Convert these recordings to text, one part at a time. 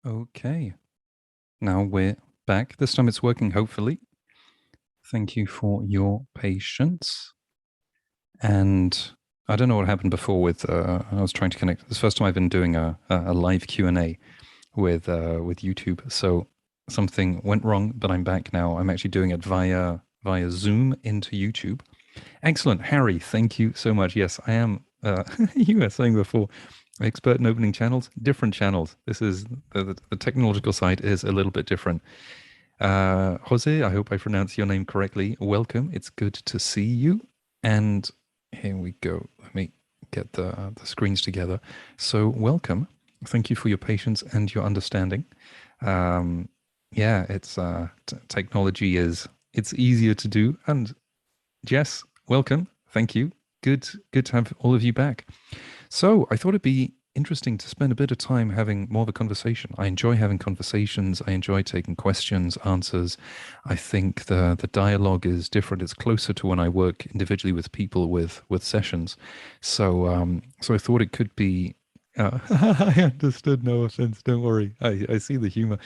Okay, now we're back. This time it's working, hopefully. Thank you for your patience. And I don't know what happened before with, I was trying to connect. It's the first time I've been doing a live Q&A with YouTube. So something went wrong, but I'm back now. I'm actually doing it via Zoom into YouTube. Excellent. Harry, thank you so much. Yes, I am, you were saying before, expert in opening channels, different channels. This is, the technological side is a little bit different. Jose, I hope I pronounced your name correctly. Welcome. It's good to see you. And here we go. Let me get the screens together. So welcome. Thank you for your patience and your understanding. Yeah, it's technology it's easier to do. And Jess, welcome. Thank you. Good to have all of you back. So I thought it'd be interesting to spend a bit of time having more of a conversation. I enjoy having conversations. I enjoy taking questions, answers. I think the dialogue is different. It's closer to when I work individually with people with sessions. So so I thought it could be. I understood. No offense. Don't worry. I see the humor.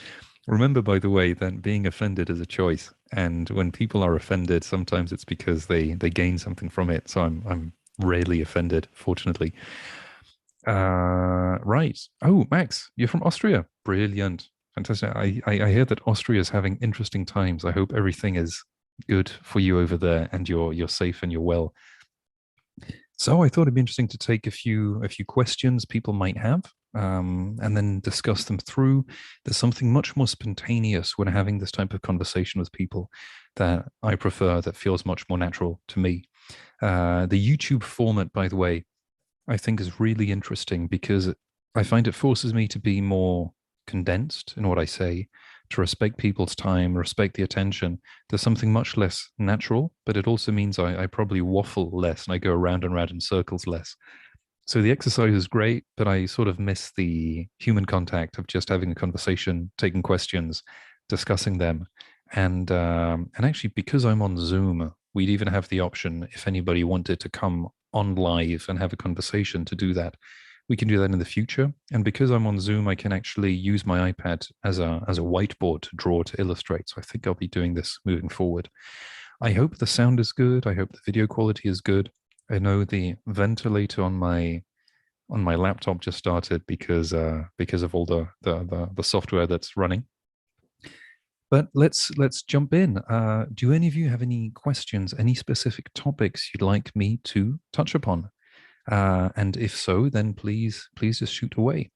Remember, by the way, that being offended is a choice, and when people are offended, sometimes it's because they gain something from it. So I'm rarely offended, fortunately. Right. Oh, Max, you're from Austria. Brilliant. Fantastic. I hear that Austria is having interesting times. I hope everything is good for you over there and you're safe and you're well. So I thought it'd be interesting to take a few questions people might have, and then discuss them through. There's something much more spontaneous when having this type of conversation with people that I prefer, that feels much more natural to me. The YouTube format, by the way, I think is really interesting because I find it forces me to be more condensed in what I say, to respect people's time, respect the attention. There's something much less natural, but it also means I probably waffle less and I go around and around in circles less. So the exercise is great, but I sort of miss the human contact of just having a conversation, taking questions, discussing them. And actually, because I'm on Zoom, we'd even have the option if anybody wanted to come on live and have a conversation to do that. We can do that in the future. And because I'm on Zoom, I can actually use my iPad as a whiteboard to draw, to illustrate. So I think I'll be doing this moving forward. I hope the sound is good. I hope the video quality is good. I know the ventilator on my laptop just started because of all the software that's running. But let's jump in. Do any of you have any questions, any specific topics you'd like me to touch upon? And if so, then please just shoot away.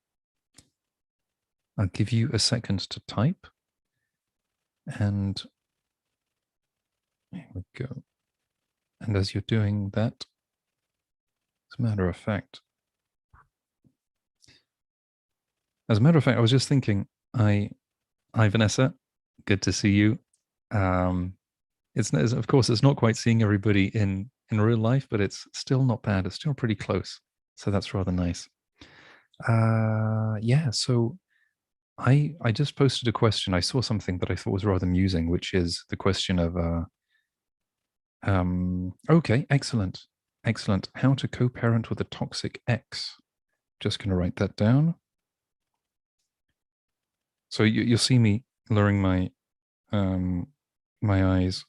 I'll give you a second to type. And here we go. And as you're doing that, as a matter of fact, I was just thinking, hi Vanessa, good to see you. It's of course it's not quite seeing everybody in real life, but it's still not bad. It's still pretty close, so that's rather nice. Yeah. So I just posted a question. I saw something that I thought was rather amusing, which is the question of okay, excellent, excellent. How to co-parent with a toxic ex. Just going to write that down. So you'll see me lowering my eyes.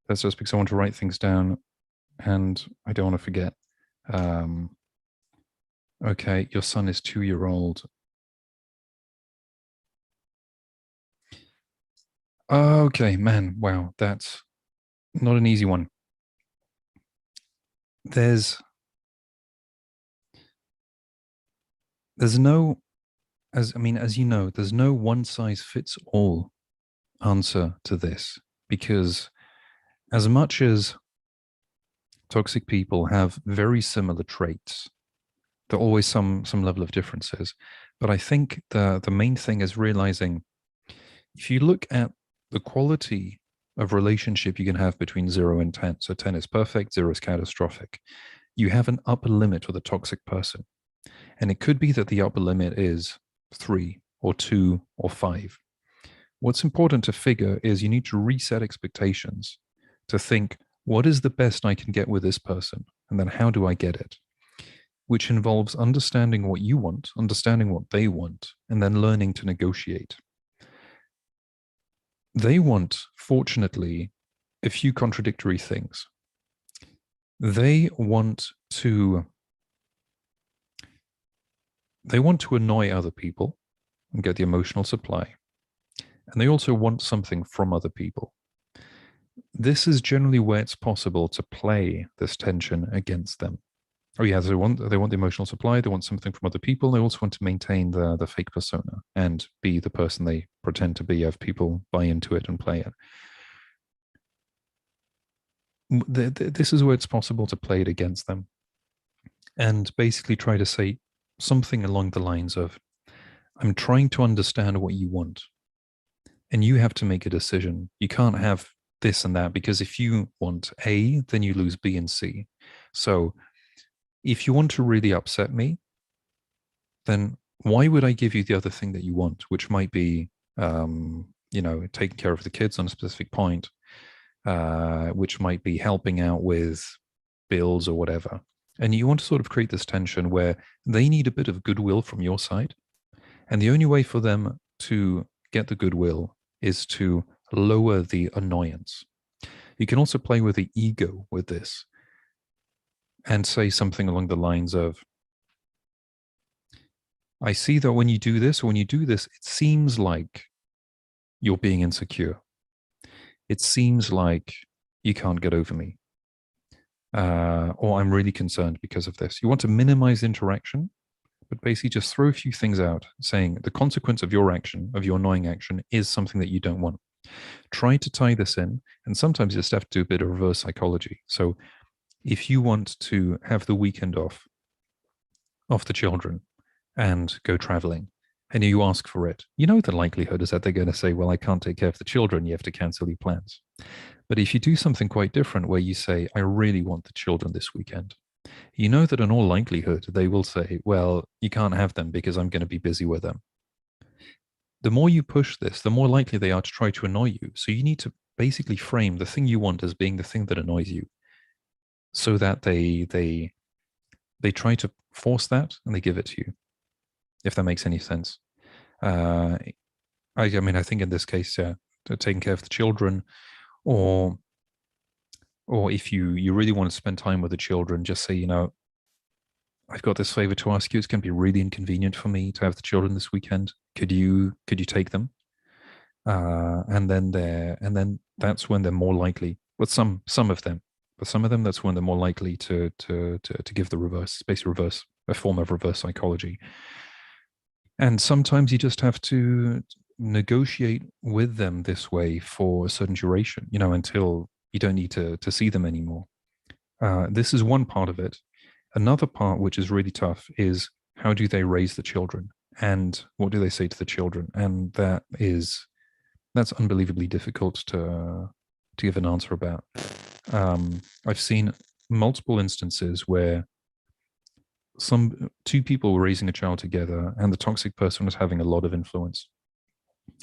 That's just because I want to write things down and I don't want to forget. Okay, your son is 2-year-old. Okay, man, wow, that's not an easy one. There's no, as you know, there's no one size fits all answer to this, because as much as toxic people have very similar traits, there are always some level of differences. But I think the main thing is realizing, if you look at the quality of relationship you can have between 0 and 10, so 10 is perfect, 0 is catastrophic, you have an upper limit with a toxic person. And it could be that the upper limit is 3 or 2 or 5. What's important to figure is you need to reset expectations, to think, what is the best I can get with this person? And then how do I get it? which involves understanding what you want, understanding what they want, and then learning to negotiate. They want, fortunately, a few contradictory things. They want to annoy other people and get the emotional supply. And they also want something from other people. This is generally where it's possible to play this tension against them. Oh yeah, they want the emotional supply, they want something from other people, they also want to maintain the fake persona and be the person they pretend to be, have people buy into it and play it. This is where it's possible to play it against them and basically try to say something along the lines of, I'm trying to understand what you want, and you have to make a decision. You can't have this and that, because if you want A, then you lose B and C. So if you want to really upset me, then why would I give you the other thing that you want, which might be, taking care of the kids on a specific point, which might be helping out with bills or whatever. And you want to sort of create this tension where they need a bit of goodwill from your side. And the only way for them to get the goodwill is to lower the annoyance. You can also play with the ego with this and say something along the lines of, I see that when you do this, it seems like you're being insecure. It seems like you can't get over me. Or I'm really concerned because of this. You want to minimize interaction, but basically just throw a few things out, saying the consequence of your action, of your annoying action, is something that you don't want. Try to tie this in, and sometimes you just have to do a bit of reverse psychology. So if you want to have the weekend off the children and go traveling, and you ask for it, you know the likelihood is that they're going to say, well, I can't take care of the children, you have to cancel your plans. But if you do something quite different where you say, I really want the children this weekend, you know that in all likelihood they will say, well, you can't have them because I'm going to be busy with them. The more you push this, the more likely they are to try to annoy you. So you need to basically frame the thing you want as being the thing that annoys you, so that they try to force that and they give it to you, if that makes any sense. I mean, I think in this case, taking care of the children, or if you really want to spend time with the children, just say, I've got this favor to ask you. It's going to be really inconvenient for me to have the children this weekend. Could you take them? And then that's when they're more likely. But some of them, that's when they're more likely to give the reverse, basically reverse, a form of reverse psychology. And sometimes you just have to negotiate with them this way for a certain duration, until you don't need to see them anymore. This is one part of it. Another part, which is really tough, is how do they raise the children, and what do they say to the children? And that's unbelievably difficult to give an answer about. I've seen multiple instances where two people were raising a child together, and the toxic person was having a lot of influence,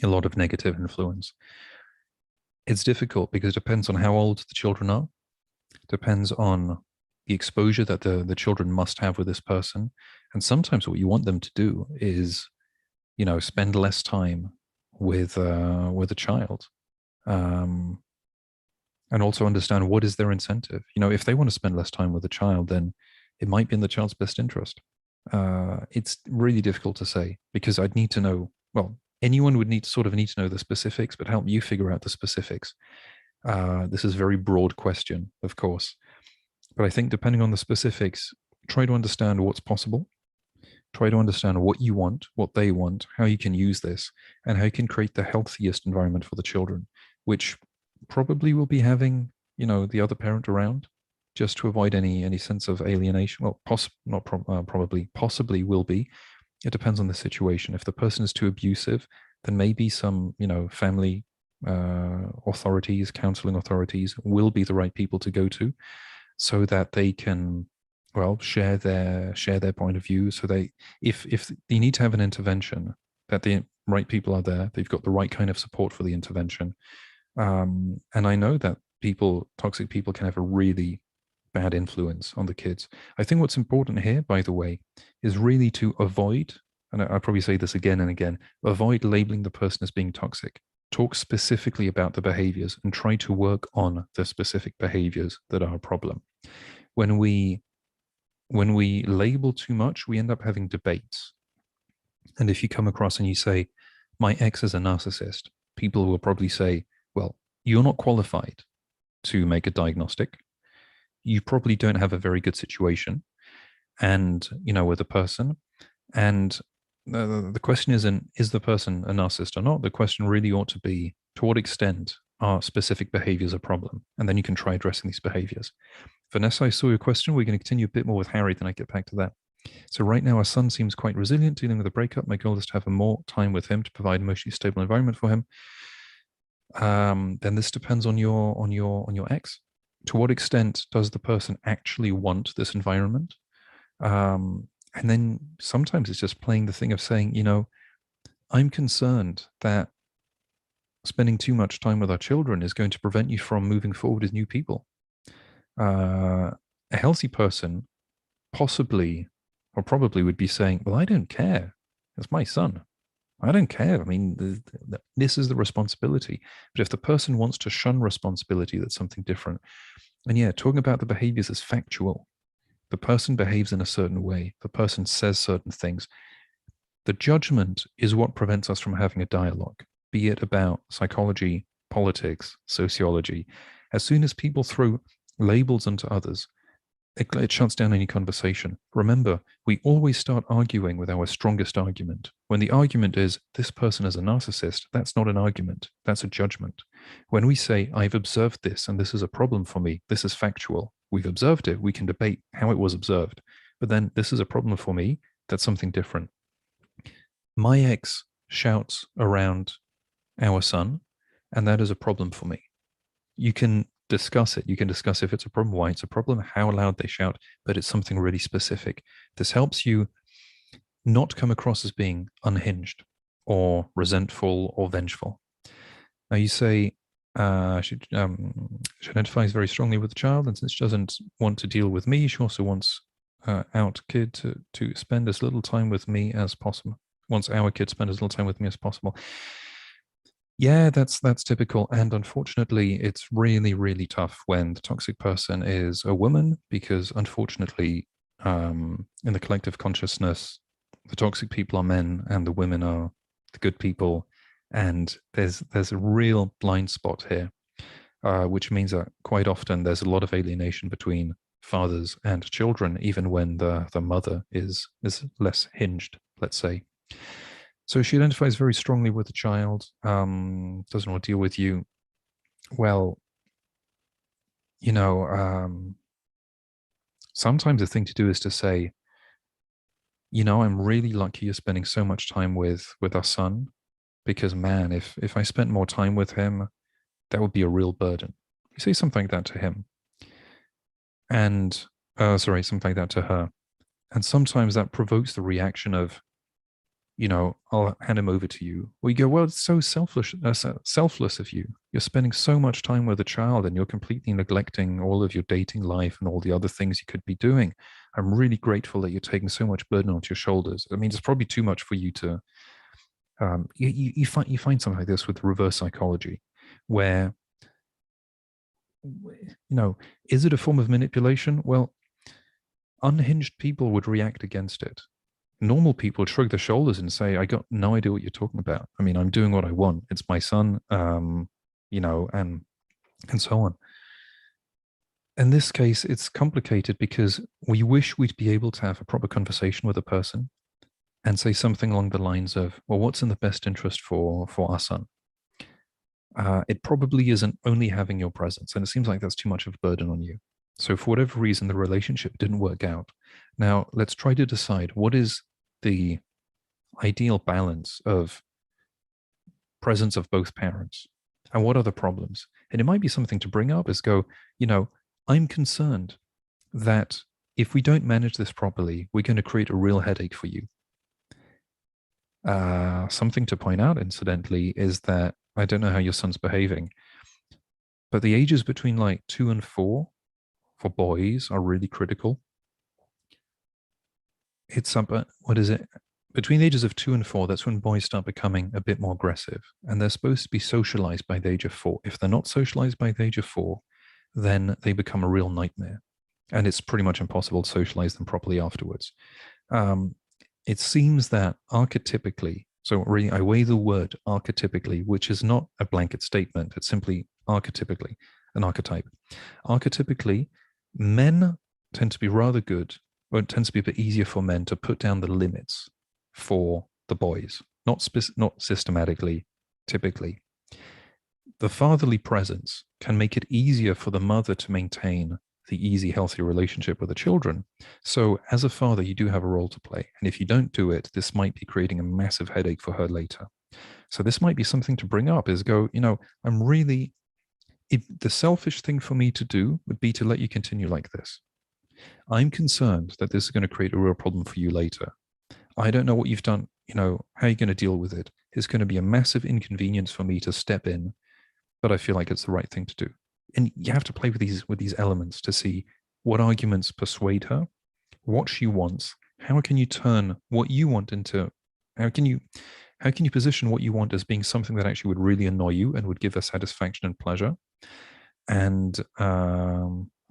a lot of negative influence. It's difficult because it depends on how old the children are, depends on the exposure that the children must have with this person. And sometimes what you want them to do is, spend less time with a child, and also understand what is their incentive. If they want to spend less time with a child, then it might be in the child's best interest. It's really difficult to say, because I'd need to know, well, anyone would need to know the specifics, but help you figure out the specifics. This is a very broad question, of course. But I think depending on the specifics, try to understand what's possible. Try to understand what you want, what they want, how you can use this, and how you can create the healthiest environment for the children, which probably will be having, the other parent around, just to avoid any sense of alienation. Well, possibly will be. It depends on the situation. If the person is too abusive, then maybe some, family authorities, counseling authorities will be the right people to go to, so that they can, well, share their point of view. So if you need to have an intervention, that the right people are there, they've got the right kind of support for the intervention. And I know that toxic people can have a really bad influence on the kids. I think what's important here, by the way, is really to avoid, and I'll probably say this again and again, avoid labeling the person as being toxic. Talk specifically about the behaviors and try to work on the specific behaviors that are a problem. When we label too much, we end up having debates. And if you come across and you say, my ex is a narcissist, people will probably say, well, you're not qualified to make a diagnostic. You probably don't have a very good situation and, with a person. And the question isn't, is the person a narcissist or not? The question really ought to be, to what extent are specific behaviors a problem? And then you can try addressing these behaviors. Vanessa, I saw your question. We're going to continue a bit more with Harry, then I get back to that. So right now, our son seems quite resilient, dealing with a breakup. My goal is to have more time with him to provide an emotionally stable environment for him. Then this depends on your ex. To what extent does the person actually want this environment? And then sometimes it's just playing the thing of saying, I'm concerned that spending too much time with our children is going to prevent you from moving forward as new people. A healthy person possibly or probably would be saying, well, I don't care. It's my son. I don't care. I mean, this is the responsibility. But if the person wants to shun responsibility, that's something different. And yeah, talking about the behaviors as factual. The person behaves in a certain way. The person says certain things. The judgment is what prevents us from having a dialogue, be it about psychology, politics, sociology. As soon as people throw labels onto others, it shuts down any conversation. Remember, we always start arguing with our strongest argument. When the argument is, this person is a narcissist, that's not an argument, that's a judgment. When we say, I've observed this and this is a problem for me, this is factual, we've observed it, we can debate how it was observed. But then this is a problem for me, that's something different. My ex shouts around our son, and that is a problem for me. You can discuss it. You can discuss if it's a problem, why it's a problem, how loud they shout, but it's something really specific. This helps you not come across as being unhinged or resentful or vengeful. Now you say she identifies very strongly with the child, and since she doesn't want to deal with me, she also wants our kid to spend as little time with me as possible. Wants our kid to spend as little time with me as possible. Yeah, that's typical. And unfortunately, it's really, really tough when the toxic person is a woman, because unfortunately, in the collective consciousness, the toxic people are men and the women are the good people. And there's a real blind spot here, which means that quite often there's a lot of alienation between fathers and children, even when the mother is less hinged, let's say. So she identifies very strongly with the child, doesn't want to deal with you. Well, sometimes the thing to do is to say, I'm really lucky you're spending so much time with our son, because man, if I spent more time with him, that would be a real burden. You say something like that to him. And, something like that to her. And sometimes that provokes the reaction of, I'll hand him over to you. Or you go, well, it's so selfless of you. You're spending so much time with a child and you're completely neglecting all of your dating life and all the other things you could be doing. I'm really grateful that you're taking so much burden onto your shoulders. I mean, it's probably too much for you to, you find something like this with reverse psychology, where, is it a form of manipulation? Well, unhinged people would react against it. Normal people shrug their shoulders and say, I got no idea what you're talking about. I mean, I'm doing what I want. It's my son, and so on. In this case, it's complicated because we wish we'd be able to have a proper conversation with a person and say something along the lines of, well, what's in the best interest for our son? It probably isn't only having your presence, and it seems like that's too much of a burden on you. So for whatever reason, the relationship didn't work out. Now, let's try to decide what is the ideal balance of presence of both parents and what are the problems. And it might be something to bring up is go, I'm concerned that if we don't manage this properly, we're going to create a real headache for you. Something to point out, incidentally, is that I don't know how your son's behaving, but the ages between like 2 and 4 for boys are really critical. It's up at, what is it? Between the ages of 2 and 4, that's when boys start becoming a bit more aggressive. And they're supposed to be socialized by the age of 4. If they're not socialized by the age of 4, then they become a real nightmare. And it's pretty much impossible to socialize them properly afterwards. It seems that archetypically, so really I weigh the word archetypically, which is not a blanket statement, it's simply archetypically, an archetype. Archetypically, men tend to be rather good, or it tends to be a bit easier for men to put down the limits for the boys, not systematically, typically. The fatherly presence can make it easier for the mother to maintain the easy, healthy relationship with the children. So as a father, you do have a role to play. And if you don't do it, this might be creating a massive headache for her later. So this might be something to bring up is go, I'm really, the selfish thing for me to do would be to let you continue like this. I'm concerned that this is going to create a real problem for you later. I don't know what you've done, how are you going to deal with it? It's going to be a massive inconvenience for me to step in, but I feel like it's the right thing to do. And you have to play with these elements to see what arguments persuade her, what she wants, how can you turn what you want into, how can you position what you want as being something that actually would really annoy you and would give her satisfaction and pleasure. And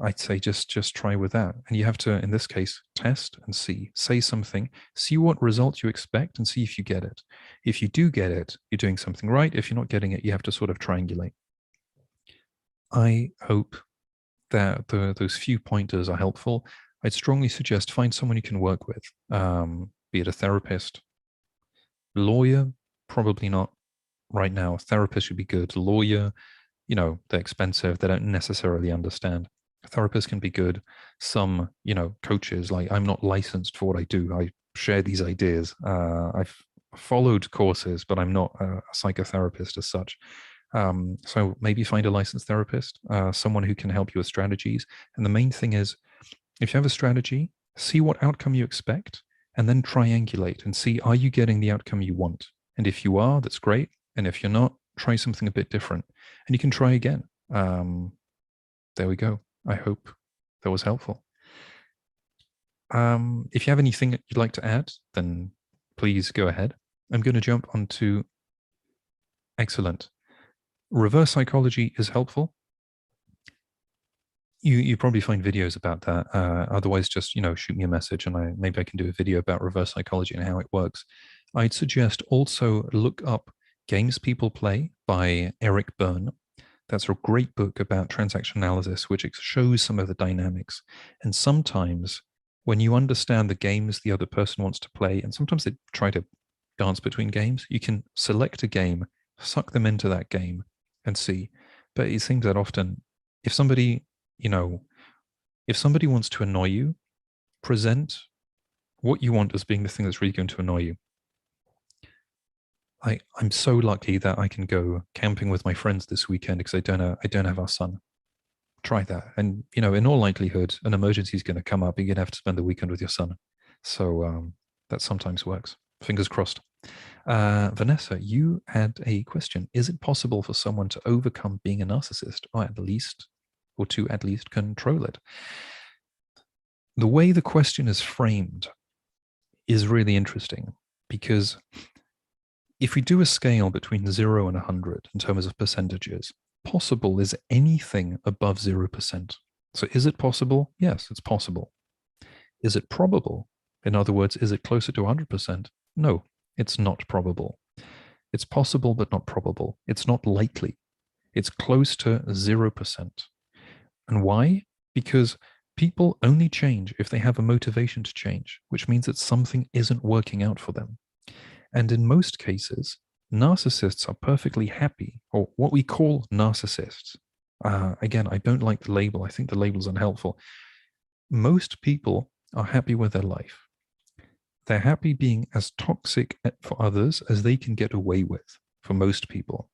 I'd say just try with that. And you have to, in this case, test and see, say something, see what results you expect and see if you get it. If you do get it, you're doing something right. If you're not getting it, you have to sort of triangulate. I hope that those few pointers are helpful. I'd strongly suggest find someone you can work with, be it a therapist. Lawyer, probably not right now. A therapist would be good. Lawyer, they're expensive. They don't necessarily understand. A therapist can be good. Some, coaches, like I'm not licensed for what I do. I share these ideas. I've followed courses, but I'm not a psychotherapist as such. So maybe find a licensed therapist, someone who can help you with strategies. And the main thing is, if you have a strategy, see what outcome you expect, and then triangulate and see, are you getting the outcome you want? And if you are, that's great. And if you're not, try something a bit different. And you can try again. There we go. I hope that was helpful. If you have anything that you'd like to add, then please go ahead. I'm going to jump onto excellent. Reverse psychology is helpful. You probably find videos about that. Otherwise, just shoot me a message, and maybe I can do a video about reverse psychology and how it works. I'd suggest also look up Games People Play by Eric Berne. That's a great book about transaction analysis, which shows some of the dynamics. And sometimes when you understand the games the other person wants to play, and sometimes they try to dance between games, you can select a game, suck them into that game and see. But it seems that often if somebody, if somebody wants to annoy you, present what you want as being the thing that's really going to annoy you. I'm so lucky that I can go camping with my friends this weekend because I don't have our son. Try that. And, in all likelihood, an emergency is going to come up. You're going to have to spend the weekend with your son. So that sometimes works. Fingers crossed. Vanessa, you had a question. Is it possible for someone to overcome being a narcissist, or to at least control it? The way the question is framed is really interesting, because if we do a scale between 0 and 100 in terms of percentages, possible is anything above 0%. So is it possible? Yes, it's possible. Is it probable? In other words, is it closer to 100%? No, it's not probable. It's possible, but not probable. It's not likely. It's close to 0%. And why? Because people only change if they have a motivation to change, which means that something isn't working out for them. And in most cases, narcissists are perfectly happy, or what we call narcissists. Again, I don't like the label. I think the label's unhelpful. Most people are happy with their life. They're happy being as toxic for others as they can get away with for most people.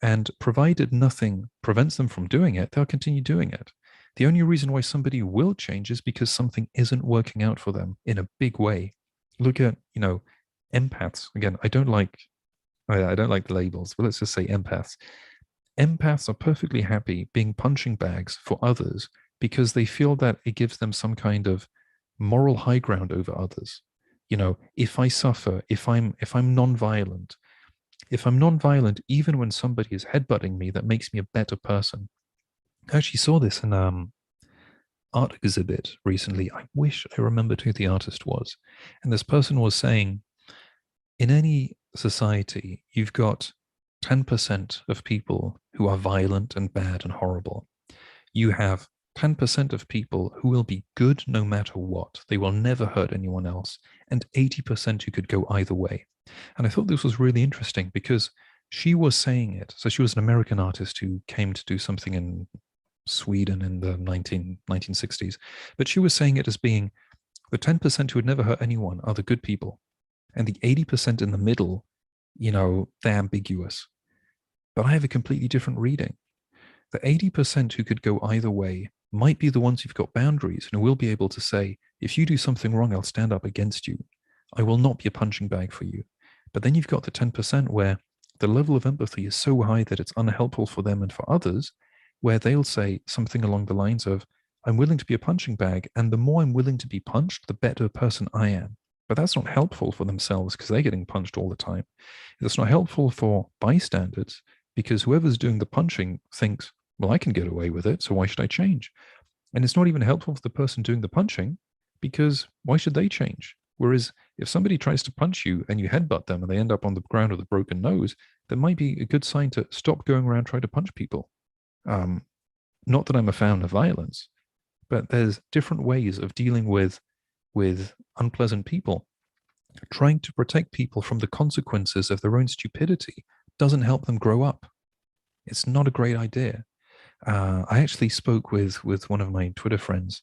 And provided nothing prevents them from doing it, they'll continue doing it. The only reason why somebody will change is because something isn't working out for them in a big way. Look at, empaths. Again, I don't like the labels, but let's just say empaths. Empaths are perfectly happy being punching bags for others because they feel that it gives them some kind of moral high ground over others. You know, if I suffer, if I'm non-violent, even when somebody is headbutting me, that makes me a better person. I actually saw this in art exhibit recently. I wish I remembered who the artist was. And this person was saying, in any society, you've got 10% of people who are violent and bad and horrible. You have 10% of people who will be good no matter what. They will never hurt anyone else. And 80% who could go either way. And I thought this was really interesting because she was saying it. So she was an American artist who came to do something in Sweden in the 1960s. But she was saying it as being the 10% who would never hurt anyone are the good people. And the 80% in the middle, they're ambiguous. But I have a completely different reading. The 80% who could go either way might be the ones who've got boundaries and who will be able to say, if you do something wrong, I'll stand up against you. I will not be a punching bag for you. But then you've got the 10% where the level of empathy is so high that it's unhelpful for them and for others, where they'll say something along the lines of, I'm willing to be a punching bag, and the more I'm willing to be punched, the better person I am. But that's not helpful for themselves because they're getting punched all the time. It's not helpful for bystanders because whoever's doing the punching thinks, well, I can get away with it, so why should I change? And it's not even helpful for the person doing the punching because why should they change? Whereas if somebody tries to punch you and you headbutt them and they end up on the ground with a broken nose, that might be a good sign to stop going around trying to punch people. Not that I'm a fan of violence, but there's different ways of dealing with unpleasant people. Trying to protect people from the consequences of their own stupidity doesn't help them grow up. It's not a great idea. I actually spoke with one of my Twitter friends,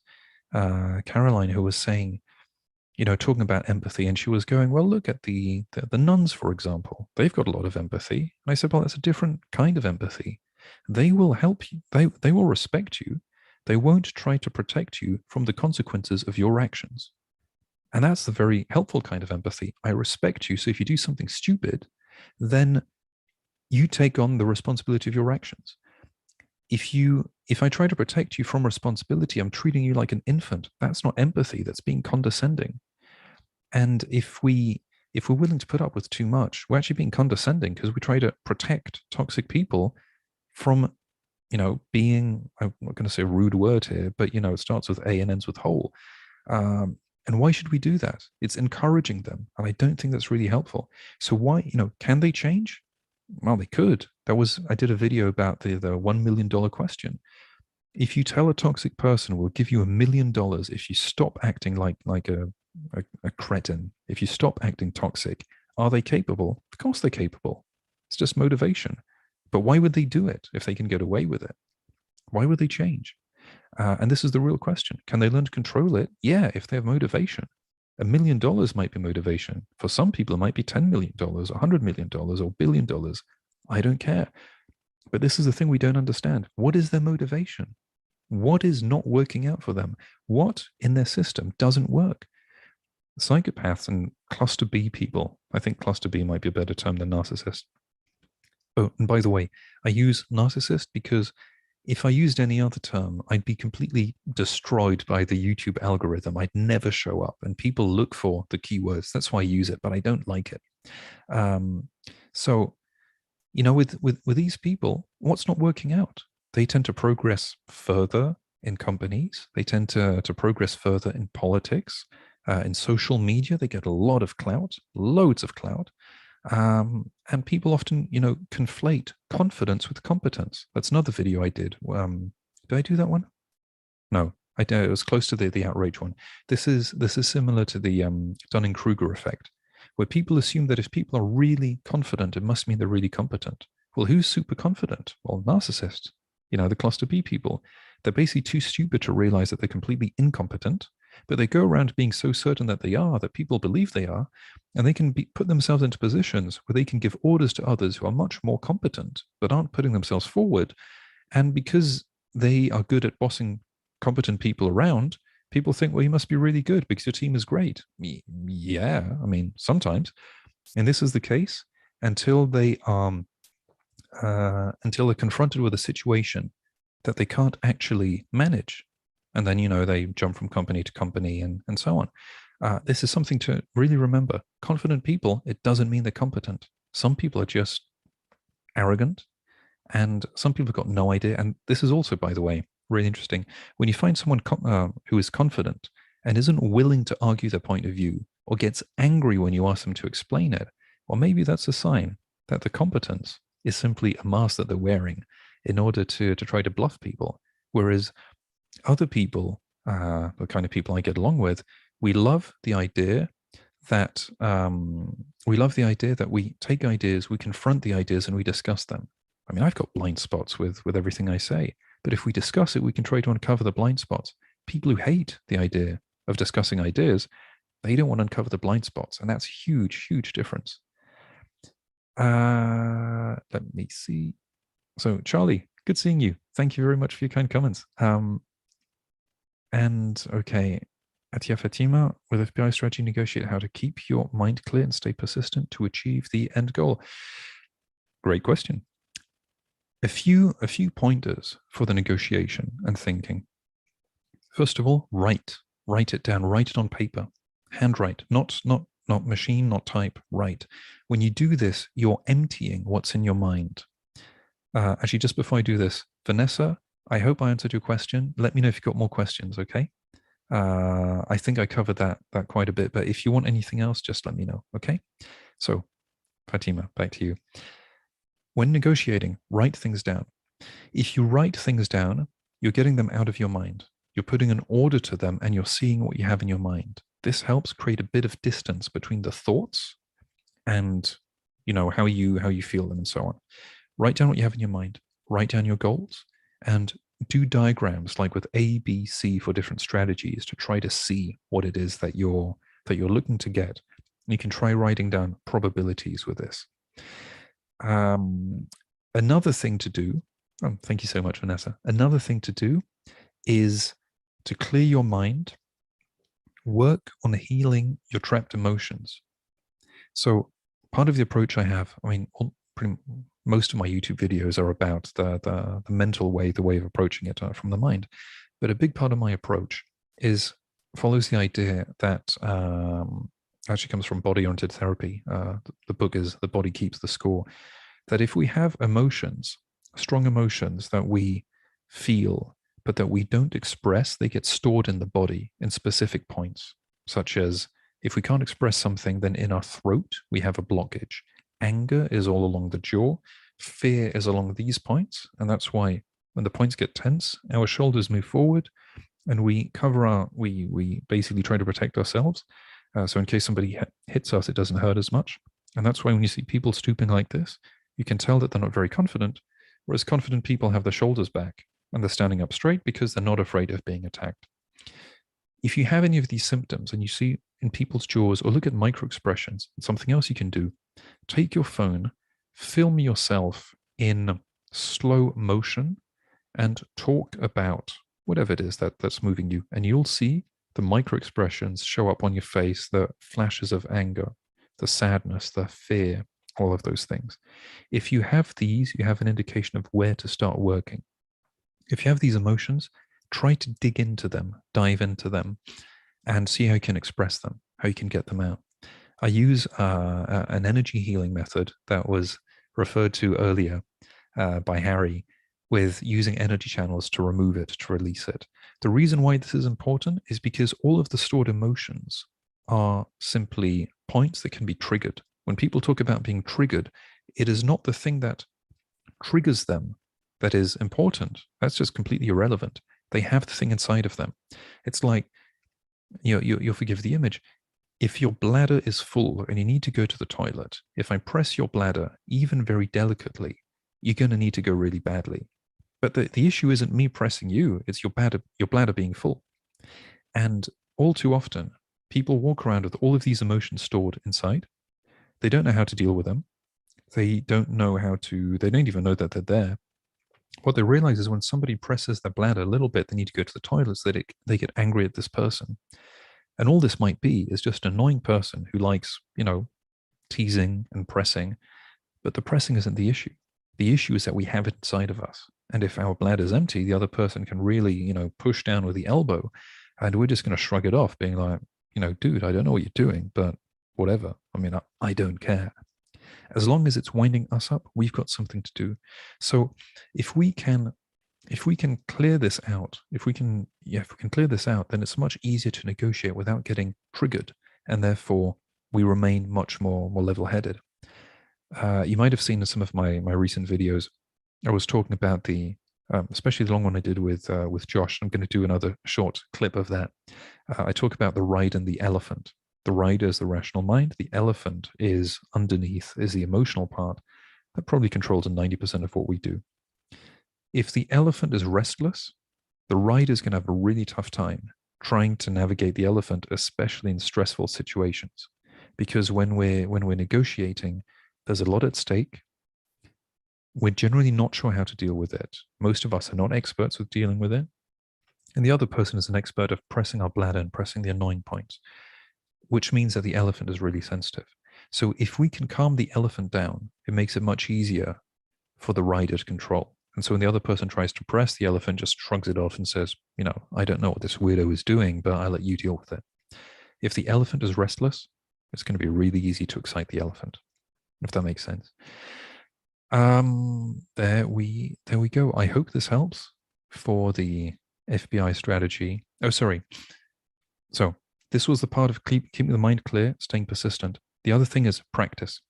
Caroline, who was saying, talking about empathy, and she was going, well, look at the nuns, for example. They've got a lot of empathy. And I said, well, that's a different kind of empathy. They will help you. They will respect you. They won't try to protect you from the consequences of your actions. And that's the very helpful kind of empathy. I respect you. So if you do something stupid, then you take on the responsibility of your actions. If I try to protect you from responsibility, I'm treating you like an infant. That's not empathy. That's being condescending. And if we're willing to put up with too much, we're actually being condescending because we try to protect toxic people from, being, I'm not going to say a rude word here, but, it starts with A and ends with whole. And why should we do that? It's encouraging them. And I don't think that's really helpful. So why, can they change? Well, they could. I did a video about the $1 million question. If you tell a toxic person, we'll give you $1 million if you stop acting like a cretin, if you stop acting toxic, are they capable? Of course they're capable. It's just motivation. But why would they do it if they can get away with it? Why would they change? And this is the real question. Can they learn to control it? Yeah, if they have motivation. $1 million might be motivation. For some people, it might be $10 million, $100 million, or $1 billion. I don't care. But this is the thing we don't understand. What is their motivation? What is not working out for them? What in their system doesn't work? Psychopaths and cluster B people, I think cluster B might be a better term than narcissist. Oh, and by the way, I use narcissist because if I used any other term, I'd be completely destroyed by the YouTube algorithm. I'd never show up, and people look for the keywords. That's why I use it, but I don't like it. So, with these people, what's not working out? They tend to progress further in companies. They tend to progress further in politics, in social media. They get a lot of clout, loads of clout. And people often, conflate confidence with competence. That's another video I did. Did I do that one? No, I did. It was close to the outrage one. This is similar to the Dunning-Kruger effect, where people assume that if people are really confident, it must mean they're really competent. Well, who's super confident? Well, narcissists. The cluster B people. They're basically too stupid to realize that they're completely incompetent, but they go around being so certain that they are, that people believe they are, and they can put themselves into positions where they can give orders to others who are much more competent, but aren't putting themselves forward. And because they are good at bossing competent people around, people think, well, you must be really good because your team is great. Yeah, I mean, sometimes. And this is the case until they're confronted with a situation that they can't actually manage. And then, they jump from company to company and so on. This is something to really remember. Confident people, it doesn't mean they're competent. Some people are just arrogant, and some people have got no idea. And this is also, by the way, really interesting. When you find someone who is confident and isn't willing to argue their point of view, or gets angry when you ask them to explain it, well, maybe that's a sign that the competence is simply a mask that they're wearing in order to try to bluff people. Whereas other people, the kind of people I get along with, we love the idea that we take ideas, we confront the ideas, and we discuss them. I mean, I've got blind spots with everything I say, but if we discuss it, we can try to uncover the blind spots. People who hate the idea of discussing ideas, they don't want to uncover the blind spots, and that's huge, huge difference. Let me see. So, Charlie, good seeing you. Thank you very much for your kind comments. And okay, Atia Fatima, with FBI strategy, negotiate how to keep your mind clear and stay persistent to achieve the end goal. Great question. A few pointers for the negotiation and thinking. First of all, write it down, write it on paper, handwrite, not machine, not type, write. When you do this, you're emptying what's in your mind. Actually, just before I do this, Vanessa, I hope I answered your question. Let me know if you've got more questions, okay? I think I covered that quite a bit, but if you want anything else, just let me know, okay? So, Fatima, back to you. When negotiating, write things down. If you write things down, you're getting them out of your mind. You're putting an order to them, and you're seeing what you have in your mind. This helps create a bit of distance between the thoughts and, how you feel them and so on. Write down what you have in your mind. Write down your goals, and do diagrams like with A, B, C for different strategies to try to see what it is that you're looking to get. And you can try writing down probabilities with this. Another thing to do, thank you so much, Vanessa. Another thing to do is to clear your mind, work on healing your trapped emotions. So part of the approach I have, most of my YouTube videos are about the mental way, the way of approaching it from the mind. But a big part of my approach follows the idea that actually comes from body-oriented therapy. The book is The Body Keeps the Score. That if we have emotions, strong emotions that we feel, but that we don't express, they get stored in the body in specific points, such as if we can't express something, then in our throat, we have a blockage. Anger is all along the jaw. Fear is along these points. And that's why when the points get tense, our shoulders move forward and we cover we basically try to protect ourselves. So in case somebody hits us, it doesn't hurt as much. And that's why when you see people stooping like this, you can tell that they're not very confident, whereas confident people have their shoulders back and they're standing up straight because they're not afraid of being attacked. If you have any of these symptoms and you see in people's jaws, or look at micro expressions, something else you can do, take your phone, film yourself in slow motion and talk about whatever it is that's moving you. And you'll see the micro expressions show up on your face, the flashes of anger, the sadness, the fear, all of those things. If you have these, you have an indication of where to start working. If you have these emotions, try to dig into them, dive into them, and see how you can express them, how you can get them out. I use an energy healing method that was referred to earlier by Harry, with using energy channels to remove it, to release it. The reason why this is important is because all of the stored emotions are simply points that can be triggered. When people talk about being triggered, it is not the thing that triggers them that is important. That's just completely irrelevant. They have the thing inside of them. It's like, you'll forgive the image. If your bladder is full and you need to go to the toilet, if I press your bladder, even very delicately, you're going to need to go really badly. But the issue isn't me pressing you, it's your bladder being full. And all too often, people walk around with all of these emotions stored inside. They don't know how to deal with them. They don't even know that they're there. What they realize is when somebody presses their bladder a little bit, they need to go to the toilet, so that they get angry at this person. And all this might be is just an annoying person who likes, teasing and pressing. But the pressing isn't the issue. The issue is that we have it inside of us. And if our bladder is empty, the other person can really, push down with the elbow, and we're just going to shrug it off, being like, dude, I don't know what you're doing, but whatever. I mean, I don't care. As long as it's winding us up, we've got something to do. So if we can clear this out, if we can clear this out, then it's much easier to negotiate without getting triggered, and therefore we remain much more level-headed. You might have seen in some of my recent videos, I was talking about especially the long one I did with Josh. I'm going to do another short clip of that. I talk about the ride and the elephant. The rider is the rational mind. The elephant is underneath, is the emotional part that probably controls 90% of what we do. If the elephant is restless, the rider is going to have a really tough time trying to navigate the elephant, especially in stressful situations. Because when we're negotiating, there's a lot at stake. We're generally not sure how to deal with it. Most of us are not experts with dealing with it. And the other person is an expert of pressing our bladder and pressing the annoying points, which means that the elephant is really sensitive. So if we can calm the elephant down, it makes it much easier for the rider to control. And so when the other person tries to press, the elephant just shrugs it off and says, I don't know what this weirdo is doing, but I'll let you deal with it. If the elephant is restless, it's going to be really easy to excite the elephant, if that makes sense. There we go. I hope this helps for the FBI strategy. Oh, sorry. So this was the part of keeping the mind clear, staying persistent. The other thing is practice.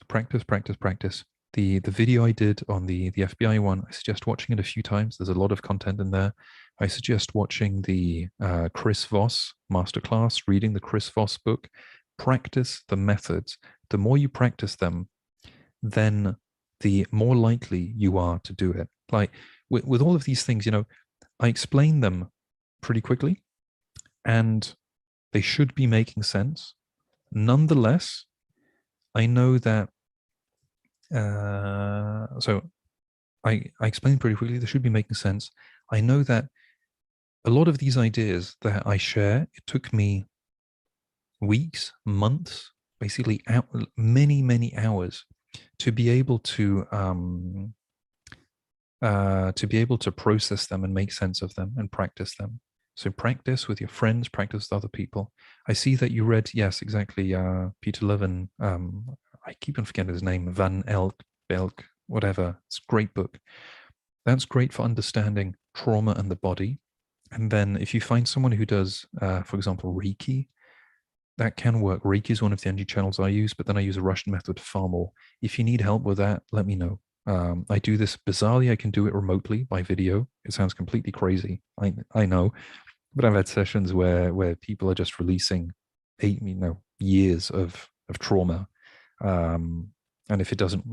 Practice, practice, practice. The video I did on the FBI one, I suggest watching it a few times. There's a lot of content in there. I suggest watching the Chris Voss masterclass, reading the Chris Voss book. Practice the methods. The more you practice them, then the more likely you are to do it. Like with all of these things, I explain them pretty quickly, and they should be making sense. Nonetheless, I know that, so I explained pretty quickly, they should be making sense. I know that a lot of these ideas that I share, it took me weeks, months, basically many, many hours to be able to process them and make sense of them and practice them. So practice with your friends, practice with other people. I see that you read, yes, exactly, Peter Levin. I keep on forgetting his name, Van Belk, whatever. It's a great book. That's great for understanding trauma and the body. And then if you find someone who does, for example, Reiki, that can work. Reiki is one of the energy channels I use, but then I use a Russian method far more. If you need help with that, let me know. I do this bizarrely. I can do it remotely by video. It sounds completely crazy. I know, but I've had sessions where people are just releasing years of trauma. And if it doesn't,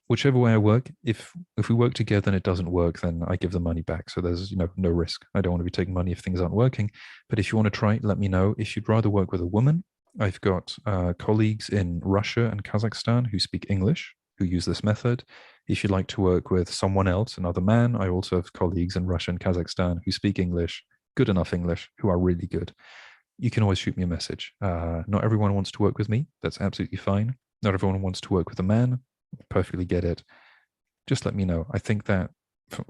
whichever way I work, if we work together and it doesn't work, then I give the money back. So there's no risk. I don't want to be taking money if things aren't working. But if you want to try it, let me know. If you'd rather work with a woman, I've got colleagues in Russia and Kazakhstan who speak English, who use this method. If you'd like to work with someone else, another man, I also have colleagues in Russia and Kazakhstan who speak English, good enough English, who are really good. You can always shoot me a message. Not everyone wants to work with me. That's absolutely fine. Not everyone wants to work with a man. Perfectly get it. Just let me know. I think that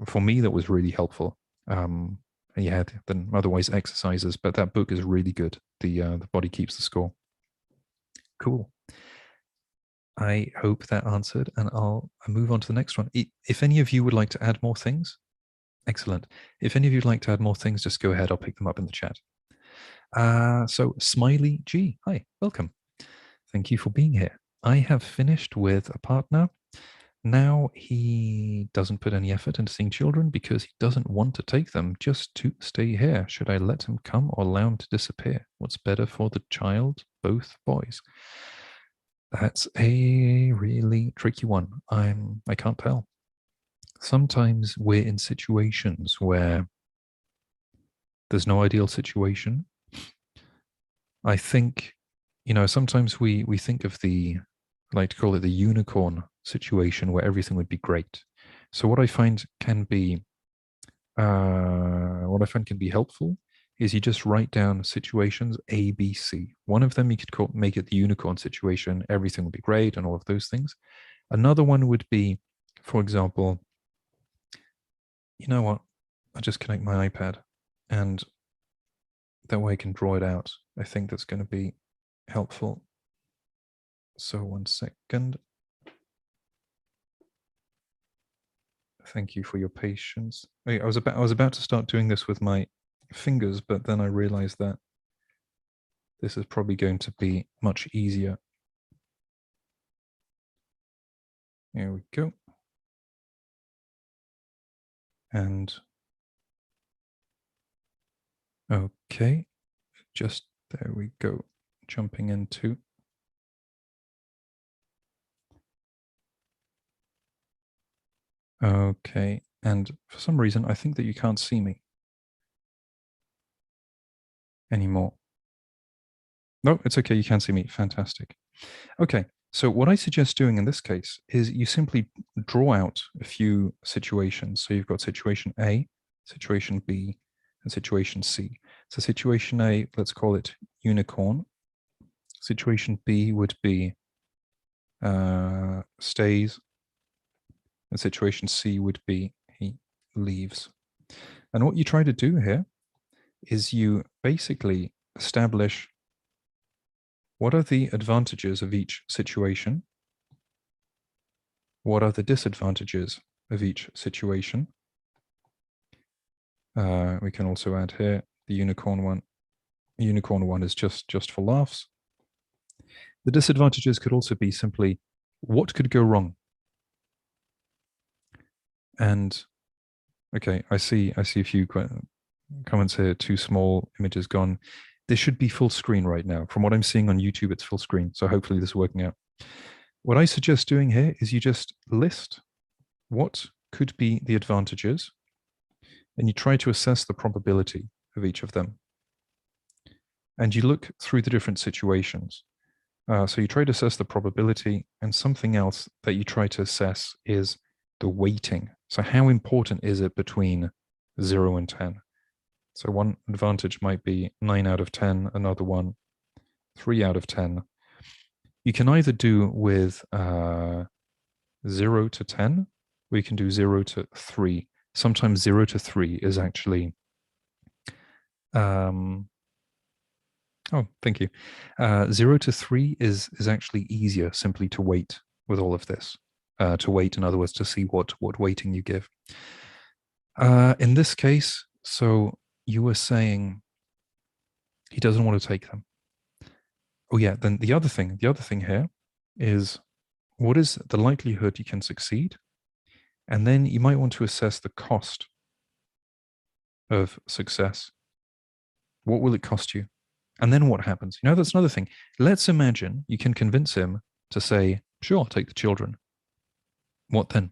for me, that was really helpful. And you had then otherwise exercises, but that book is really good. The Body Keeps the Score. Cool. I hope that answered, and I'll move on to the next one. If any of you would like to add more things, excellent. If any of you would like to add more things, just go ahead. I'll pick them up in the chat. So Smiley G, hi, welcome. Thank you for being here. I have finished with a partner. Now he doesn't put any effort into seeing children because he doesn't want to take them just to stay here. Should I let him come or allow him to disappear? What's better for the child? Both boys. That's a really tricky one. I can't tell. Sometimes we're in situations where there's no ideal situation. I think, sometimes we think of I like to call it the unicorn situation where everything would be great. So what I find can be helpful is you just write down situations A, B, C. One of them you could make it the unicorn situation. Everything would be great and all of those things. Another one would be, for example, You know what? I just connect my iPad and that way I can draw it out. I think that's going to be helpful. So 1 second. Thank you for your patience. I was about to start doing this with my fingers, but then I realized that this is probably going to be much easier. Here we go. And okay, just there we go. Jumping into. Okay, and for some reason, I think that you can't see me anymore. No, it's okay. You can see me. Fantastic. Okay, so what I suggest doing in this case is you simply draw out a few situations. So you've got situation A, situation B, and situation C. So situation A, let's call it unicorn. Situation B would be stays, and situation C would be he leaves. And what you try to do here is you basically establish what are the advantages of each situation, what are the disadvantages of each situation. We can also add here the unicorn one. The unicorn one is just for laughs. The disadvantages could also be simply what could go wrong. And okay, I see a few comments here. Too small, images gone. This should be full screen right now. From what I'm seeing on YouTube, it's full screen. So hopefully this is working out. What I suggest doing here is you just list what could be the advantages and you try to assess the probability of each of them. And you look through the different situations. So you try to assess the probability, and something else that you try to assess is the weighting. So how important is it between 0 and 10? So one advantage might be 9 out of 10, another one 3 out of 10. You can either do with 0 to 10, or you can do 0 to 3. Sometimes 0 to 3 is actually oh, thank you. 0 to 3 is actually easier simply to weight with all of this. To weight, in other words, to see what weighting you give. In this case, so you were saying he doesn't want to take them. Oh yeah, then the other thing here is what is the likelihood you can succeed? And then you might want to assess the cost of success. What will it cost you? And then what happens? You know, that's another thing. Let's imagine you can convince him to say, sure, I'll take the children. What then?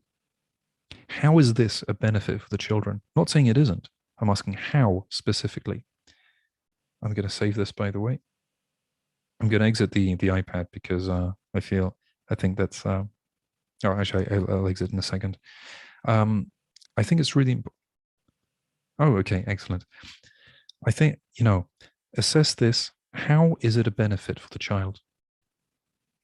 How is this a benefit for the children? Not saying it isn't. I'm asking how specifically. I'm going to save this, by the way. I'm going to exit the iPad because I think that's, oh, actually, I'll exit in a second. I think it's really, oh, okay, excellent. I think, assess this. How is it a benefit for the child?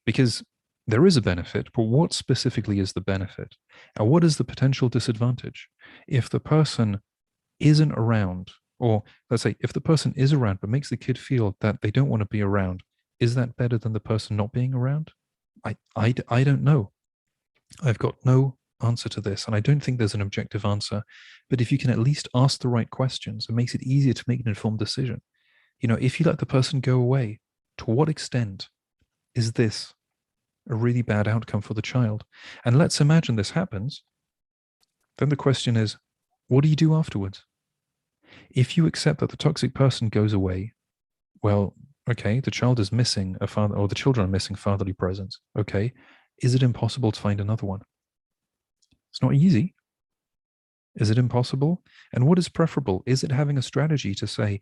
Because there is a benefit, but what specifically is the benefit? And what is the potential disadvantage? If the person isn't around, or let's say if the person is around but makes the kid feel that they don't want to be around, is that better than the person not being around? I don't know. I've got no answer to this, and I don't think there's an objective answer. But if you can at least ask the right questions, it makes it easier to make an informed decision. If you let the person go away, to what extent is this a really bad outcome for the child? And let's imagine this happens. Then the question is, what do you do afterwards? If you accept that the toxic person goes away, well, okay, the child is missing a father, or the children are missing fatherly presence. Okay, is it impossible to find another one? It's not easy. Is it impossible? And what is preferable? Is it having a strategy to say,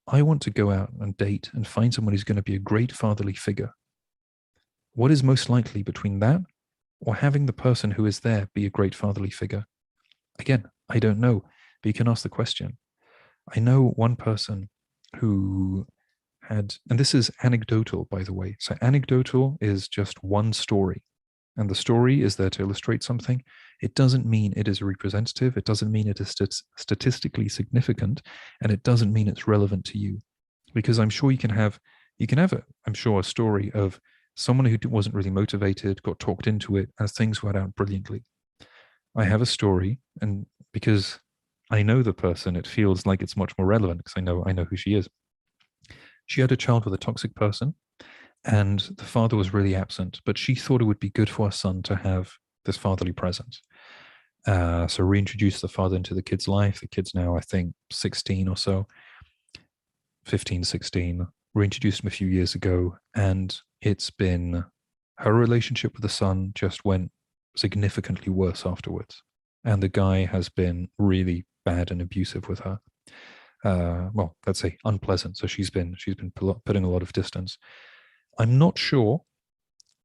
I want to go out and date and find someone who's going to be a great fatherly figure? What is most likely between that or having the person who is there be a great fatherly figure? Again, I don't know, but you can ask the question. I know one person who had, and this is anecdotal, by the way. So anecdotal is just one story. and the story is there to illustrate something, it doesn't mean it is representative, it doesn't mean it is statistically significant, and it doesn't mean it's relevant to you. Because I'm sure you can have I'm sure, a story of someone who wasn't really motivated, got talked into it, and things went out brilliantly. I have a story, and because I know the person, it feels like it's much more relevant because I know who she is. She had a child with a toxic person, and the father was really absent, but she thought it would be good for her son to have this fatherly presence. So reintroduced the father into the kid's life. The kid's now, I think, 16 or so, 15, 16. Reintroduced him a few years ago, and it's been her relationship with the son just went significantly worse afterwards. And the guy has been really bad and abusive with her. Well, let's say unpleasant. So she's been putting a lot of distance. I'm not sure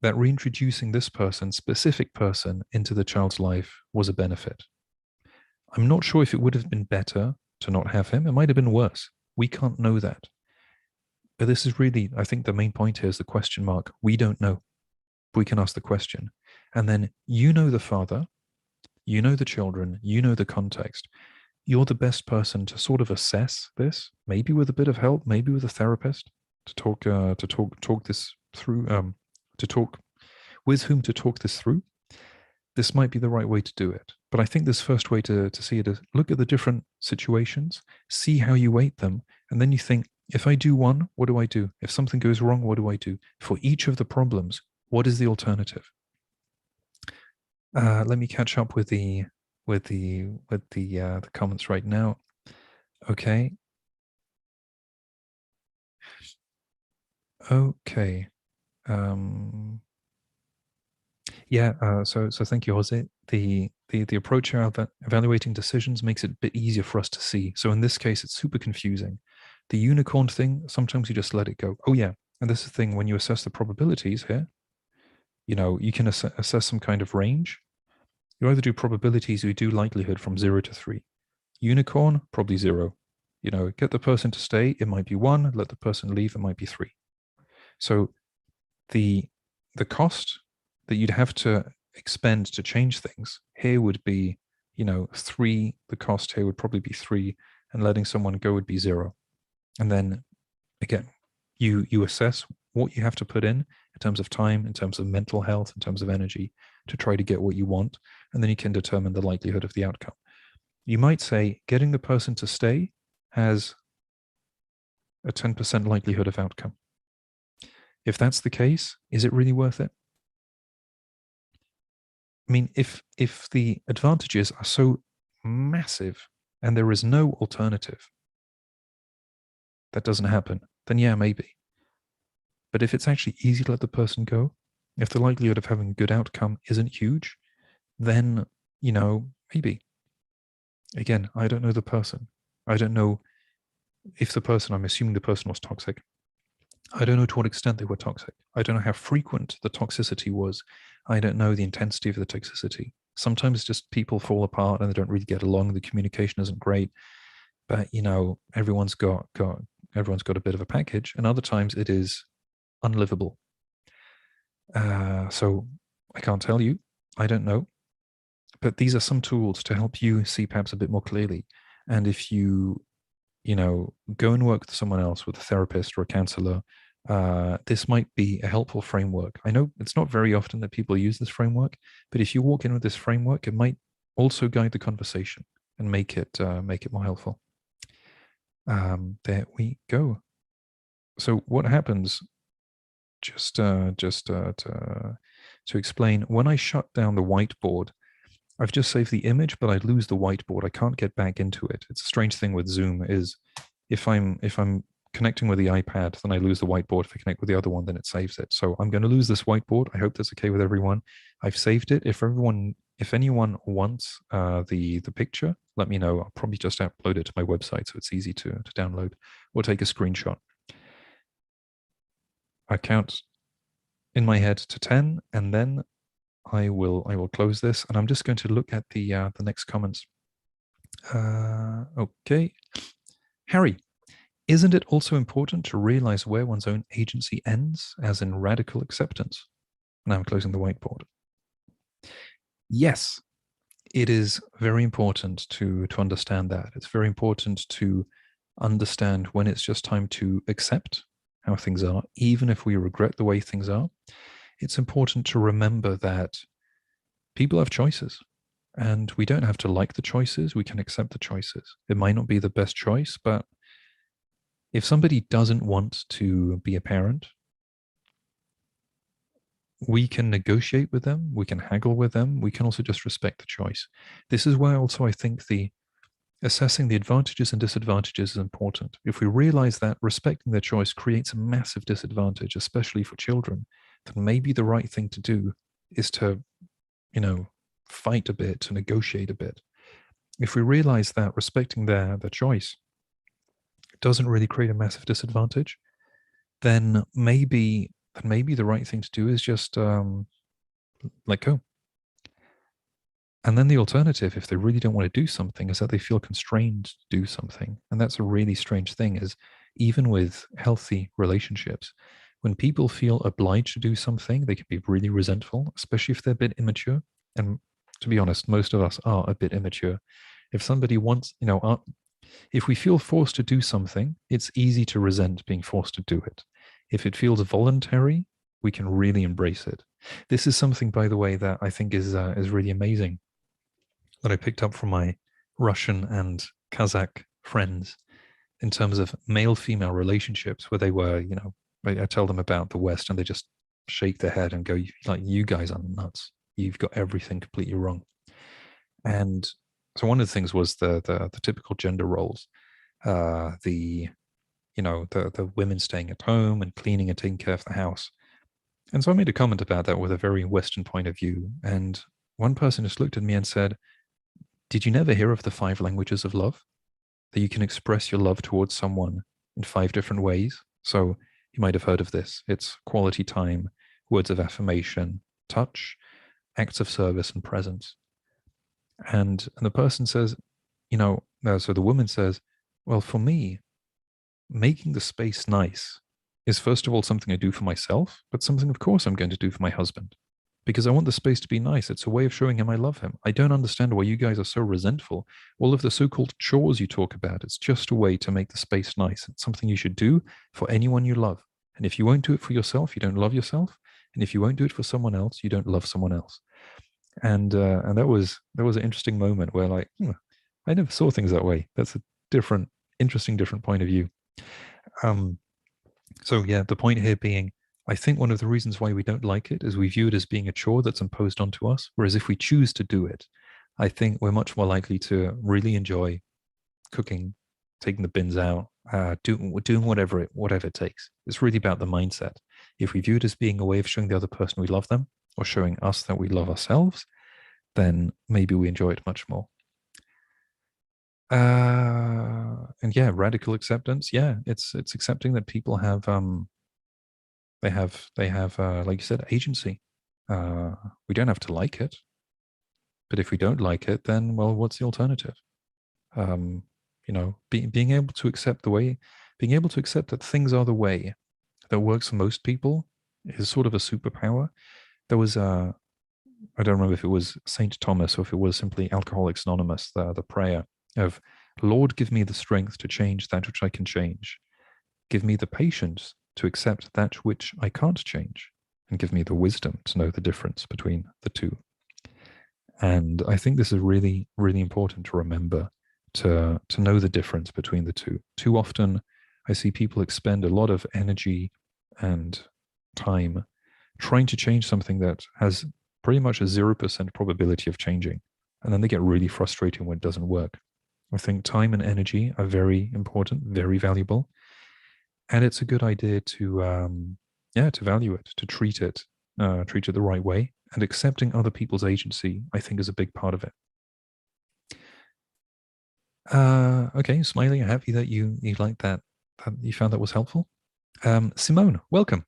that reintroducing this specific person, into the child's life was a benefit. I'm not sure if it would have been better to not have him. It might have been worse. We can't know that. But this is really, I think the main point here is the question mark. We don't know. We can ask the question. And then you know the father, you know the children, you know the context. You're the best person to sort of assess this, maybe with a bit of help, maybe with a therapist, to talk this through, to talk with whom to talk this through. This might be the right way to do it. But I think this first way to see it is look at the different situations, see how you weight them, and then you think, if I do one, what do I do? If something goes wrong, what do I do? For each of the problems, what is the alternative? Let me catch up with the comments right now. Okay. Okay. Yeah. So thank you, Jose. The approach of evaluating decisions makes it a bit easier for us to see. So in this case, it's super confusing. The unicorn thing, sometimes you just let it go. Oh yeah, and this is the thing, when you assess the probabilities here, you can assess some kind of range. You either do probabilities or you do likelihood from 0 to 3. Unicorn, probably 0. Get the person to stay, it might be 1. Let the person leave, it might be 3. So the cost that you'd have to expend to change things here would be, 3. The cost here would probably be 3, and letting someone go would be 0. And then again, you assess what you have to put in terms of time, in terms of mental health, in terms of energy, to try to get what you want, and then you can determine the likelihood of the outcome. You might say getting the person to stay has a 10% likelihood of outcome. If that's the case, is it really worth it? I mean, if the advantages are so massive and there is no alternative, that doesn't happen, then yeah, maybe. But if it's actually easy to let the person go, if the likelihood of having a good outcome isn't huge, then, maybe. Again, I don't know the person. I don't know if I'm assuming the person was toxic. I don't know to what extent they were toxic. I don't know how frequent the toxicity was. I don't know the intensity of the toxicity. Sometimes just people fall apart and they don't really get along. The communication isn't great. But, everyone's got a bit of a package. And other times it is unlivable. So I can't tell you. I don't know. But these are some tools to help you see perhaps a bit more clearly. And if you go and work with someone else, with a therapist or a counselor, this might be a helpful framework. I know it's not very often that people use this framework, but if you walk in with this framework, it might also guide the conversation and make it more helpful. There we go. So what happens, just to explain, when I shut down the whiteboard, I've just saved the image, but I lose the whiteboard. I can't get back into it. It's a strange thing with Zoom is if I'm connecting with the iPad, then I lose the whiteboard. If I connect with the other one, then it saves it. So I'm going to lose this whiteboard. I hope that's okay with everyone. I've saved it. If anyone wants the picture, let me know. I'll probably just upload it to my website so it's easy to download, or take a screenshot. I count in my head to 10, and then I will close this, and I'm just going to look at the next comments. Okay, Harry, isn't it also important to realize where one's own agency ends, as in radical acceptance? Now I'm closing the whiteboard. Yes, it is very important to understand that. It's very important to understand when it's just time to accept how things are, even if we regret the way things are. It's important to remember that people have choices and we don't have to like the choices. We can accept the choices. It might not be the best choice, but if somebody doesn't want to be a parent, we can negotiate with them, we can haggle with them, we can also just respect the choice. This is why also I think the assessing the advantages and disadvantages is important. If we realize that respecting their choice creates a massive disadvantage, especially for children, then maybe the right thing to do is to, you know, fight a bit, to negotiate a bit. If we realize that respecting their choice doesn't really create a massive disadvantage, then maybe the right thing to do is just let go. And then the alternative, if they really don't want to do something, is that they feel constrained to do something. And that's a really strange thing, is even with healthy relationships, when people feel obliged to do something, they can be really resentful, especially if they're a bit immature. And to be honest, most of us are a bit immature. If somebody wants, if we feel forced to do something, it's easy to resent being forced to do it. If it feels voluntary, we can really embrace it. This is something, by the way, that I think is really amazing, that I picked up from my Russian and Kazakh friends in terms of male-female relationships, where they were, I tell them about the West and they just shake their head and go, like, you guys are nuts. You've got everything completely wrong. And so one of the things was the typical gender roles, the the women staying at home and cleaning and taking care of the house. And so I made a comment about that with a very Western point of view. And one person just looked at me and said, did you never hear of the 5 languages of love? That you can express your love towards someone in 5 different ways. So you might have heard of this. It's quality time, words of affirmation, touch, acts of service, and presence. And the person says, so the woman says, well, for me, making the space nice is first of all something I do for myself, but something, of course, I'm going to do for my husband because I want the space to be nice. It's a way of showing him I love him. I don't understand why you guys are so resentful. All of the so-called chores you talk about, it's just a way to make the space nice. It's something you should do for anyone you love. And if you won't do it for yourself, you don't love yourself. And if you won't do it for someone else, you don't love someone else. And that was an interesting moment where, like, I never saw things that way. That's a different point of view. Um, so yeah, the point here being, I think one of the reasons why we don't like it is we view it as being a chore that's imposed onto us. Whereas if we choose to do it, I think we're much more likely to really enjoy cooking, taking the bins out, doing whatever it takes. It's really about the mindset. If we view it as being a way of showing the other person we love them or showing us that we love ourselves, then maybe we enjoy it much more. And yeah, radical acceptance. Yeah, it's accepting that people have they have like you said, agency. We don't have to like it, but if we don't like it, then, well, what's the alternative? Um, being able to accept being able to accept that things are the way that works for most people is sort of a superpower. There was I don't remember if it was Saint Thomas or if it was simply Alcoholics Anonymous, the prayer of, Lord, give me the strength to change that which I can change. Give me the patience to accept that which I can't change, and give me the wisdom to know the difference between the two. And I think this is really, really important to remember, to know the difference between the two. Too often, I see people expend a lot of energy and time trying to change something that has pretty much a 0% probability of changing. And then they get really frustrated when it doesn't work. I think time and energy are very important, very valuable. And it's a good idea to value it, to treat it the right way. And accepting other people's agency, I think, is a big part of it. Okay, Smiley, I'm happy that you liked that you found that was helpful. Simone, welcome.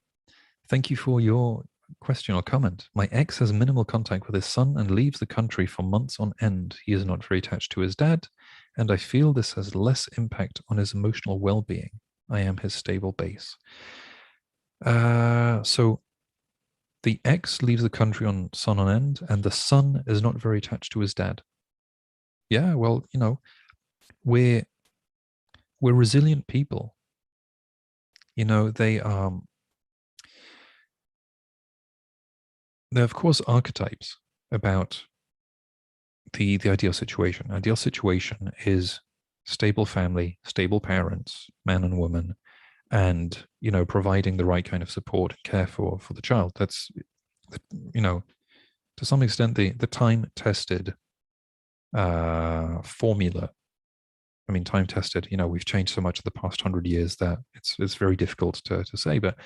Thank you for your question or comment. My ex has minimal contact with his son and leaves the country for months on end. He is not very attached to his dad, and I feel this has less impact on his emotional well-being. I am his stable base. So The ex leaves the country on son on end, and the son is not very attached to his dad. Yeah, well, we're we're resilient people. They're of course archetypes about the ideal situation. Ideal situation is stable family, stable parents, man and woman, and providing the right kind of support and care for the child. That's you know to some extent the time tested formula. I mean, time tested. We've changed so much in the past 100 years that it's very difficult to say, but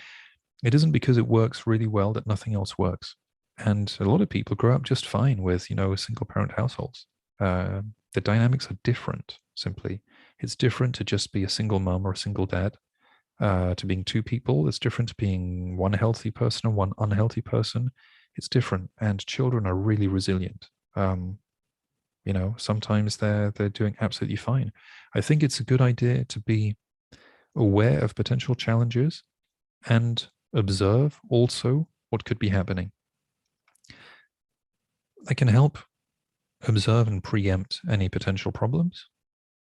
it isn't because it works really well that nothing else works. And a lot of people grow up just fine with single parent households. The dynamics are different. Simply, it's different to just be a single mom or a single dad. To being two people, it's different to being one healthy person and one unhealthy person. It's different, and children are really resilient. Sometimes they're doing absolutely fine. I think it's a good idea to be aware of potential challenges and observe also what could be happening. I can help observe and preempt any potential problems.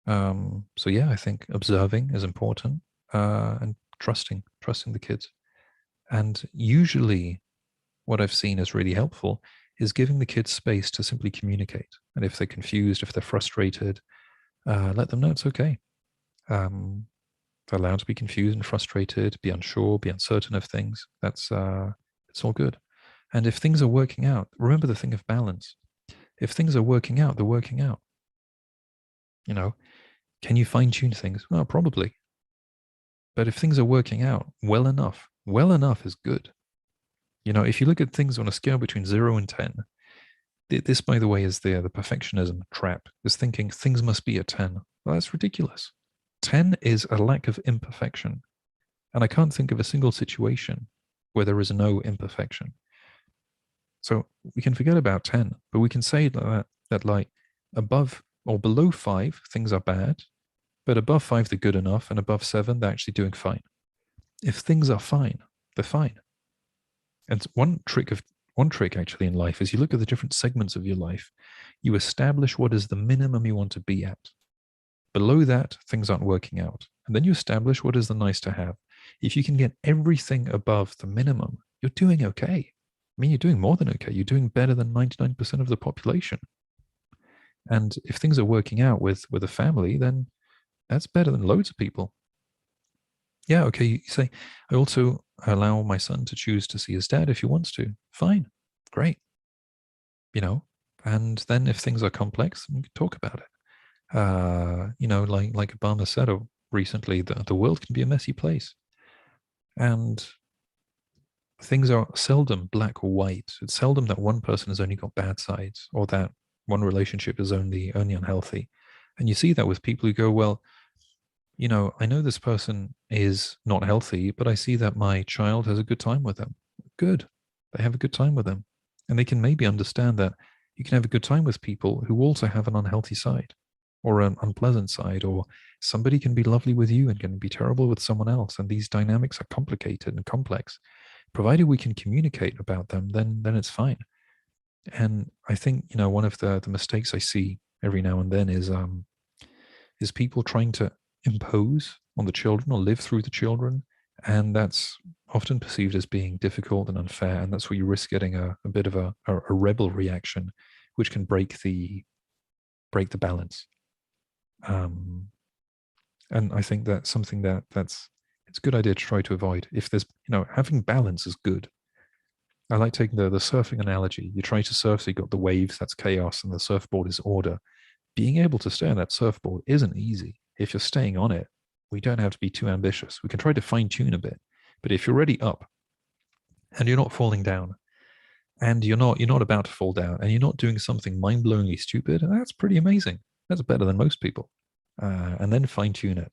So yeah, I think observing is important, and trusting the kids. And usually, what I've seen is really helpful is giving the kids space to simply communicate. And if they're confused, if they're frustrated, let them know it's okay. They're allowed to be confused and frustrated, be unsure, be uncertain of things. It's all good. And if things are working out, remember the thing of balance. If things are working out, they're working out. Can you fine tune things? Well, probably. But if things are working out well enough is good. If you look at things on a scale between 0 and 10, this, by the way, is the perfectionism trap, is thinking things must be a 10. Well, that's ridiculous. 10 is a lack of imperfection. And I can't think of a single situation where there is no imperfection. So we can forget about 10, but we can say that like above or below 5, things are bad, but above 5, they're good enough, and above 7, they're actually doing fine. If things are fine, they're fine. And one trick actually in life is you look at the different segments of your life, you establish what is the minimum you want to be at. Below that, things aren't working out. And then you establish what is the nice to have. If you can get everything above the minimum, you're doing okay. I mean, you're doing more than okay. You're doing better than 99% of the population. And if things are working out with a family, then that's better than loads of people. Yeah, okay, you say, I also allow my son to choose to see his dad if he wants to. Fine, great. And then if things are complex, we can talk about it. Like Obama said recently, the world can be a messy place. And things are seldom black or white. It's seldom that one person has only got bad sides, or that one relationship is only unhealthy. And you see that with people who go, well, I know this person is not healthy, but I see that my child has a good time with them. Good. They have a good time with them. And they can maybe understand that you can have a good time with people who also have an unhealthy side or an unpleasant side, or somebody can be lovely with you and can be terrible with someone else. And these dynamics are complicated and complex. Provided we can communicate about them, then it's fine. And I think, one of the mistakes I see every now and then is people trying to impose on the children or live through the children. And that's often perceived as being difficult and unfair. And that's where you risk getting a bit of a rebel reaction, which can break the balance. And I think that's something it's a good idea to try to avoid. If there's, having balance is good. I like taking the surfing analogy. You try to surf, so you got the waves, that's chaos, and the surfboard is order. Being able to stay on that surfboard isn't easy. If you're staying on it, we don't have to be too ambitious. We can try to fine tune a bit. But if you're already up and you're not falling down, and you're not about to fall down, and you're not doing something mind-blowingly stupid, that's pretty amazing. That's better than most people. And then fine tune it.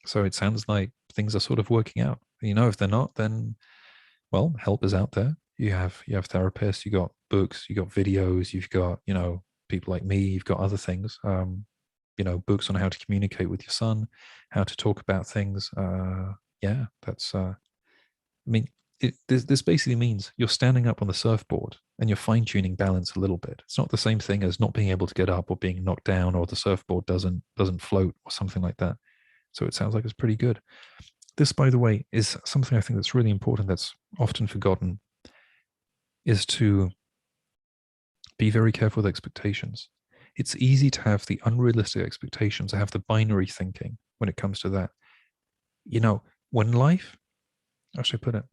So it sounds like things are sort of working out. If they're not, then well, help is out there. You have therapists, you got books, you got videos, you've got people like me, you've got other things. Books on how to communicate with your son, how to talk about things. Yeah, that's. I mean, This basically means you're standing up on the surfboard and you're fine-tuning balance a little bit. It's not the same thing as not being able to get up or being knocked down or the surfboard doesn't float or something like that. So it sounds like it's pretty good. This, by the way, is something I think that's really important that's often forgotten, is to be very careful with expectations. It's easy to have the unrealistic expectations, to have the binary thinking when it comes to that. You know, when life, how should I put it?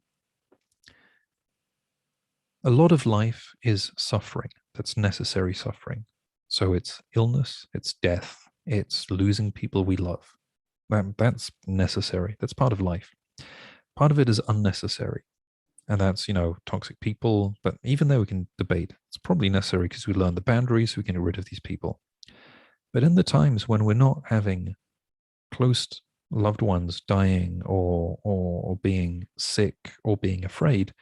A lot of life is suffering. That's necessary suffering. So it's illness, it's death, it's losing people we love. That's necessary. That's part of life. Part of it is unnecessary. And that's, toxic people. But even though we can debate, it's probably necessary because we learn the boundaries, so we can get rid of these people. But in the times when we're not having close loved ones dying or being sick or being afraid,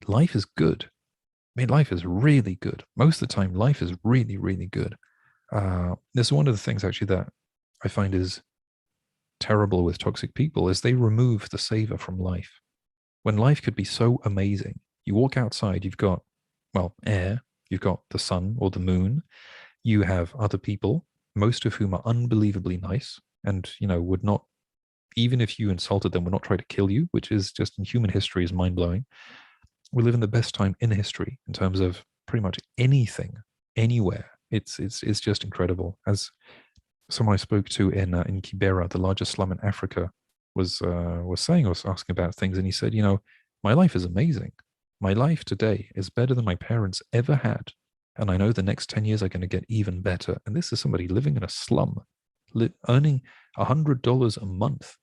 life is good. I mean, life is really good. Most of the time, life is really, really good. This is one of the things actually that I find is terrible with toxic people is they remove the savor from life. When life could be so amazing, you walk outside, you've got, well, air, you've got the sun or the moon, you have other people, most of whom are unbelievably nice and, would not, even if you insulted them, would not try to kill you, which is just in human history is mind-blowing. We live in the best time in history in terms of pretty much anything, anywhere. It's just incredible. As someone I spoke to in Kibera, the largest slum in Africa, was saying, was asking about things, and he said, my life is amazing. My life today is better than my parents ever had, and I know the next 10 years are going to get even better. And this is somebody living in a slum, earning $100 a month,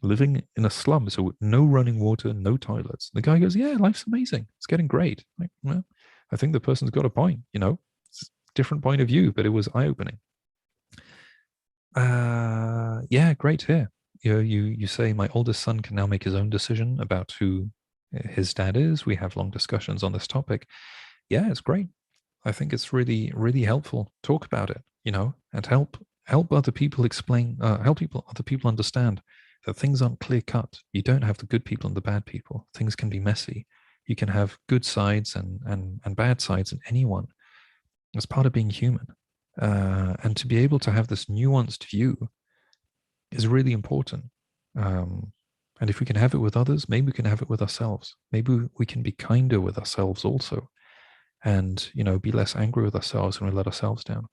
living in a slum, so no running water, no toilets. The guy goes, yeah, life's amazing. It's getting great. Like, well, I think the person's got a point, It's a different point of view, but it was eye-opening. Yeah, great here. You say my oldest son can now make his own decision about who his dad is. We have long discussions on this topic. Yeah, it's great. I think it's really, really helpful. Talk about it, and help other people explain, other people understand that things aren't clear cut. You don't have the good people and the bad people. Things can be messy. You can have good sides and bad sides in anyone. It's part of being human. And to be able to have this nuanced view is really important. And if we can have it with others, maybe we can have it with ourselves. Maybe we can be kinder with ourselves also, and be less angry with ourselves when we let ourselves down.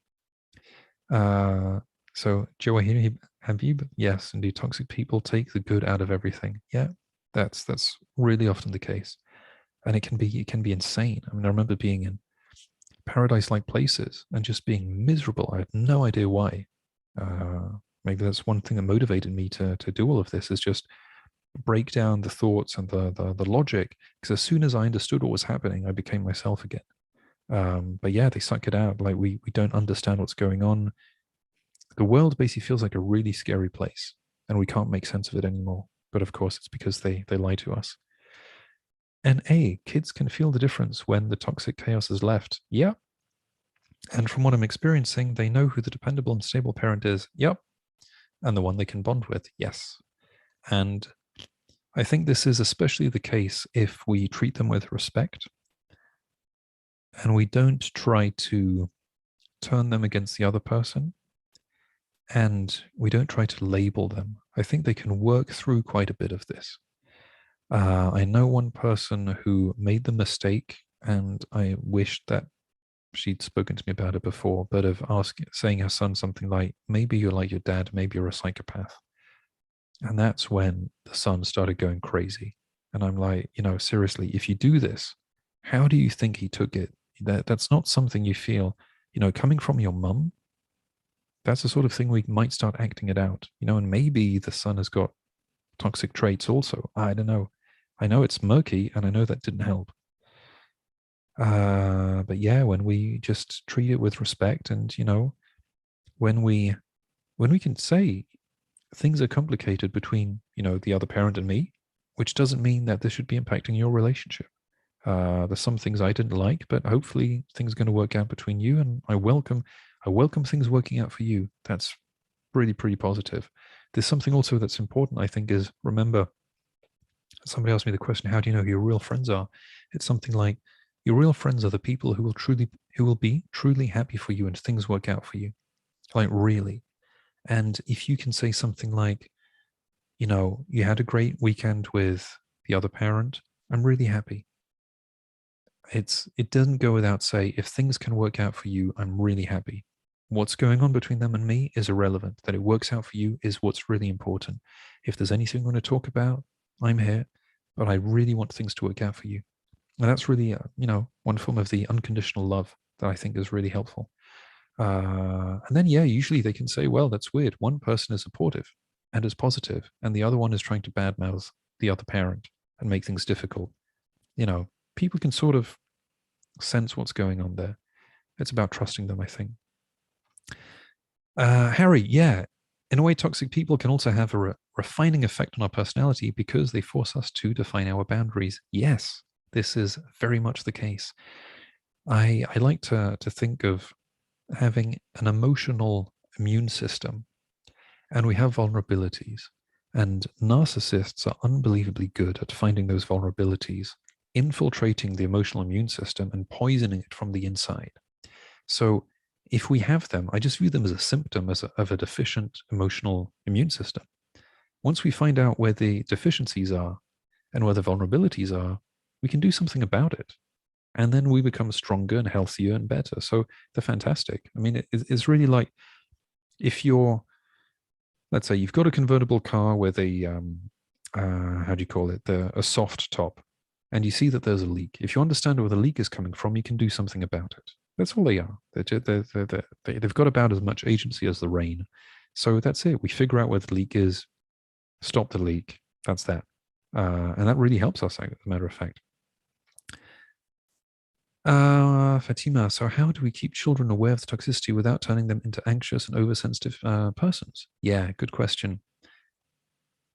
So Joe, have you? Yes, indeed. Toxic people take the good out of everything. Yeah, that's really often the case, and it can be insane. I mean, I remember being in paradise-like places and just being miserable. I had no idea why. Maybe that's one thing that motivated me to do all of this, is just break down the thoughts and the logic. Because as soon as I understood what was happening, I became myself again. But yeah, they suck it out. Like we don't understand what's going on. The world basically feels like a really scary place, and we can't make sense of it anymore. But of course, it's because they lie to us. And kids can feel the difference when the toxic chaos is left. Yeah. And from what I'm experiencing, they know who the dependable and stable parent is. Yep. And the one they can bond with. Yes. And I think this is especially the case if we treat them with respect and we don't try to turn them against the other person, and we don't try to label them. I think they can work through quite a bit of this. I know one person who made the mistake, and I wish that she'd spoken to me about it before, but of saying her son something like, maybe you're like your dad, maybe you're a psychopath. And that's when the son started going crazy. And I'm like, seriously, if you do this, how do you think he took it? That's not something you feel, coming from your mum. That's the sort of thing we might start acting it out, and maybe the son has got toxic traits also. I don't know. I know it's murky, and I know that didn't help. But yeah, when we just treat it with respect, and when we can say things are complicated between the other parent and me, which doesn't mean that this should be impacting your relationship. There's some things I didn't like, but hopefully things are going to work out between you, and I welcome things working out for you. That's really pretty positive. There's something also that's important, I think, is remember, Somebody asked me the question, how do you know who your real friends are? It's something like, your real friends are the people who will be truly happy for you and things work out for you. Like, really. And if you can say something like, you had a great weekend with the other parent, I'm really happy. It doesn't go without say, if things can work out for you, I'm really happy. What's going on between them and me is irrelevant. That it works out for you is what's really important. If there's anything you want to talk about, I'm here, but I really want things to work out for you. And that's really, one form of the unconditional love that I think is really helpful. And then, yeah, usually they can say, well, that's weird. One person is supportive and is positive, and the other one is trying to badmouth the other parent and make things difficult. People can sort of sense what's going on there. It's about trusting them, I think. Harry, yeah, in a way, toxic people can also have a refining effect on our personality because they force us to define our boundaries. Yes, this is very much the case. I like to think of having an emotional immune system, and we have vulnerabilities. And narcissists are unbelievably good at finding those vulnerabilities, infiltrating the emotional immune system and poisoning it from the inside. So if we have them, I just view them as a symptom of a deficient emotional immune system. Once we find out where the deficiencies are and where the vulnerabilities are, we can do something about it. And then we become stronger and healthier and better. So they're fantastic. I mean, it's really like, if let's say you've got a convertible car with how do you call it, a soft top, and you see that there's a leak. If you understand where the leak is coming from, you can do something about it. That's all they are. They've got about as much agency as the rain. So that's it. We figure out where the leak is, stop the leak. That's that. And that really helps us, as a matter of fact. Fatima, so how do we keep children aware of the toxicity without turning them into anxious and oversensitive persons? Yeah, good question.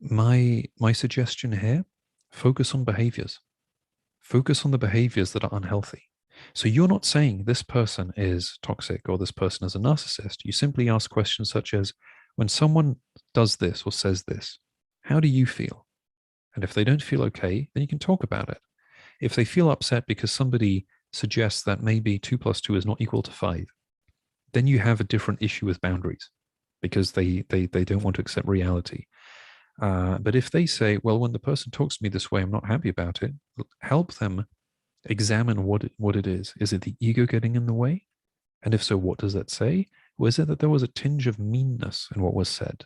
My suggestion here, focus on behaviors. Focus on the behaviors that are unhealthy. So you're not saying this person is toxic or this person is a narcissist. You simply ask questions such as, when someone does this or says this, how do you feel? And if they don't feel okay, then you can talk about it. If they feel upset because somebody suggests that maybe 2 plus 2 is not equal to 5, then you have a different issue with boundaries because they don't want to accept reality. But if they say, well, when the person talks to me this way, I'm not happy about it, help them examine what it is. Is it the ego getting in the way? And if so, what does that say? Or is it that there was a tinge of meanness in what was said?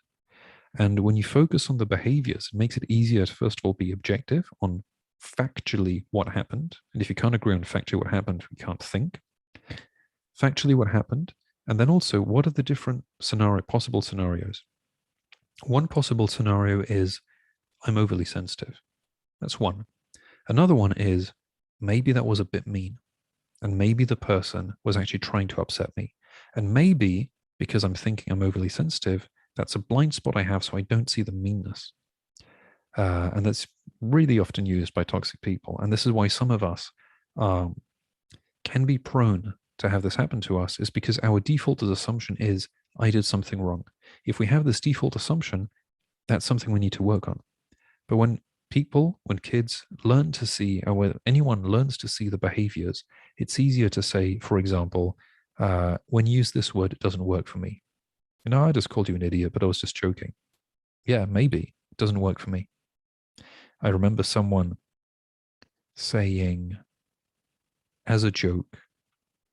And when you focus on the behaviors, it makes it easier to, first of all, be objective on factually what happened. And if you can't agree on factually what happened, we can't think. Factually what happened. And then also, what are the different possible scenarios? One possible scenario is, I'm overly sensitive. That's one. Another one is, maybe that was a bit mean. And maybe the person was actually trying to upset me. And maybe, because I'm thinking I'm overly sensitive, that's a blind spot I have, so I don't see the meanness. And that's really often used by toxic people. And this is why some of us can be prone to have this happen to us, is because our default assumption is, I did something wrong. If we have this default assumption, that's something we need to work on. But when kids learn to see, or when anyone learns to see the behaviors, it's easier to say, for example, when you use this word, it doesn't work for me. I just called you an idiot, but I was just joking. Yeah, maybe it doesn't work for me. I remember someone saying, as a joke,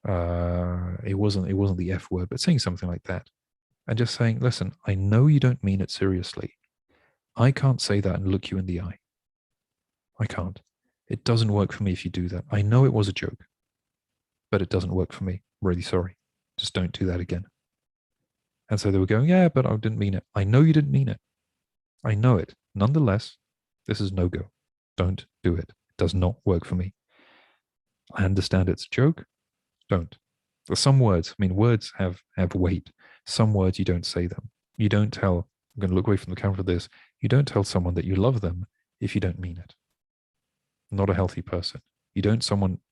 it wasn't the F word, but saying something like that, and just saying, listen, I know you don't mean it seriously. I can't say that and look you in the eye. I can't. It doesn't work for me if you do that. I know it was a joke, but it doesn't work for me. I'm really sorry. Just don't do that again. And so they were going, yeah, but I didn't mean it. I know you didn't mean it. I know it. Nonetheless, this is no go. Don't do it. It does not work for me. I understand it's a joke. Don't. There's some words, words have weight. Some words you don't say them. You don't tell, I'm going to look away from the camera for this. You don't tell someone that you love them if you don't mean it. Not a healthy person. You don't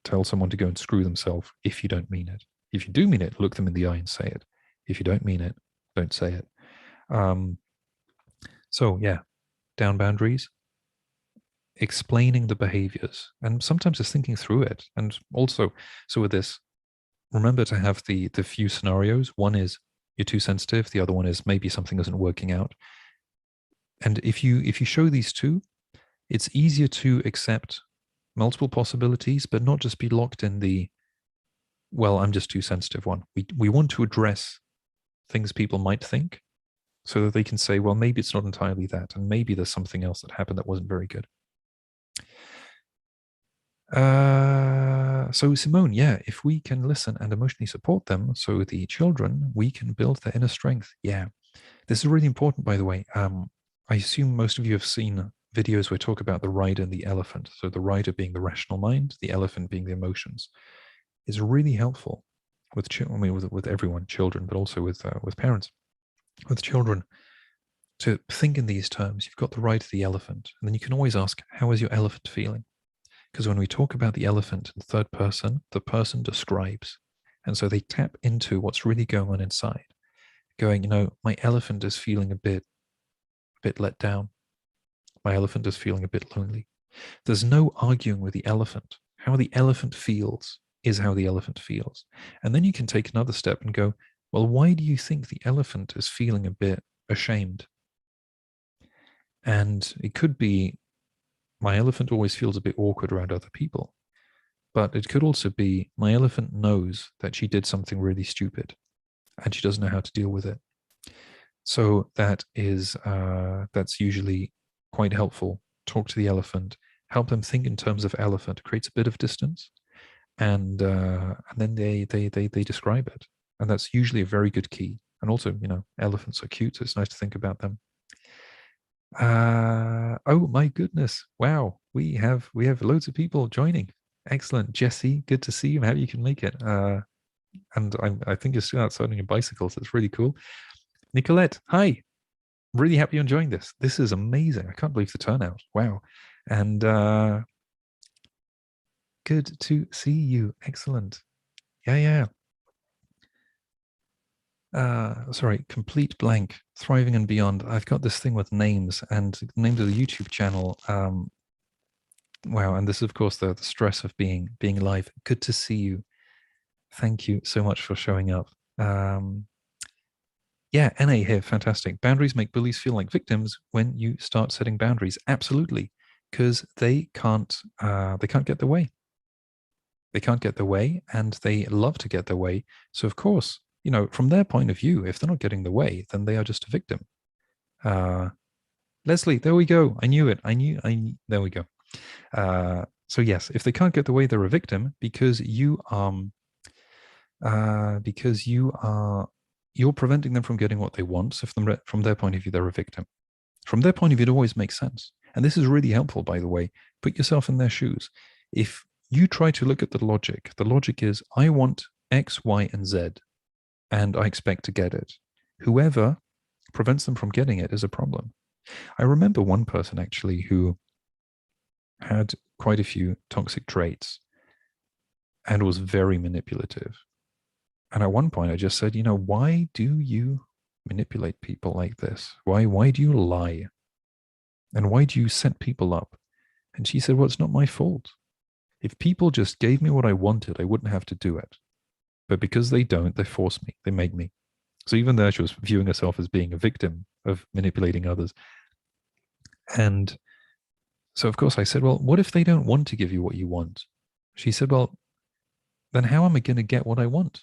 tell someone to go and screw themselves if you don't mean it. If you do mean it, look them in the eye and say it. If you don't mean it, don't say it. So yeah, down boundaries. explaining the behaviors, and sometimes just thinking through it. And also, so with this, remember to have the few scenarios. One is you're too sensitive. The other one is maybe something isn't working out. And if you show these two, it's easier to accept multiple possibilities, but not just be locked in the, well, I'm just too sensitive one. We want to address things people might think so that they can say, well, maybe it's not entirely that, and maybe there's something else that happened that wasn't very good. So Simone, yeah, if we can listen and emotionally support them, so the children, we can build their inner strength. Yeah, this is really important, by the way. I assume most of you have seen videos where I talk about the rider and the elephant. So the rider being the rational mind, the elephant being the emotions. Is really helpful with children. I mean, with everyone, children, but also with parents, with children, to think in these terms. You've got the rider, the elephant, and then you can always ask, "How is your elephant feeling?" Because when we talk about the elephant in third person, the person describes. And so they tap into what's really going on inside, going, my elephant is feeling a bit let down. My elephant is feeling a bit lonely. There's no arguing with the elephant. How the elephant feels is how the elephant feels. And then you can take another step and go, well, why do you think the elephant is feeling a bit ashamed? And it could be, my elephant always feels a bit awkward around other people. But it could also be, my elephant knows that she did something really stupid and she doesn't know how to deal with it. So that's usually quite helpful. Talk to the elephant, help them think in terms of elephant, creates a bit of distance, and then they describe it, and that's usually a very good key. And also, elephants are cute, so it's nice to think about them. Oh my goodness! Wow, we have loads of people joining. Excellent, Jesse. Good to see you. How you can make it. And I think you're still outside on your bicycle, so it's really cool. Nicolette, hi. Really happy you're enjoying this. This is amazing. I can't believe the turnout. Wow. And good to see you. Excellent. Yeah. Sorry, complete blank. Thriving and beyond. I've got this thing with names and names of the YouTube channel. Wow, and this is of course the stress of being live. Good to see you. Thank you so much for showing up. Yeah, NA here, fantastic. Boundaries make bullies feel like victims when you start setting boundaries. Absolutely, because they can't get their way. They can't get their way, and they love to get their way. So of course, from their point of view, if they're not getting the way, then they are just a victim. Leslie, there we go. I knew it. There we go. So yes, if they can't get the way, they're a victim because you're preventing them from getting what they want. So from their point of view, they're a victim. From their point of view, it always makes sense. And this is really helpful, by the way. Put yourself in their shoes. If you try to look at the logic is, I want X, Y, and Z, and I expect to get it. Whoever prevents them from getting it is a problem. I remember one person actually who had quite a few toxic traits and was very manipulative. And at one point I just said, why do you manipulate people like this? Why do you lie? And why do you set people up? And she said, well, it's not my fault. If people just gave me what I wanted, I wouldn't have to do it. But because they don't, they force me, they make me. So even there, she was viewing herself as being a victim of manipulating others. And so, of course, I said, well, what if they don't want to give you what you want? She said, well, then how am I going to get what I want?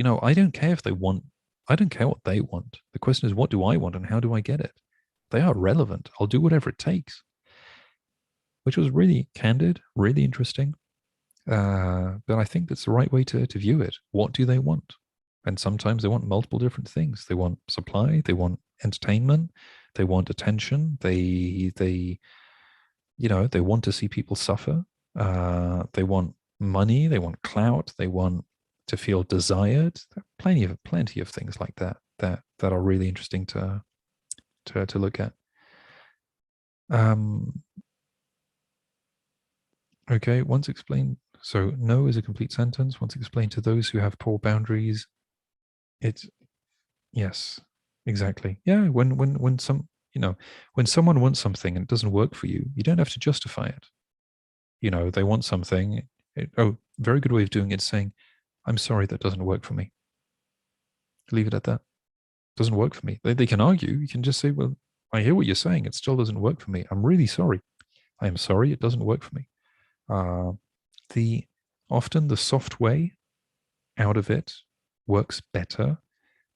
I don't care if they want, I don't care what they want. The question is, what do I want and how do I get it? They are relevant. I'll do whatever it takes. Which was really candid, really interesting. But I think that's the right way to view it. What do they want? And sometimes they want multiple different things. They want supply, they want entertainment, they want attention, they want to see people suffer. They want money, they want clout, they want to feel desired. There are plenty of things like that are really interesting to look at. Okay, once explained. So no is a complete sentence. Once explained to those who have poor boundaries, it's yes, exactly. Yeah, when some, When someone wants something and it doesn't work for you, you don't have to justify it. They want something. Very good way of doing it is saying, I'm sorry, that doesn't work for me. Leave it at that. Doesn't work for me. They can argue. You can just say, well, I hear what you're saying. It still doesn't work for me. I'm really sorry. I am sorry. It doesn't work for me. The often the soft way out of it works better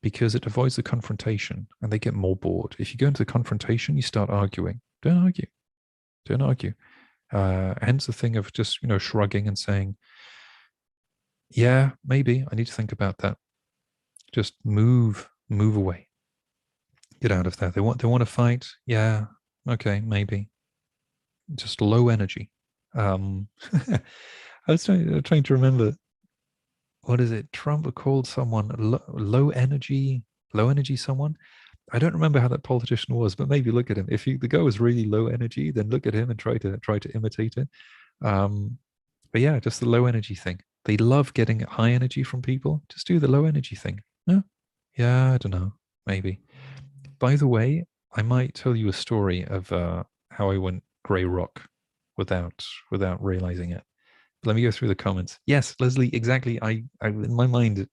because it avoids the confrontation and they get more bored. If you go into the confrontation, you start arguing. Don't argue. Don't argue. Hence the thing of just, shrugging and saying, yeah, maybe I need to think about that. Just move away. Get out of there. They want to fight. Yeah. Okay. Maybe. Just low energy. I was trying to remember, what is it? Trump called someone low energy someone. I don't remember how that politician was, but maybe look at him. If the guy was really low energy, then look at him and try to imitate it. But yeah, just the low energy thing. They love getting high energy from people. Just do the low energy thing. Yeah, I don't know. Maybe. By the way, I might tell you a story of how I went grey rock without realizing it. Let me go through the comments. Yes, Leslie, exactly. I in my mind,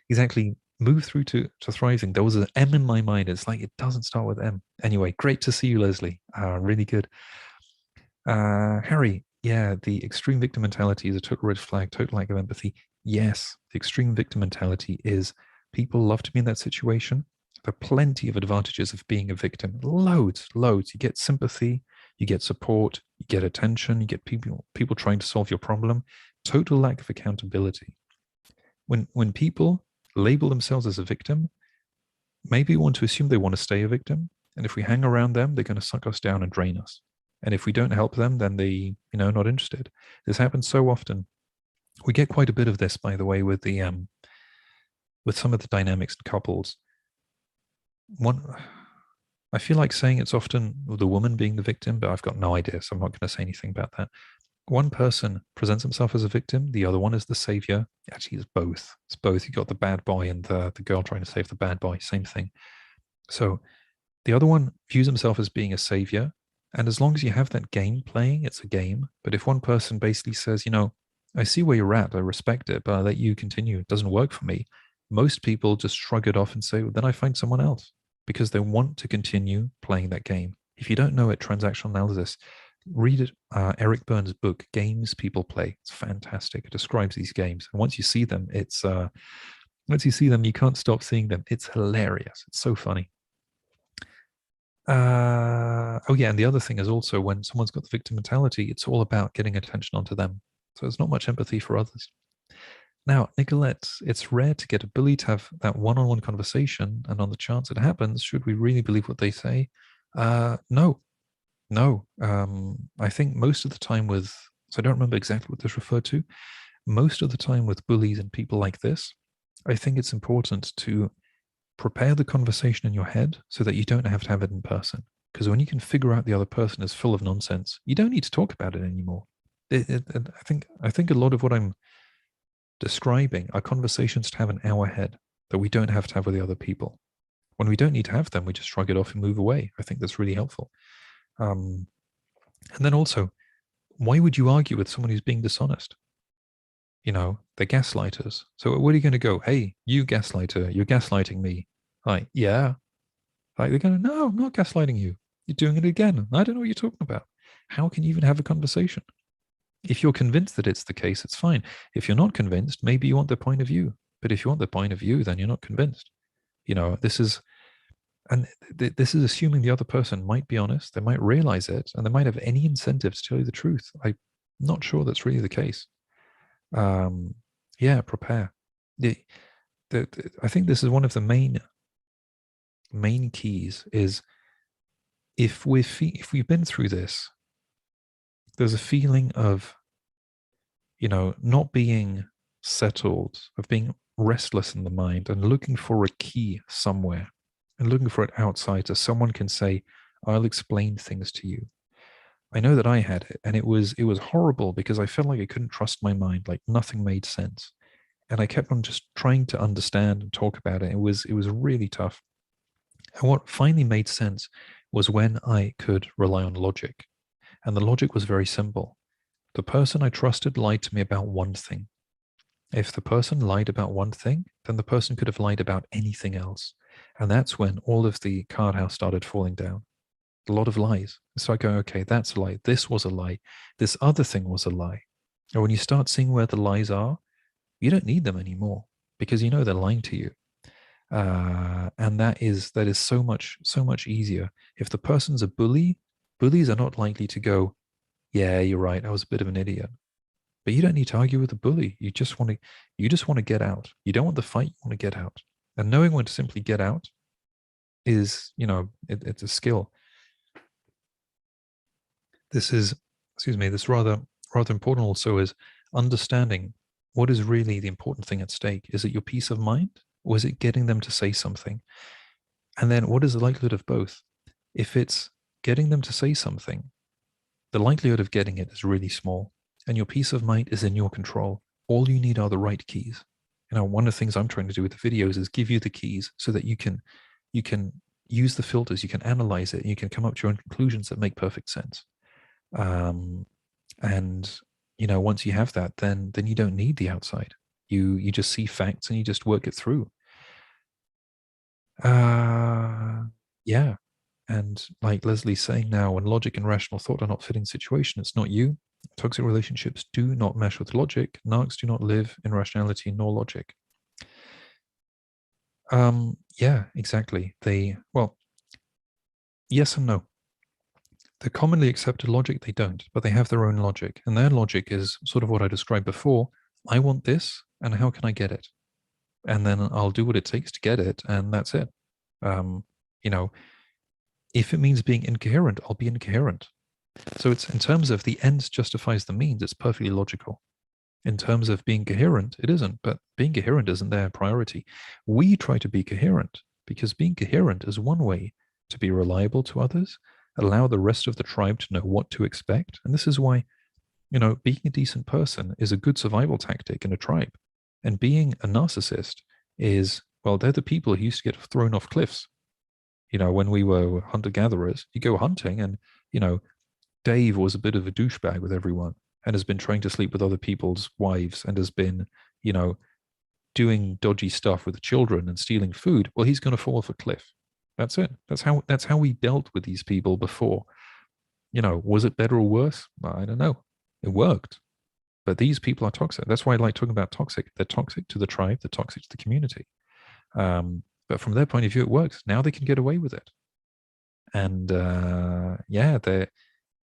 exactly, move through to thriving. There was an M in my mind. It's like it doesn't start with M. Anyway, great to see you, Leslie. Really good. Harry, yeah, the extreme victim mentality is a total red flag, total lack of empathy. Yes, the extreme victim mentality is people love to be in that situation. There are plenty of advantages of being a victim. Loads. You get sympathy, you get support, you get attention, you get people trying to solve your problem. Total lack of accountability. When people label themselves as a victim, maybe we want to assume they want to stay a victim. And if we hang around them, they're going to suck us down and drain us. And if we don't help them, then they, not interested. This happens so often. We get quite a bit of this, by the way, with the with some of the dynamics in couples. I feel like saying it's often the woman being the victim, but I've got no idea, so I'm not going to say anything about that. One person presents himself as a victim, the other one is the savior. Actually, it's both. It's both. You got the bad boy and the girl trying to save the bad boy, same thing. So the other one views himself as being a savior. And as long as you have that game playing, it's a game. But if one person basically says, I see where you're at, I respect it, but I'll let you continue. It doesn't work for me. Most people just shrug it off and say, well, then I find someone else, because they want to continue playing that game. If you don't know it, transactional analysis, read it. Eric Berne's book, Games People Play. It's fantastic. It describes these games. And once you see them, you can't stop seeing them. It's hilarious. It's so funny. Oh yeah, and the other thing is also when someone's got the victim mentality, it's all about getting attention onto them. So there's not much empathy for others. Now, Nicolette, it's rare to get a bully to have that one-on-one conversation, and on the chance it happens, should we really believe what they say? No. I think most of the time so I don't remember exactly what this referred to. Most of the time with bullies and people like this, I think it's important to prepare the conversation in your head so that you don't have to have it in person. Because when you can figure out the other person is full of nonsense, you don't need to talk about it anymore. I think a lot of what I'm describing are conversations to have an hour ahead that we don't have to have with the other people. When we don't need to have them, we just shrug it off and move away. I think that's really helpful. And then also, why would you argue with someone who's being dishonest? They're gaslighters. So where are you going to go? Hey, you gaslighter, you're gaslighting me. Like, yeah. Like they're going, no, I'm not gaslighting you. You're doing it again. I don't know what you're talking about. How can you even have a conversation? If you're convinced that it's the case, it's fine. If you're not convinced, maybe you want their point of view. But if you want their point of view, then you're not convinced. This is assuming the other person might be honest, they might realize it, and they might have any incentive to tell you the truth. I'm not sure that's really the case. Prepare. I think this is one of the main keys is if we've been through this, there's a feeling of, not being settled, of being restless in the mind and looking for a key somewhere and looking for it outside so someone can say, I'll explain things to you. I know that I had it, and it was horrible because I felt like I couldn't trust my mind, like nothing made sense. And I kept on just trying to understand and talk about it. It was really tough. And what finally made sense was when I could rely on logic. And the logic was very simple. The person I trusted lied to me about one thing. If the person lied about one thing, then the person could have lied about anything else. And that's when all of the card house started falling down. A lot of lies. So I go, okay, that's a lie. This was a lie. This other thing was a lie. And when you start seeing where the lies are, you don't need them anymore because you know they're lying to you. And that is so much easier. If the person's a bully, bullies are not likely to go, yeah, you're right, I was a bit of an idiot. But you don't need to argue with the bully. You just want to get out. You don't want the fight, you want to get out. And knowing when to simply get out is, it's a skill. This is, excuse me, this rather important also is understanding what is really the important thing at stake. Is it your peace of mind, or is it getting them to say something? And then what is the likelihood of both? If it's getting them to say something, the likelihood of getting it is really small, and your peace of mind is in your control. All you need are the right keys. One of the things I'm trying to do with the videos is give you the keys so that you can use the filters, you can analyze it, and you can come up to your own conclusions that make perfect sense. And once you have that, then you don't need the outside. You just see facts and you just work it through. Yeah. And like Leslie's saying now, when logic and rational thought are not fitting situation, it's not you. Toxic relationships do not mesh with logic. Narcs do not live in rationality nor logic. Yeah, exactly. Well, yes and no. The commonly accepted logic, they don't, but they have their own logic. And their logic is sort of what I described before. I want this, and how can I get it? And then I'll do what it takes to get it, and that's it. You know, if it means being incoherent, I'll be incoherent. So it's in terms of the ends justifies the means, it's perfectly logical. In terms of being coherent, it isn't, but being coherent isn't their priority. We try to be coherent because being coherent is one way to be reliable to others, allow the rest of the tribe to know what to expect. And this is why, being a decent person is a good survival tactic in a tribe. And being a narcissist is, well, they're the people who used to get thrown off cliffs. When we were hunter-gatherers, you go hunting and, Dave was a bit of a douchebag with everyone and has been trying to sleep with other people's wives and has been, doing dodgy stuff with the children and stealing food. Well, he's going to fall off a cliff. That's it. That's how we dealt with these people before. Was it better or worse? I don't know. It worked. But these people are toxic. That's why I like talking about toxic. They're toxic to the tribe, they're toxic to the community. But from their point of view, it works. Now they can get away with it. And yeah,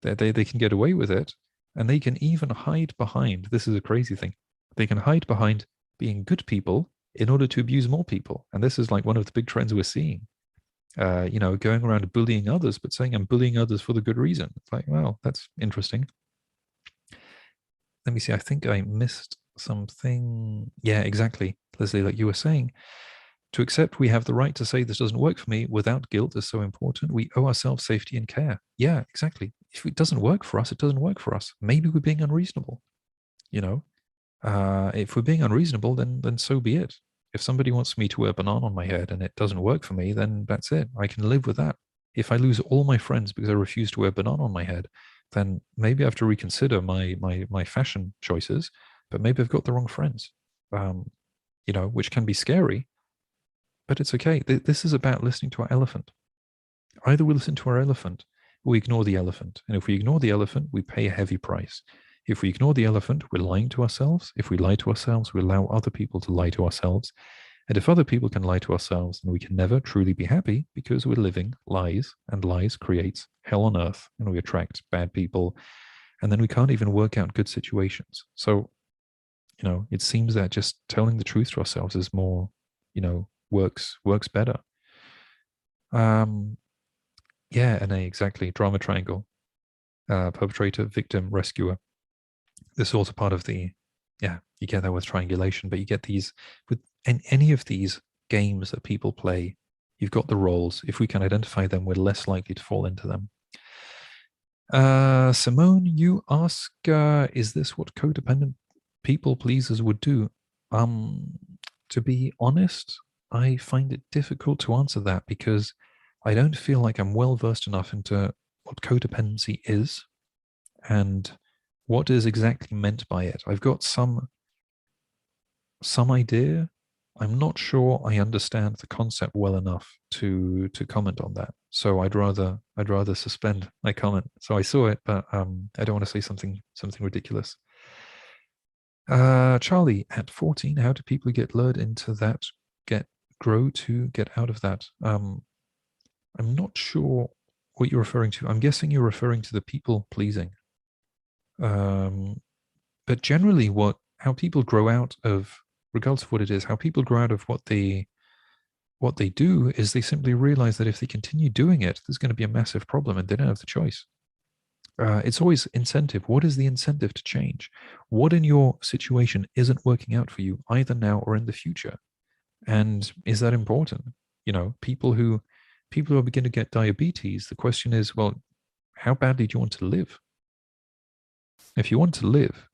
they can get away with it. And they can even hide behind, this is a crazy thing, they can hide behind being good people in order to abuse more people. And this is like one of the big trends we're seeing. Going around bullying others, but saying I'm bullying others for the good reason. It's like, well, that's interesting. Let me see. I think I missed something. Yeah, exactly. Leslie, like you were saying, to accept we have the right to say this doesn't work for me without guilt is so important. We owe ourselves safety and care. Yeah, exactly. If it doesn't work for us, it doesn't work for us. Maybe we're being unreasonable. If we're being unreasonable, then so be it. If somebody wants me to wear a banana on my head and it doesn't work for me, then that's it. I can live with that. If I lose all my friends because I refuse to wear a banana on my head, then maybe I have to reconsider my fashion choices. But maybe I've got the wrong friends, which can be scary. But it's okay. This is about listening to our elephant. Either we listen to our elephant or we ignore the elephant. And if we ignore the elephant, we pay a heavy price. If we ignore the elephant, we're lying to ourselves. If we lie to ourselves, we allow other people to lie to ourselves. And if other people can lie to ourselves, then we can never truly be happy because we're living lies, and lies creates hell on earth, and we attract bad people. And then we can't even work out good situations. So, it seems that just telling the truth to ourselves is more, works better. Yeah, and exactly. Drama triangle. Perpetrator, victim, rescuer. This is also part of the, yeah, you get that with triangulation, but you get these with any of these games that people play. You've got the roles. If we can identify them, we're less likely to fall into them. Simone, you ask, is this what codependent people pleasers would do? To be honest, I find it difficult to answer that because I don't feel like I'm well versed enough into what codependency is and what is exactly meant by it. I've got some idea. I'm not sure I understand the concept well enough to comment on that. So I'd rather suspend my comment. So I saw it, but I don't want to say something ridiculous. Charlie, at 14, how do people get lured into that? Grow to get out of that? I'm not sure what you're referring to. I'm guessing you're referring to the people pleasing. But generally, how people grow out of, regardless of what it is, how people grow out of what they do is they simply realize that if they continue doing it, there's going to be a massive problem, and they don't have the choice. It's always incentive. What is the incentive to change? What in your situation isn't working out for you either now or in the future? And is that important? People who are beginning to get diabetes, the question is, well, how badly do you want to live? If you want to live,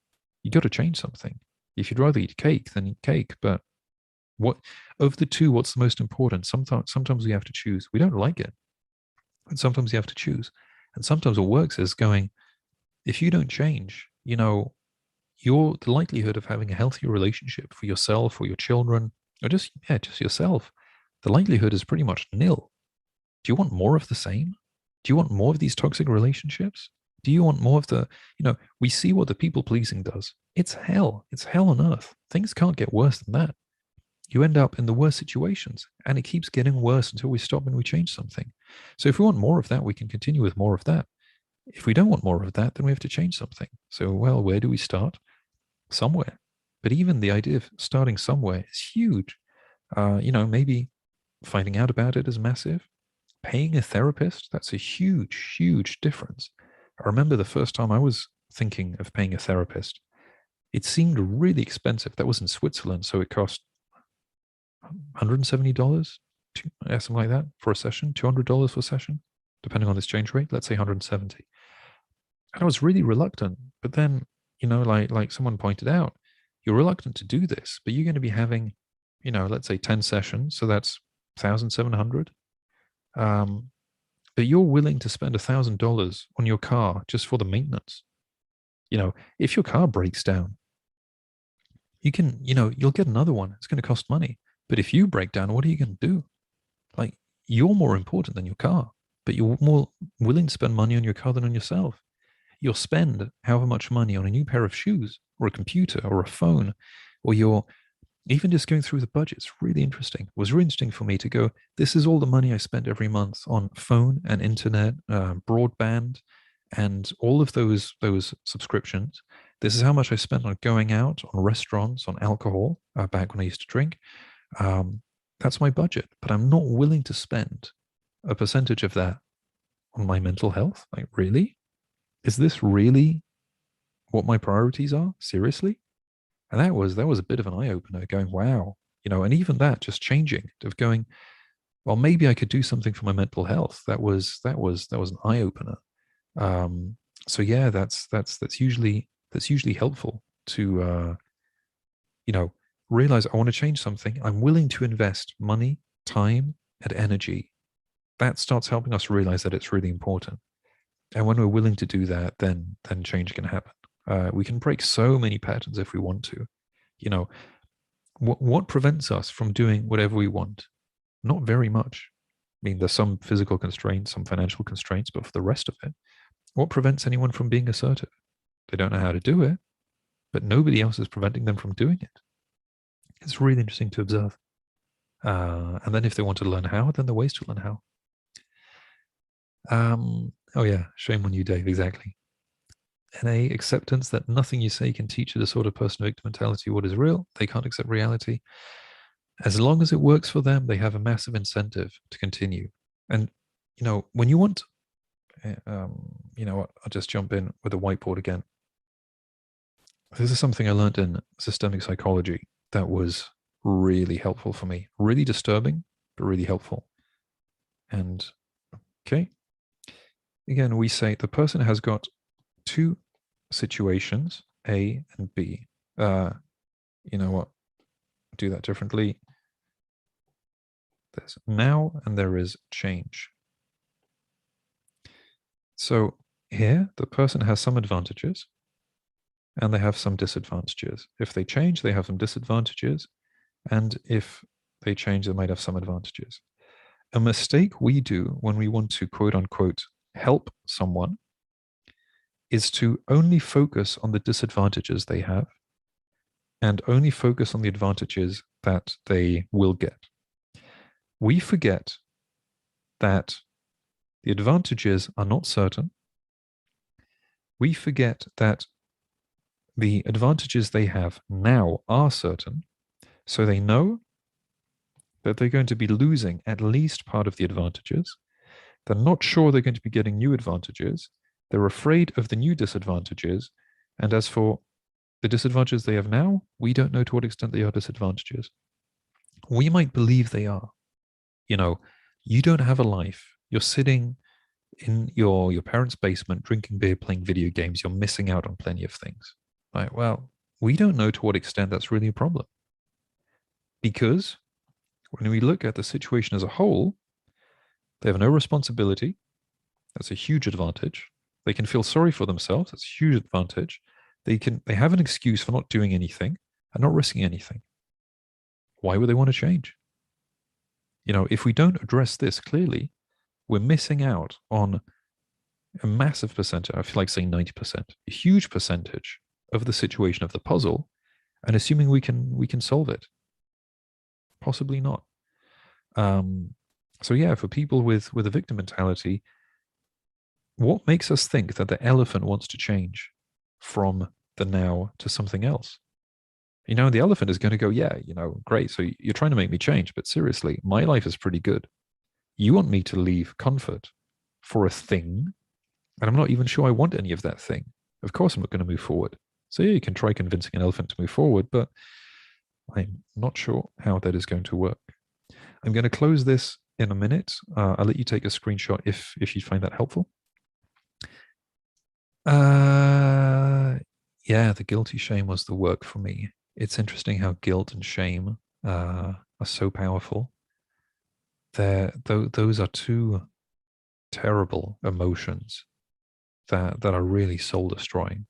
you got to change something. If you'd rather eat cake, then eat cake. But what of the two, what's the most important? Sometimes we have to choose. We don't like it, and sometimes you have to choose. And sometimes what works is going, if you don't change, the likelihood of having a healthier relationship for yourself or your children, or just yourself, the likelihood is pretty much nil. Do you want more of the same? Do you want more of these toxic relationships? Do you want more of we see what the people pleasing does. It's hell. It's hell on earth. Things can't get worse than that. You end up in the worst situations, and it keeps getting worse until we stop and we change something. So if we want more of that, we can continue with more of that. If we don't want more of that, then we have to change something. So, well, where do we start? Somewhere. But even the idea of starting somewhere is huge. Maybe finding out about it is massive. Paying a therapist, that's a huge, huge difference. I remember the first time I was thinking of paying a therapist, it seemed really expensive. That was in Switzerland, so it cost $170, something like that for a session, $200 for a session, depending on the exchange rate. Let's say 170. And I was really reluctant. But then, like someone pointed out, you're reluctant to do this, but you're going to be having, let's say 10 sessions, so that's 1,700. But you're willing to spend $1,000 on your car just for the maintenance. If your car breaks down, you'll get another one. It's going to cost money. But if you break down, what are you going to do? Like, you're more important than your car, but you're more willing to spend money on your car than on yourself. You'll spend however much money on a new pair of shoes or a computer or a phone, or you're even just going through the budget. It's really interesting. It was really interesting for me to go, this is all the money I spend every month on phone and internet, broadband, and all of those subscriptions. This is how much I spent on going out, on restaurants, on alcohol, back when I used to drink. That's my budget, but I'm not willing to spend a percentage of that on my mental health. Like, really? Is this really what my priorities are? Seriously? And that was a bit of an eye-opener, going, wow, and even that just changing, of going, well, maybe I could do something for my mental health. That was an eye-opener. So yeah, that's usually helpful to realize I want to change something. I'm willing to invest money, time, and energy. That starts helping us realize that it's really important. And when we're willing to do that, then change can happen. We can break so many patterns if we want to. What prevents us from doing whatever we want? Not very much. I mean, there's some physical constraints, some financial constraints, but for the rest of it, what prevents anyone from being assertive? They don't know how to do it, but nobody else is preventing them from doing it. It's really interesting to observe. And then if they want to learn how, then there are ways to learn how. Oh yeah, shame on you, Dave. Exactly. NA, acceptance that nothing you say can teach a disordered person victim mentality what is real. They can't accept reality. As long as it works for them, they have a massive incentive to continue. And, when you want, I'll just jump in with a whiteboard again. This is something I learned in systemic psychology that was really helpful for me. Really disturbing, but really helpful. And, okay. Again, we say the person has got two situations, A and B. You know what? Do that differently. There's now and there is change. So here, the person has some advantages and they have some disadvantages. If they change, they have some disadvantages. And if they change, they might have some advantages. A mistake we do when we want to quote unquote help someone is to only focus on the disadvantages they have and only focus on the advantages that they will get. We forget that the advantages are not certain. We forget that the advantages they have now are certain, so they know that they're going to be losing at least part of the advantages. They're not sure they're going to be getting new advantages. They're afraid of the new disadvantages. And as for the disadvantages they have now, we don't know to what extent they are disadvantages. We might believe they are. You know, you don't have a life. You're sitting in your parents' basement, drinking beer, playing video games. You're missing out on plenty of things. Right? Well, we don't know to what extent that's really a problem. Because when we look at the situation as a whole, they have no responsibility. That's a huge advantage. They can feel sorry for themselves. That's a huge advantage. They have an excuse for not doing anything and not risking anything. Why would they want to change? You know, if we don't address this clearly, we're missing out on a massive percentage. I feel like saying 90%, a huge percentage of the situation of the puzzle, and assuming we can solve it. Possibly not. So yeah, for people with a victim mentality, what makes us think that the elephant wants to change from the now to something else? You know, the elephant is going to go, yeah, you know, great. So you're trying to make me change, but seriously, my life is pretty good. You want me to leave comfort for a thing, and I'm not even sure I want any of that thing. Of course, I'm not going to move forward. So yeah, you can try convincing an elephant to move forward, but I'm not sure how that is going to work. I'm going to close this in a minute. I'll let you take a screenshot if you find that helpful. Yeah, the guilty shame was the work for me. It's interesting how guilt and shame are so powerful. Those are two terrible emotions that are really soul destroying.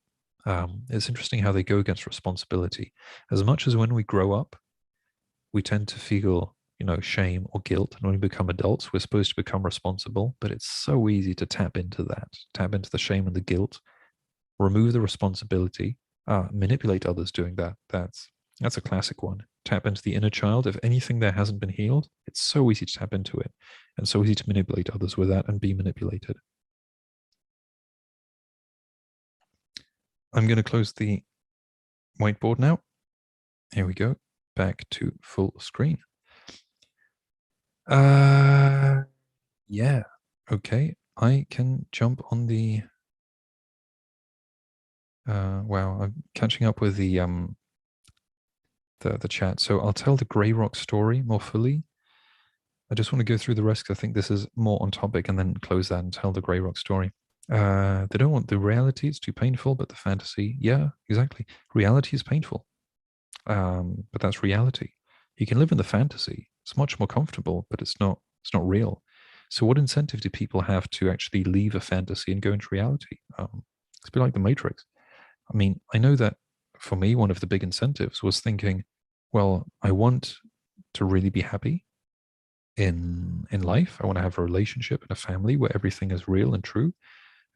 It's interesting how they go against responsibility. As much as when we grow up, we tend to feel, you know, shame or guilt, and when we become adults, we're supposed to become responsible. But it's so easy to tap into the shame and the guilt, remove the responsibility, manipulate others doing that. That's a classic one. Tap into the inner child. If anything there hasn't been healed, it's so easy to tap into it, and so easy to manipulate others with that and be manipulated. I'm going to close the whiteboard now. Here we go. Back to full screen. Yeah. Okay. I can jump on the wow, I'm catching up with the chat. So I'll tell the Grey Rock story more fully. I just want to go through the rest because I think this is more on topic, and then close that and tell the Grey Rock story. They don't want the reality, it's too painful, but the fantasy, yeah, exactly. Reality is painful. But that's reality. You can live in the fantasy. It's much more comfortable, but it's not real. So what incentive do people have to actually leave a fantasy and go into reality? It's a bit like the Matrix. I mean, I know that for me, one of the big incentives was thinking, well, I want to really be happy in life. I want to have a relationship and a family where everything is real and true.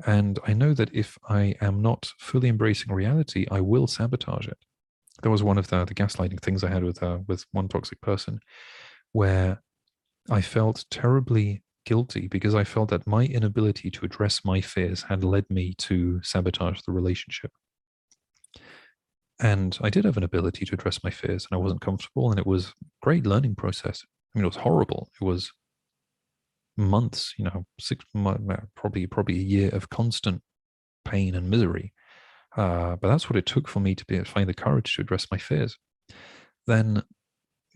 And I know that if I am not fully embracing reality, I will sabotage it. That was one of the gaslighting things I had with one toxic person, where I felt terribly guilty because I felt that my inability to address my fears had led me to sabotage the relationship. And I did have an ability to address my fears, and I wasn't comfortable, and it was a great learning process. I mean, it was horrible. It was months, you know, 6 months, probably a year of constant pain and misery. But that's what it took for me to be able to find the courage to address my fears. Then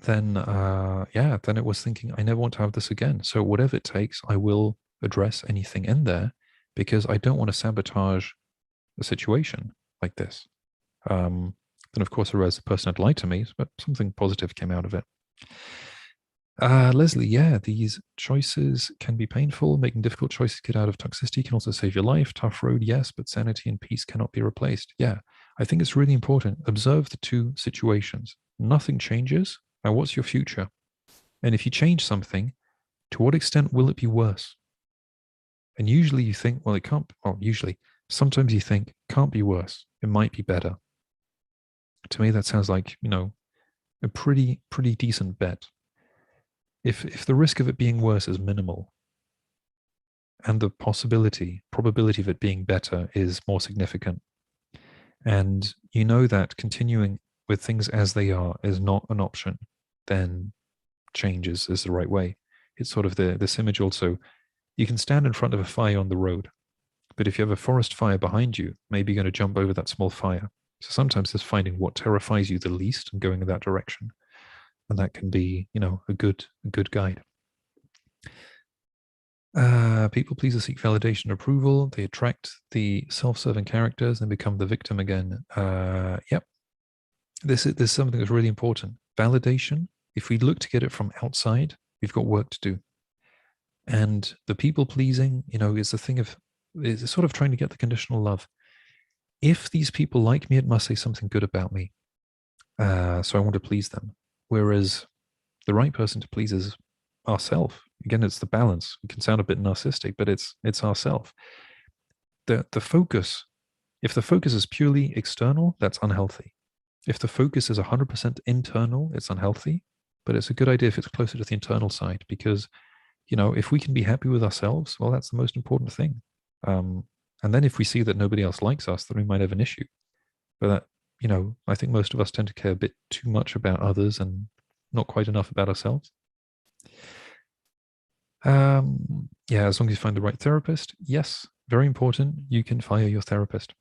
it was thinking, I never want to have this again. So whatever it takes, I will address anything in there because I don't want to sabotage a situation like this. Then of course, I realized the person had lied to me, but something positive came out of it. Leslie, yeah, these choices can be painful. Making difficult choices to get out of toxicity can also save your life. Tough road, yes, but sanity and peace cannot be replaced. Yeah, I think it's really important. Observe the two situations. Nothing changes. Now, what's your future? And if you change something, to what extent will it be worse? And usually you think, well, it can't, well, usually, sometimes you think, can't be worse. It might be better. To me, that sounds like, a pretty decent bet. If the risk of it being worse is minimal and the probability of it being better is more significant, and you know that continuing with things as they are is not an option, then change is the right way. It's sort of this image also. You can stand in front of a fire on the road, but if you have a forest fire behind you, maybe you're going to jump over that small fire. So sometimes it's finding what terrifies you the least and going in that direction. And that can be, a good guide. People pleasers seek validation and approval. They attract the self-serving characters and become the victim again. Yep. This is something that's really important. Validation, if we look to get it from outside, we've got work to do. And the people pleasing, is the thing of, is sort of trying to get the conditional love. If these people like me, it must say something good about me. So I want to please them. Whereas the right person to please is ourselves. Again, it's the balance. It can sound a bit narcissistic, but it's ourself. The focus, if the focus is purely external, that's unhealthy. If the focus is 100% internal, it's unhealthy. But it's a good idea if it's closer to the internal side, because if we can be happy with ourselves, well, that's the most important thing. And then if we see that nobody else likes us, then we might have an issue. But I think most of us tend to care a bit too much about others and not quite enough about ourselves. Yeah, as long as you find the right therapist, yes, very important. You can fire your therapist.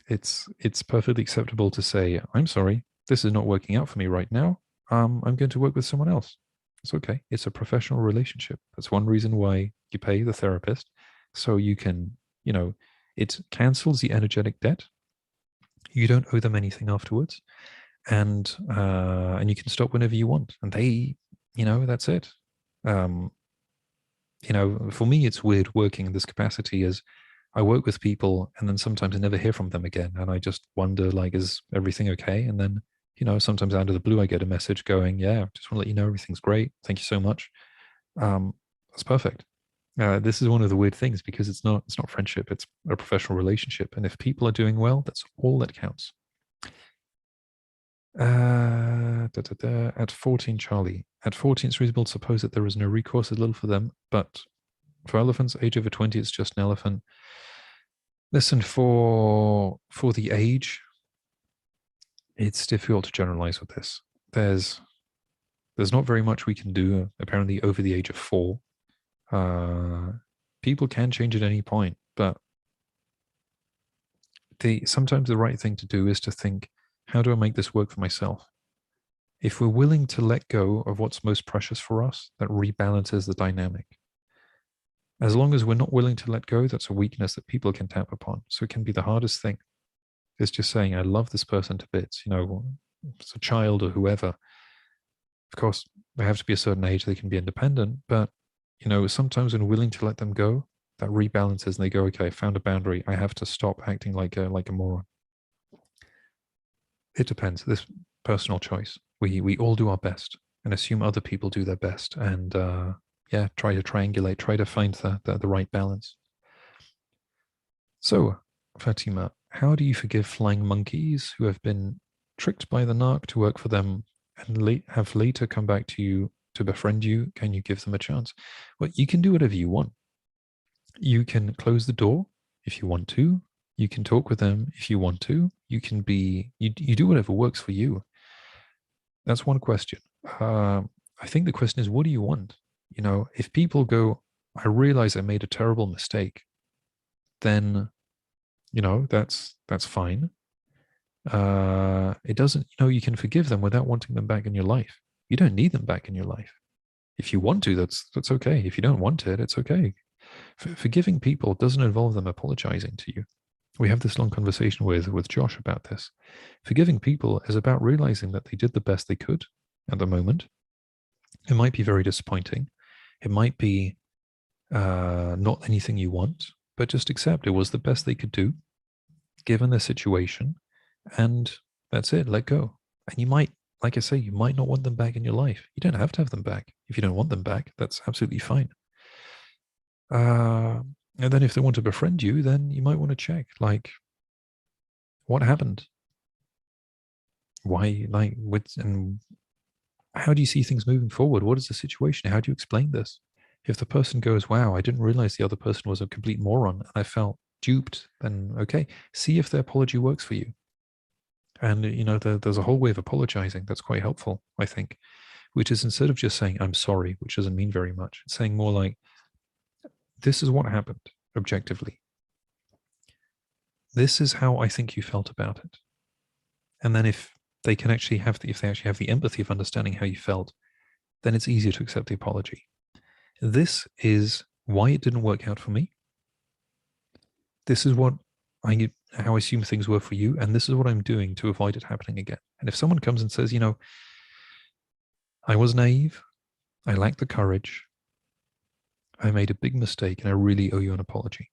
It's perfectly acceptable to say, I'm sorry, this is not working out for me right now. I'm going to work with someone else. It's okay. It's a professional relationship. That's one reason why you pay the therapist. So you can, it cancels the energetic debt. You don't owe them anything afterwards. And you can stop whenever you want. And they, that's it. Um, for me, it's weird working in this capacity as I work with people and then sometimes I never hear from them again. And I just wonder, like, is everything okay? And then, sometimes out of the blue, I get a message going, yeah, just want to let you know everything's great. Thank you so much. That's perfect. This is one of the weird things because it's not friendship, it's a professional relationship. And if people are doing well, that's all that counts. At 14, Charlie. At 14, it's reasonable to suppose that there is no recourse, as little for them, but for elephants, age over 20, it's just an elephant. Listen, for the age, it's difficult to generalize with this. There's not very much we can do, apparently, over the age of 4. People can change at any point, but sometimes the right thing to do is to think, how do I make this work for myself? If we're willing to let go of what's most precious for us, that rebalances the dynamic. As long as we're not willing to let go, that's a weakness that people can tap upon. So it can be the hardest thing. It's just saying, I love this person to bits, it's a child or whoever. Of course, they have to be a certain age, they can be independent, but, sometimes when willing to let them go, that rebalances and they go, okay, I found a boundary. I have to stop acting like a moron. It depends. This personal choice. We all do our best and assume other people do their best, and try to triangulate, try to find the right balance. So, Fatima, how do you forgive flying monkeys who have been tricked by the narc to work for them and have later come back to you to befriend you? Can you give them a chance? Well, you can do whatever you want. You can close the door if you want to. You can talk with them if you want to. You can be, you do whatever works for you. That's one question. I think the question is, what do you want? If people go, I realize I made a terrible mistake, then, that's fine. It doesn't, you can forgive them without wanting them back in your life. You don't need them back in your life. If you want to, that's okay. If you don't want it, it's okay. Forgiving people doesn't involve them apologizing to you. We have this long conversation with Josh about this. Forgiving people is about realizing that they did the best they could at the moment, It might be very disappointing. It might be not anything you want, but just accept it was the best they could do given the situation, and that's it. Let go. And you might, like I say, you might not want them back in your life. You don't have to have them back. If you don't want them back, that's absolutely fine. Uh, and then if they want to befriend you, then you might want to check, like, what happened? Why, like, and how do you see things moving forward? What is the situation? How do you explain this? If the person goes, wow, I didn't realize the other person was a complete moron and I felt duped, then okay, see if their apology works for you. And, there's a whole way of apologizing that's quite helpful, I think, which is instead of just saying, I'm sorry, which doesn't mean very much, it's saying more like, this is what happened objectively. This is how I think you felt about it. And then if they actually have the empathy of understanding how you felt, then it's easier to accept the apology. This is why it didn't work out for me. This is how I assume things were for you, and this is what I'm doing to avoid it happening again. And if someone comes and says, I was naive, I lacked the courage, I made a big mistake, and I really owe you an apology.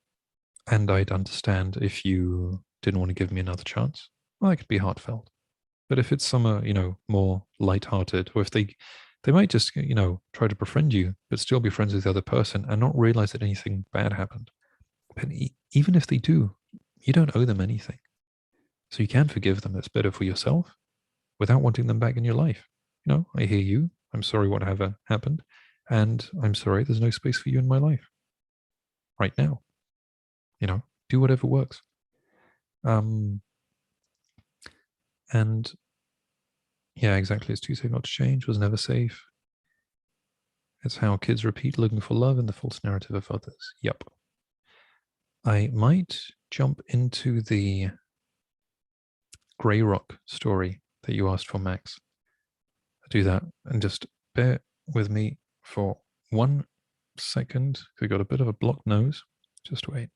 And I'd understand if you didn't want to give me another chance. Well, that could be heartfelt. But if it's some, more lighthearted, or if they might just, try to befriend you, but still be friends with the other person and not realize that anything bad happened. But even if they do, you don't owe them anything. So you can forgive them. It's better for yourself without wanting them back in your life. I hear you. I'm sorry whatever happened. And I'm sorry there's no space for you in my life right now. Do whatever works. And yeah, exactly. It's too safe not to change, was never safe. It's how kids repeat looking for love in the false narrative of others. Yep. I might jump into the Grey Rock story that you asked for, Max. I'll do that and just bear with me for 1 second. We got a bit of a blocked nose. Just wait.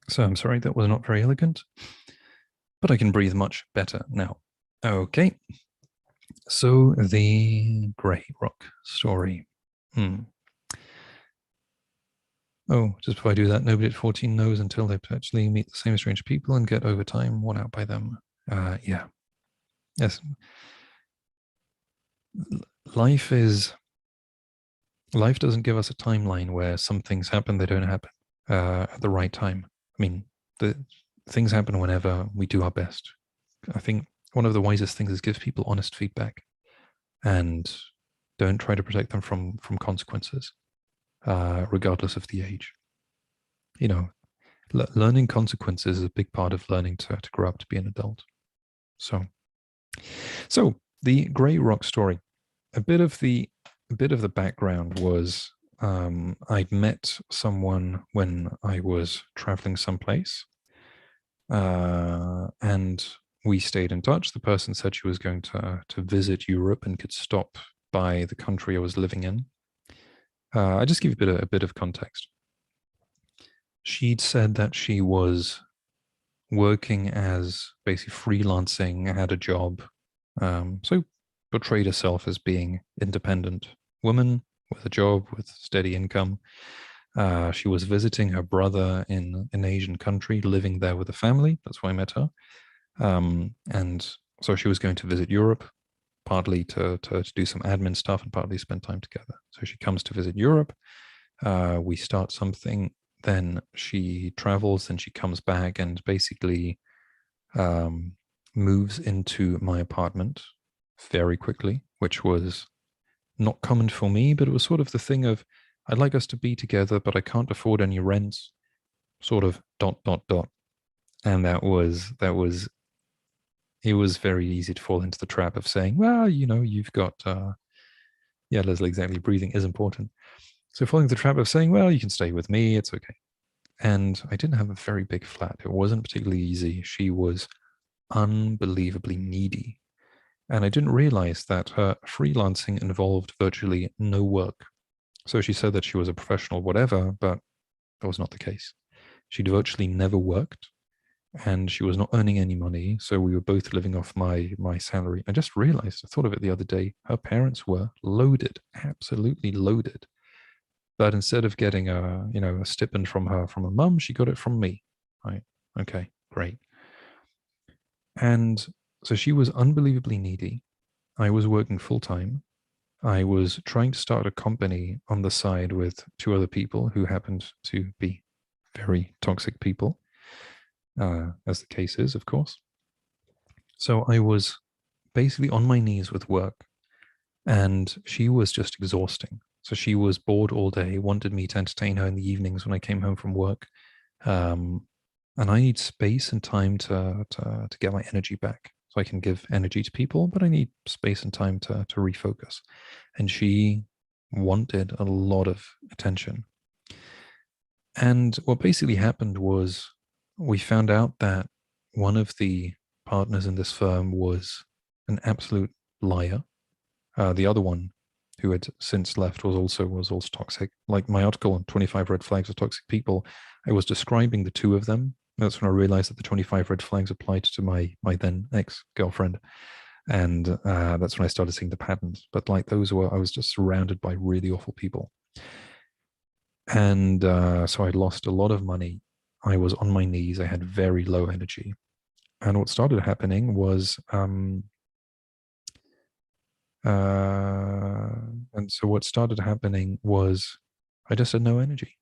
So I'm sorry, that was not very elegant, but I can breathe much better now. Okay. So the Grey Rock story. Oh, just before I do that, nobody at 14 knows until they actually meet the same strange people and get over time worn out by them. Yeah. Yes. Life doesn't give us a timeline where some things happen, they don't happen at the right time. I mean, the things happen whenever we do our best. I think one of the wisest things is give people honest feedback and don't try to protect them from consequences, regardless of the age. Learning consequences is a big part of learning to grow up to be an adult. So the Grey Rock story, a bit of the background was I'd met someone when I was traveling someplace, and we stayed in touch. The person said she was going to visit Europe and could stop by the country I was living in. I just give you a bit of context. She'd said that she was working as basically freelancing, had a job, so portrayed herself as being independent woman with a job with steady income. She was visiting her brother in an Asian country, living there with a family. That's why I met her. And so she was going to visit Europe, partly to do some admin stuff and partly spend time together. So she comes to visit Europe. We start something. Then she travels, then she comes back and basically moves into my apartment very quickly, which was not common for me, but it was sort of the thing of, I'd like us to be together, but I can't afford any rents, sort of ... And it was very easy to fall into the trap of saying, well, you've got, yeah, Leslie, exactly, breathing is important. So falling into the trap of saying, well, you can stay with me, it's okay. And I didn't have a very big flat. It wasn't particularly easy. She was unbelievably needy. And I didn't realize that her freelancing involved virtually no work. So she said that she was a professional, whatever, but that was not the case. She'd virtually never worked and she was not earning any money. So we were both living off my salary. I just realized, I thought of it the other day, her parents were loaded, absolutely loaded. But instead of getting a stipend from her mum, she got it from me. Right. Okay, great. And so she was unbelievably needy. I was working full time. I was trying to start a company on the side with two other people who happened to be very toxic people, as the case is, of course. So I was basically on my knees with work, and she was just exhausting. So she was bored all day, wanted me to entertain her in the evenings when I came home from work. Um, and I need space and time to get my energy back. So I can give energy to people, but I need space and time to refocus. And she wanted a lot of attention. And what basically happened was we found out that one of the partners in this firm was an absolute liar. The other one, who had since left, was also toxic. Like my article on 25 red flags of toxic people, I was describing the two of them. That's when I realized that the 25 red flags applied to my then ex-girlfriend. And that's when I started seeing the patterns. But like those were, I was just surrounded by really awful people. And so I lost a lot of money. I was on my knees. I had very low energy. And what started happening was, and so what started happening was I just had no energy.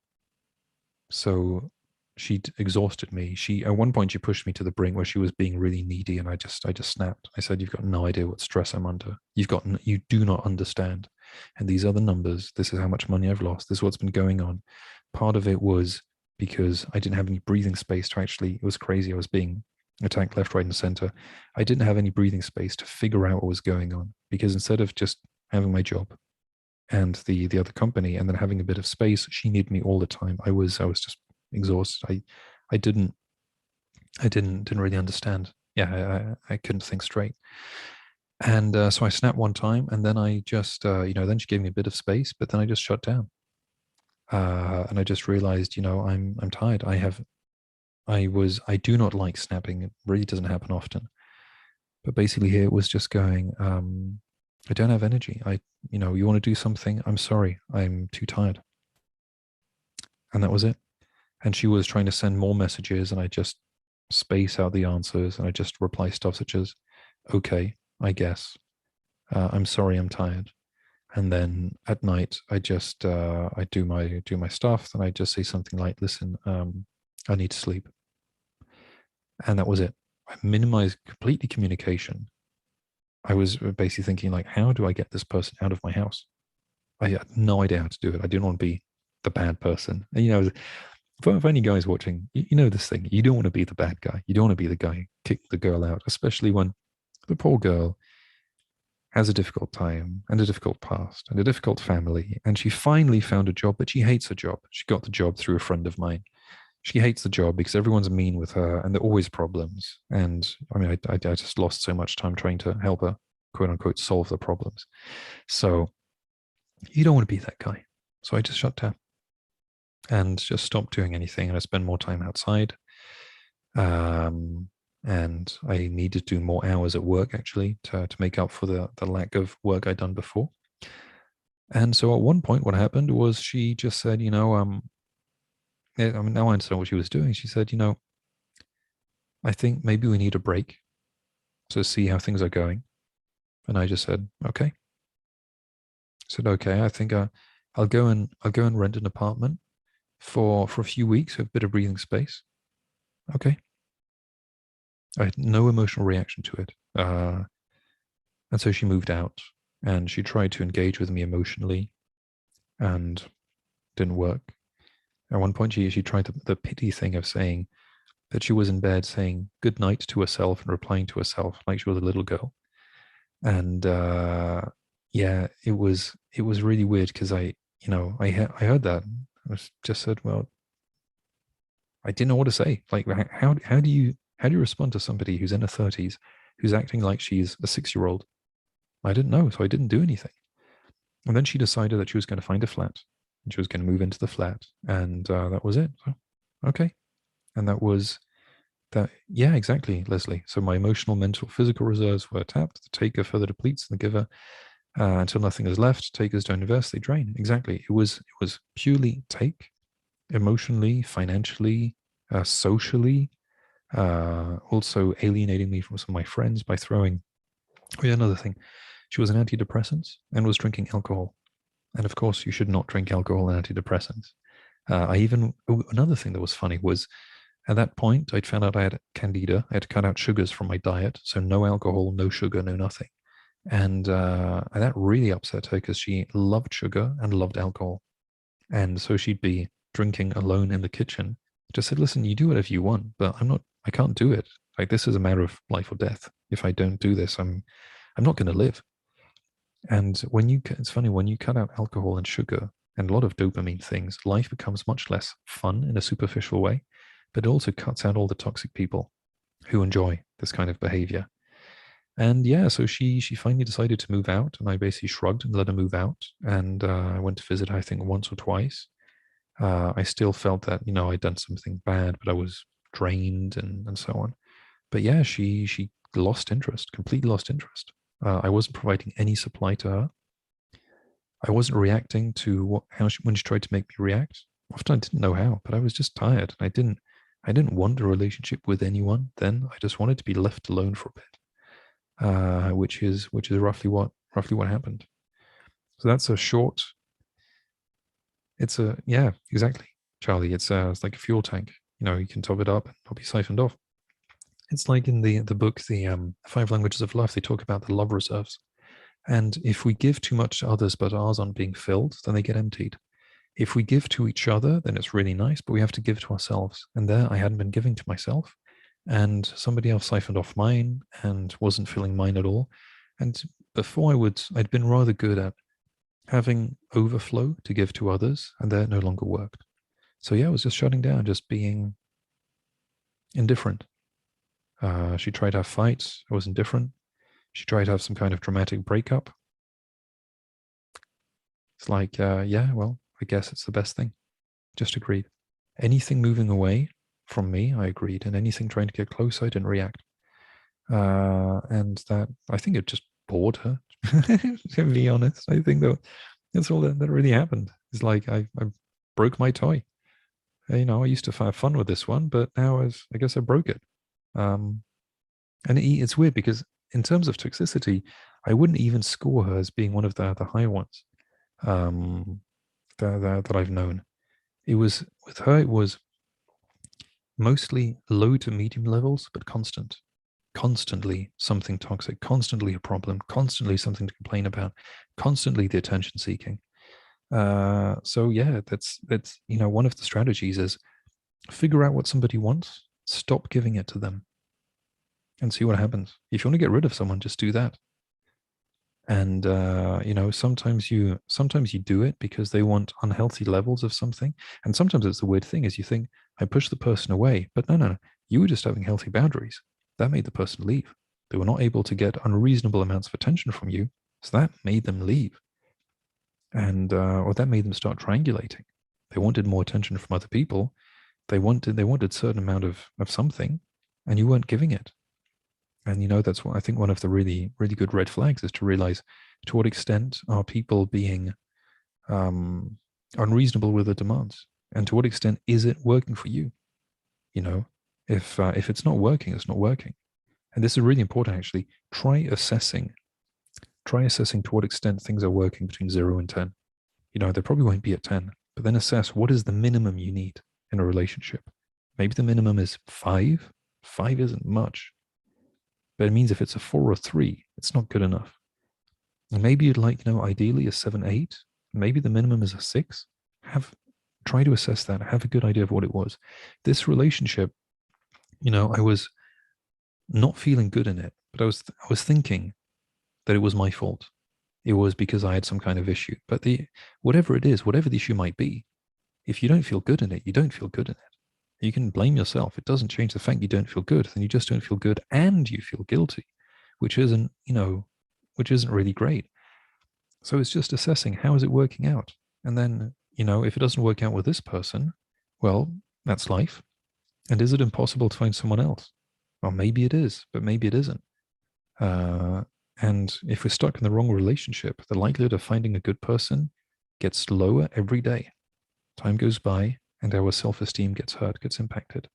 So she exhausted me. At one point she pushed me to the brink where she was being really needy, and I just snapped. I said, "You've got no idea what stress I'm under. You do not understand. And these are the numbers. This is how much money I've lost. This is what's been going on." Part of it was because I didn't have any breathing space to actually. It was crazy. I was being attacked left, right, and center. I didn't have any breathing space to figure out what was going on, because instead of just having my job and the other company and then having a bit of space, she needed me all the time. I was just exhausted. I didn't really understand. Yeah, I couldn't think straight. And so I snapped one time, and then I just then she gave me a bit of space, but then I just shut down. And I just realized, I'm tired. I do not like snapping. It really doesn't happen often. But basically here it was just going, I don't have energy. You want to do something? I'm sorry. I'm too tired. And that was it. And she was trying to send more messages, and I just space out the answers, and I just reply stuff such as, okay, I guess. I'm sorry, I'm tired. And then at night, I just I do my stuff, and I just say something like, listen, I need to sleep. And that was it. I minimized completely communication. I was basically thinking, like, how do I get this person out of my house? I had no idea how to do it. I didn't want to be the bad person. And, for any guys watching, you know this thing. You don't want to be the bad guy. You don't want to be the guy who kicked the girl out, especially when the poor girl has a difficult time and a difficult past and a difficult family. And she finally found a job, but she hates her job. She got the job through a friend of mine. She hates the job because everyone's mean with her and there are always problems. And I mean, I just lost so much time trying to help her, quote unquote, solve the problems. So you don't want to be that guy. So I just shut down and just stopped doing anything. And I spent more time outside. And I needed to do more hours at work actually to make up for the lack of work I'd done before. And so at one point, what happened was she just said, I mean, now I understand what she was doing. She said, I think maybe we need a break to see how things are going. And I just said, okay. I said, okay, I think I'll go and rent an apartment for a few weeks with a bit of breathing space. Okay. I had no emotional reaction to it. And so she moved out and she tried to engage with me emotionally and didn't work. At one point, she tried the pity thing of saying that she was in bed saying good night to herself and replying to herself like she was a little girl. And yeah, it was really weird because I heard that. I just said, well, I didn't know what to say. Like, how do you respond to somebody who's in her 30s who's acting like she's a 6-year-old? I didn't know, so I didn't do anything. And then she decided that she was going to find a flat. and she was going to move into the flat, and that was it. So, okay, and that was that. Yeah, exactly, Leslie. So my emotional, mental, physical reserves were tapped. The taker further depletes the giver until nothing is left. Takers don't invest; they drain. Exactly. It was purely take, emotionally, financially, socially. Also alienating me from some of my friends by throwing. Oh yeah, another thing. She was on antidepressants and was drinking alcohol. And of course, you should not drink alcohol and antidepressants. Another thing that was funny was at that point, I'd found out I had candida. I had to cut out sugars from my diet. So no alcohol, no sugar, no nothing. And that really upset her because she loved sugar and loved alcohol. And so she'd be drinking alone in the kitchen. Just said, listen, you do whatever you want, but I can't do it. Like, this is a matter of life or death. If I don't do this, I'm not going to live. And it's funny, when you cut out alcohol and sugar and a lot of dopamine things, life becomes much less fun in a superficial way, but it also cuts out all the toxic people who enjoy this kind of behavior. And yeah, so she finally decided to move out, and I basically shrugged and let her move out. And I went to visit her, I think, once or twice. I still felt that, I'd done something bad, but I was drained and so on. But yeah, she lost interest, completely lost interest. I wasn't providing any supply to her. I wasn't reacting to when she tried to make me react. Often I didn't know how, but I was just tired. I didn't want a relationship with anyone then. I just wanted to be left alone for a bit, which is roughly what happened. So that's a short. Yeah, exactly, Charlie. It's like a fuel tank. You can top it up and it'll be siphoned off. It's like in the book, the Five Languages of Love. They talk about the love reserves, and if we give too much to others, but ours aren't being filled, then they get emptied. If we give to each other, then it's really nice, but we have to give to ourselves. And there, I hadn't been giving to myself, and somebody else siphoned off mine and wasn't filling mine at all. And before I'd been rather good at having overflow to give to others, and that no longer worked. So yeah, I was just shutting down, just being indifferent. She tried to have fights. I was indifferent. She tried to have some kind of dramatic breakup. It's like, yeah, well, I guess it's the best thing. Just agreed. Anything moving away from me, I agreed. And anything trying to get close, I didn't react. And that, I think it just bored her, to be honest. I think that's all that really happened. It's like I broke my toy. I used to have fun with this one, but now I guess I broke it. And it's weird because in terms of toxicity, I wouldn't even score her as being one of the higher ones um, that I've known. It was with her, it was mostly low to medium levels, but constantly something toxic, constantly a problem, constantly something to complain about, constantly the attention seeking. So yeah, that's one of the strategies is figure out what somebody wants, stop giving it to them, and see what happens. If you want to get rid of someone, just do that. And sometimes you do it because they want unhealthy levels of something, and sometimes it's the weird thing is you think I push the person away, but no, you were just having healthy boundaries that made the person leave. They were not able to get unreasonable amounts of attention from you, so that made them leave, and or that made them start triangulating. They wanted more attention from other people. They wanted a certain amount of something, and you weren't giving it. And that's what I think one of the really, really good red flags is to realize to what extent are people being unreasonable with their demands, and to what extent is it working for you? If it's not working, it's not working. And this is really important actually. Try assessing to what extent things are working between 0 and 10. They probably won't be at 10, but then assess what is the minimum you need in a relationship. Maybe the minimum is 5. 5 isn't much. But it means if it's a 4 or 3, it's not good enough. And maybe you'd like, ideally a 7, 8. Maybe the minimum is a 6. Try to assess that. Have a good idea of what it was. This relationship, I was not feeling good in it, but I was thinking that it was my fault. It was because I had some kind of issue. But whatever it is, whatever the issue might be, if you don't feel good in it, you don't feel good in it. You can blame yourself. It doesn't change the fact you don't feel good. Then you just don't feel good and you feel guilty, which isn't really great. So it's just assessing how is it working out? And then if it doesn't work out with this person, well, that's life. And is it impossible to find someone else? Well, maybe it is, but maybe it isn't. Uh, and if we're stuck in the wrong relationship, the likelihood of finding a good person gets lower every day. Time goes by and our self-esteem gets hurt, gets impacted.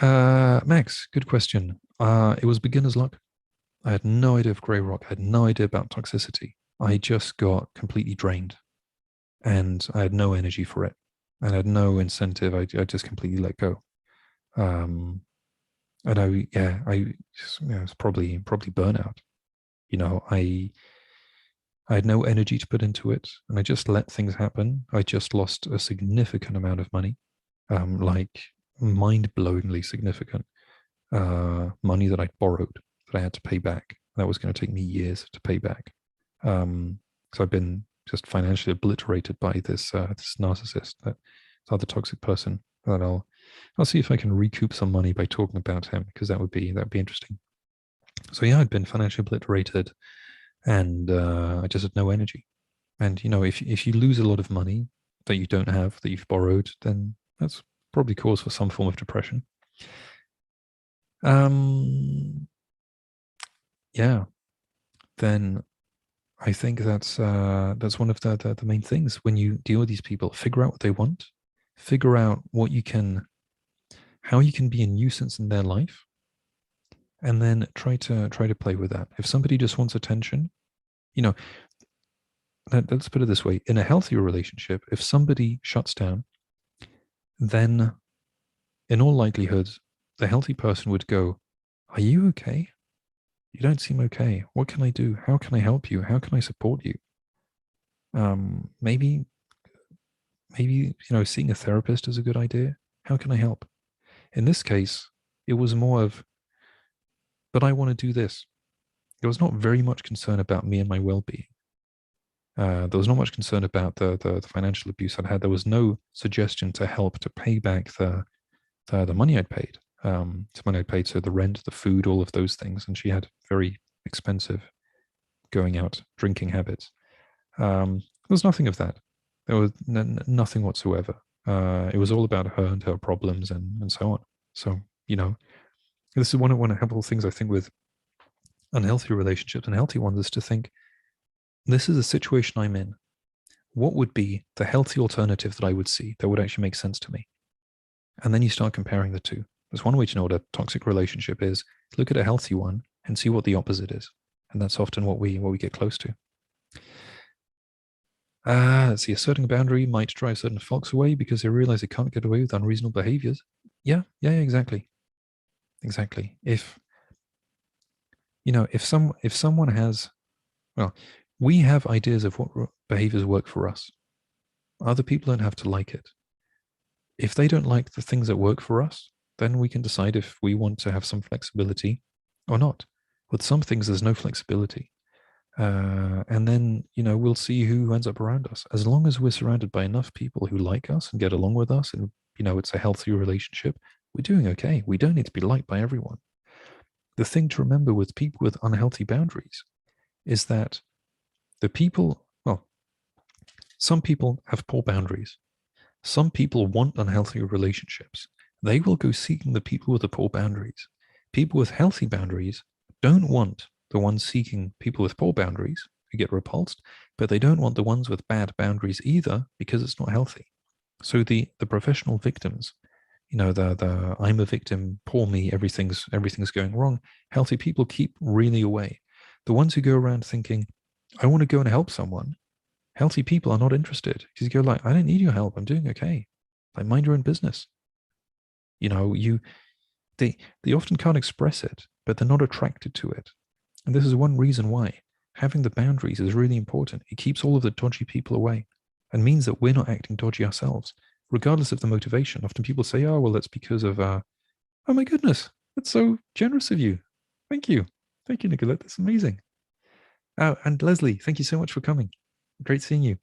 Max, good question. It was beginner's luck. I had no idea of grey rock. I had no idea about toxicity. I just got completely drained and I had no energy for it. And I had no incentive. I just completely let go. And I just, it's probably burnout. I had no energy to put into it, and I just let things happen. I just lost a significant amount of money, like mind-blowingly significant money that I'd borrowed that I had to pay back. That was going to take me years to pay back. So I've been just financially obliterated by this narcissist, that other toxic person. That I'll see if I can recoup some money by talking about him, because that'd be interesting. So yeah, I'd been financially obliterated, and I just had no energy. And if you lose a lot of money that you don't have, that you've borrowed, then that's probably cause for some form of depression. Yeah, then I think that's one of the main things when you deal with these people. Figure out what they want, figure out how you can be a nuisance in their life, and then try to play with that. If somebody just wants attention, let's put it this way: in a healthy relationship, if somebody shuts down, then in all likelihood, the healthy person would go, "Are you okay? You don't seem okay. What can I do? How can I help you? How can I support you?" Maybe seeing a therapist is a good idea. How can I help? In this case, it was more of, but I want to do this. There was not very much concern about me and my well-being. There was not much concern about the financial abuse I'd had. There was no suggestion to help to pay back the money I'd paid. The money I'd paid, so the rent, the food, all of those things. And she had very expensive going out drinking habits. There was nothing of that. There was nothing whatsoever. It was all about her and her problems and so on. So, this is one of a couple of things I think with unhealthy relationships and healthy ones, is to think, this is a situation I'm in. What would be the healthy alternative that I would see that would actually make sense to me? And then you start comparing the two. There's one way to know what a toxic relationship is. Look at a healthy one and see what the opposite is. And that's often what we get close to. Let's see, asserting a boundary might drive certain folks away because they realize they can't get away with unreasonable behaviors. Yeah, exactly. Exactly. If someone has, well, we have ideas of what behaviors work for us. Other people don't have to like it. If they don't like the things that work for us, then we can decide if we want to have some flexibility or not. With some things, there's no flexibility. And then, we'll see who ends up around us. As long as we're surrounded by enough people who like us and get along with us, and, it's a healthy relationship, we're doing okay. We don't need to be liked by everyone. The thing to remember with people with unhealthy boundaries is that some people have poor boundaries. Some people want unhealthy relationships. They will go seeking the people with the poor boundaries. People with healthy boundaries don't want the ones seeking people with poor boundaries who get repulsed, but they don't want the ones with bad boundaries either, because it's not healthy. So the professional victims, the I'm a victim, poor me, everything's going wrong. Healthy people keep really away. The ones who go around thinking, I want to go and help someone, healthy people are not interested, because you go like, I don't need your help. I'm doing okay. Like, mind your own business. They often can't express it, but they're not attracted to it. And this is one reason why having the boundaries is really important. It keeps all of the dodgy people away and means that we're not acting dodgy ourselves, regardless of the motivation. Often people say, oh, well, that's because of, oh my goodness, that's so generous of you. Thank you. Thank you, Nicolette. That's amazing. Oh, and Leslie, thank you so much for coming. Great seeing you.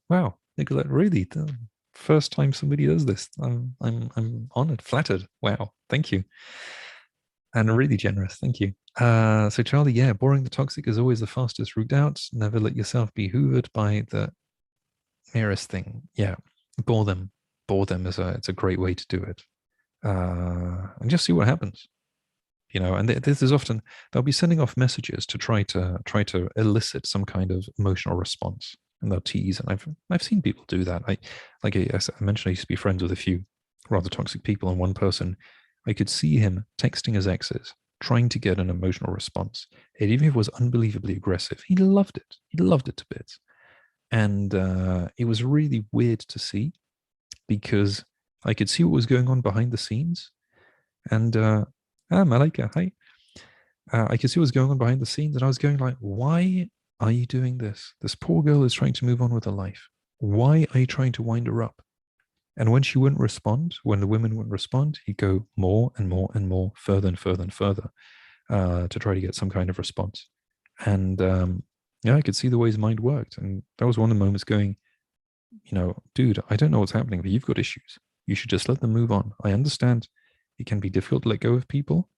Wow, Nicolette, really, the first time somebody does this. I'm honored, flattered. Wow, thank you. And really generous. Thank you. So Charlie, yeah, boring the toxic is always the fastest route out. Never let yourself be hoovered by the nearest thing. Yeah, bore them. Bore them is it's a great way to do it. And just see what happens. You know, and this is often they'll be sending off messages to try to elicit some kind of emotional response, and they'll tease. And I've seen people do that. As I mentioned, I used to be friends with a few rather toxic people, and one person, I could see him texting his exes, trying to get an emotional response. And even if it was unbelievably aggressive, he loved it. He loved it to bits, and it was really weird to see because I could see what was going on behind the scenes, and Malika, hi. I could see what was going on behind the scenes, and I was going like, why are you doing this? This poor girl is trying to move on with her life. Why are you trying to wind her up? And when she wouldn't respond, when the women wouldn't respond, he'd go more and more and more, further and further and further, to try to get some kind of response. And yeah, I could see the way his mind worked. And that was one of the moments going, dude, I don't know what's happening, but you've got issues. You should just let them move on. I understand it can be difficult to let go of people,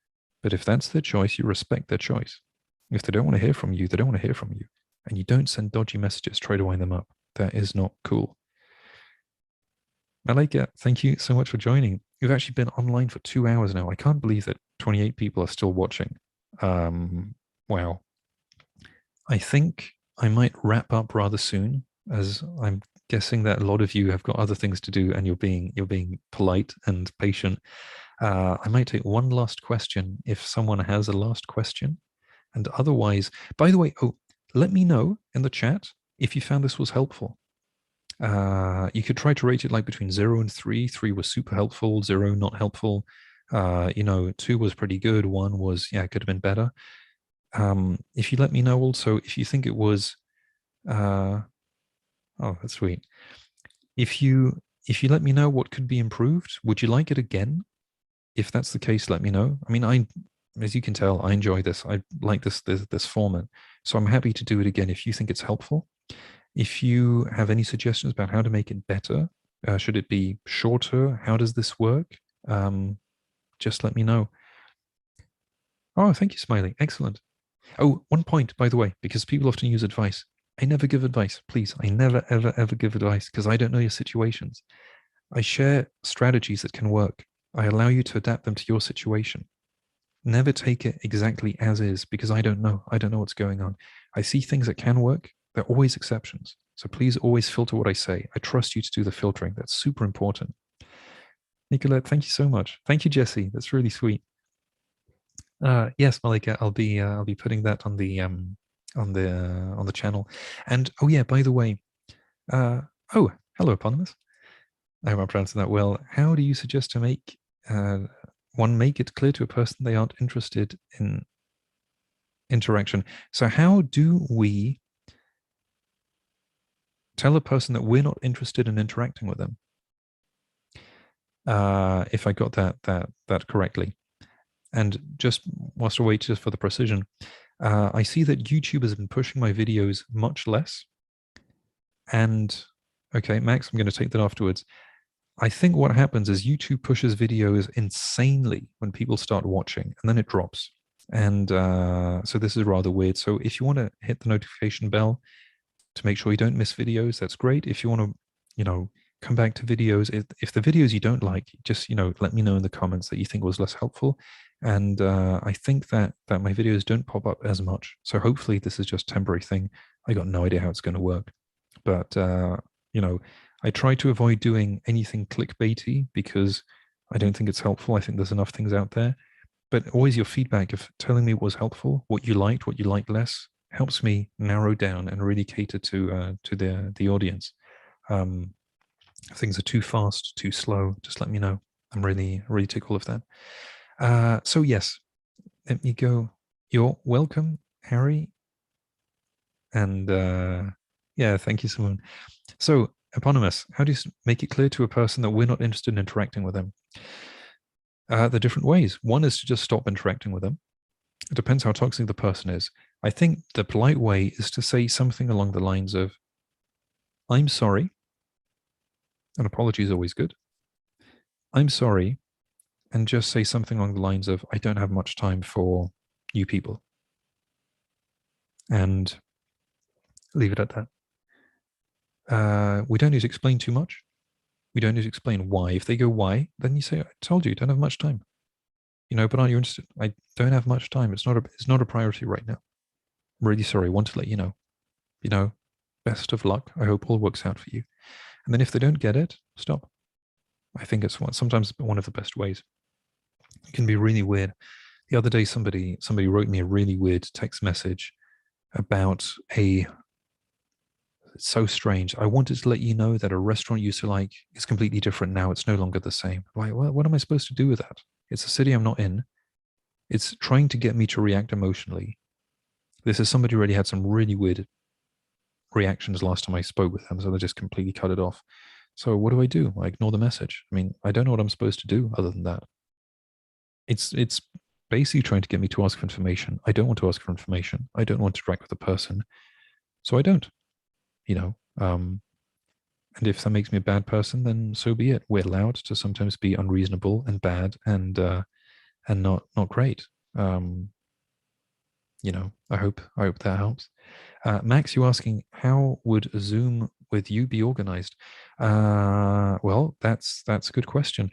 but if that's their choice, you respect their choice. If they don't want to hear from you, they don't want to hear from you. And you don't send dodgy messages, try to wind them up. That is not cool. Malika, thank you so much for joining. We've actually been online for 2 hours now. I can't believe that 28 people are still watching. Wow. I think I might wrap up rather soon, as I'm guessing that a lot of you have got other things to do, and you're being polite and patient. I might take one last question if someone has a last question, and otherwise, by the way, let me know in the chat if you found this was helpful. You could try to rate it like between 0 and 3. 3 was super helpful, 0 not helpful. 2 was pretty good. 1 was, yeah, it could have been better. If you let me know also if you think it was, oh, that's sweet. If you let me know what could be improved, would you like it again? If that's the case, let me know. I mean, as you can tell, I enjoy this. I like this format, so I'm happy to do it again if you think it's helpful. If you have any suggestions about how to make it better, should it be shorter? How does this work? Just let me know. Oh, thank you, Smiley. Excellent. Oh, one point, by the way, because people often use advice. I never give advice, please. I never, ever, ever give advice because I don't know your situations. I share strategies that can work. I allow you to adapt them to your situation. Never take it exactly as is because I don't know. I don't know what's going on. I see things that can work. There are always exceptions. So please always filter what I say. I trust you to do the filtering. That's super important. Nicolette, thank you so much. Thank you, Jesse. That's really sweet. Yes, Malika, I'll be putting that on the channel. And oh yeah, by the way, oh, hello, Eponymous. I hope I'm pronouncing that well. How do you suggest to make one make it clear to a person they aren't interested in interaction? So how do we tell a person that we're not interested in interacting with them? If I got that correctly. And just whilst I wait just for the precision, I see that YouTube has been pushing my videos much less. And okay, Max, I'm going to take that afterwards. I think what happens is YouTube pushes videos insanely when people start watching, and then it drops. And so this is rather weird. So if you want to hit the notification bell to make sure you don't miss videos, that's great. If you want to, come back to videos, if the videos you don't like, just, let me know in the comments that you think was less helpful. And I think that my videos don't pop up as much. So hopefully this is just a temporary thing. I got no idea how it's going to work. But, I try to avoid doing anything clickbaity because I don't think it's helpful. I think there's enough things out there. But always your feedback of telling me what was helpful, what you liked less, helps me narrow down and really cater to the audience. If things are too fast, too slow, just let me know. I'm really take all of that. So yes, let me go. You're welcome, Harry. And yeah, thank you, Simone. So, Eponymous, how do you make it clear to a person that we're not interested in interacting with them? The different ways. One is to just stop interacting with them. It depends how toxic the person is. I think the polite way is to say something along the lines of, I'm sorry. An apology is always good. I'm sorry. and just say something along the lines of, I don't have much time for you people, and leave it at that. We don't need to explain too much. We don't need to explain why. If they go why, then you say, I told you, don't have much time. But aren't you interested? I don't have much time. It's not a priority right now. I'm really sorry. I want to let you know. Best of luck. I hope all works out for you. And then if they don't get it, stop. I think it's sometimes one of the best ways. It can be really weird. The other day, somebody wrote me a really weird text message about it's so strange. I wanted to let you know that a restaurant you used to like is completely different now. It's no longer the same. Like, well, what am I supposed to do with that? It's a city I'm not in. It's trying to get me to react emotionally. This is somebody who already had some really weird reactions last time I spoke with them, so they just completely cut it off. So what do? I ignore the message. I mean, I don't know what I'm supposed to do other than that. It's basically trying to get me to ask for information. I don't want to ask for information. I don't want to interact with the person, so I don't. You know, and if that makes me a bad person, then so be it. We're allowed to sometimes be unreasonable and bad and not great. I hope that helps. Max, you asking how would Zoom with you be organized? Well, that's a good question.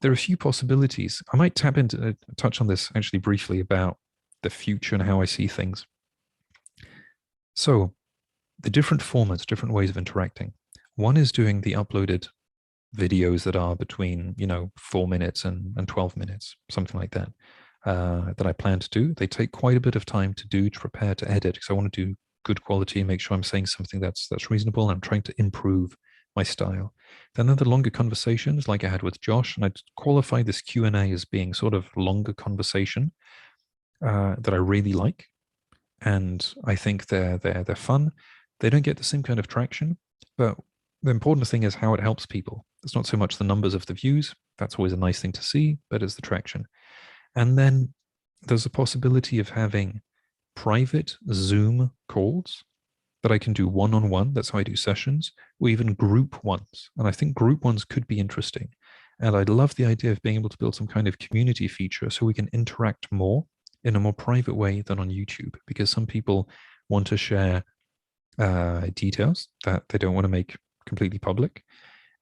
There are a few possibilities. I might touch on this actually briefly about the future and how I see things. So, the different formats, different ways of interacting. One is doing the uploaded videos that are between 4 minutes and 12 minutes, something like that. That I plan to do. They take quite a bit of time to prepare, to edit, because I want to do good quality and make sure I'm saying something that's reasonable. And I'm trying to improve my style. Then there are the longer conversations, like I had with Josh, and I'd qualify this Q&A as being sort of longer conversation that I really like, and I think they're fun. They don't get the same kind of traction, but the important thing is how it helps people. It's not so much the numbers of the views. That's always a nice thing to see, but it's the traction. And then there's a possibility of having private Zoom calls that I can do one-on-one. That's how I do sessions, or even group ones. And I think group ones could be interesting. And I'd love the idea of being able to build some kind of community feature so we can interact more in a more private way than on YouTube, because some people want to share details that they don't want to make completely public.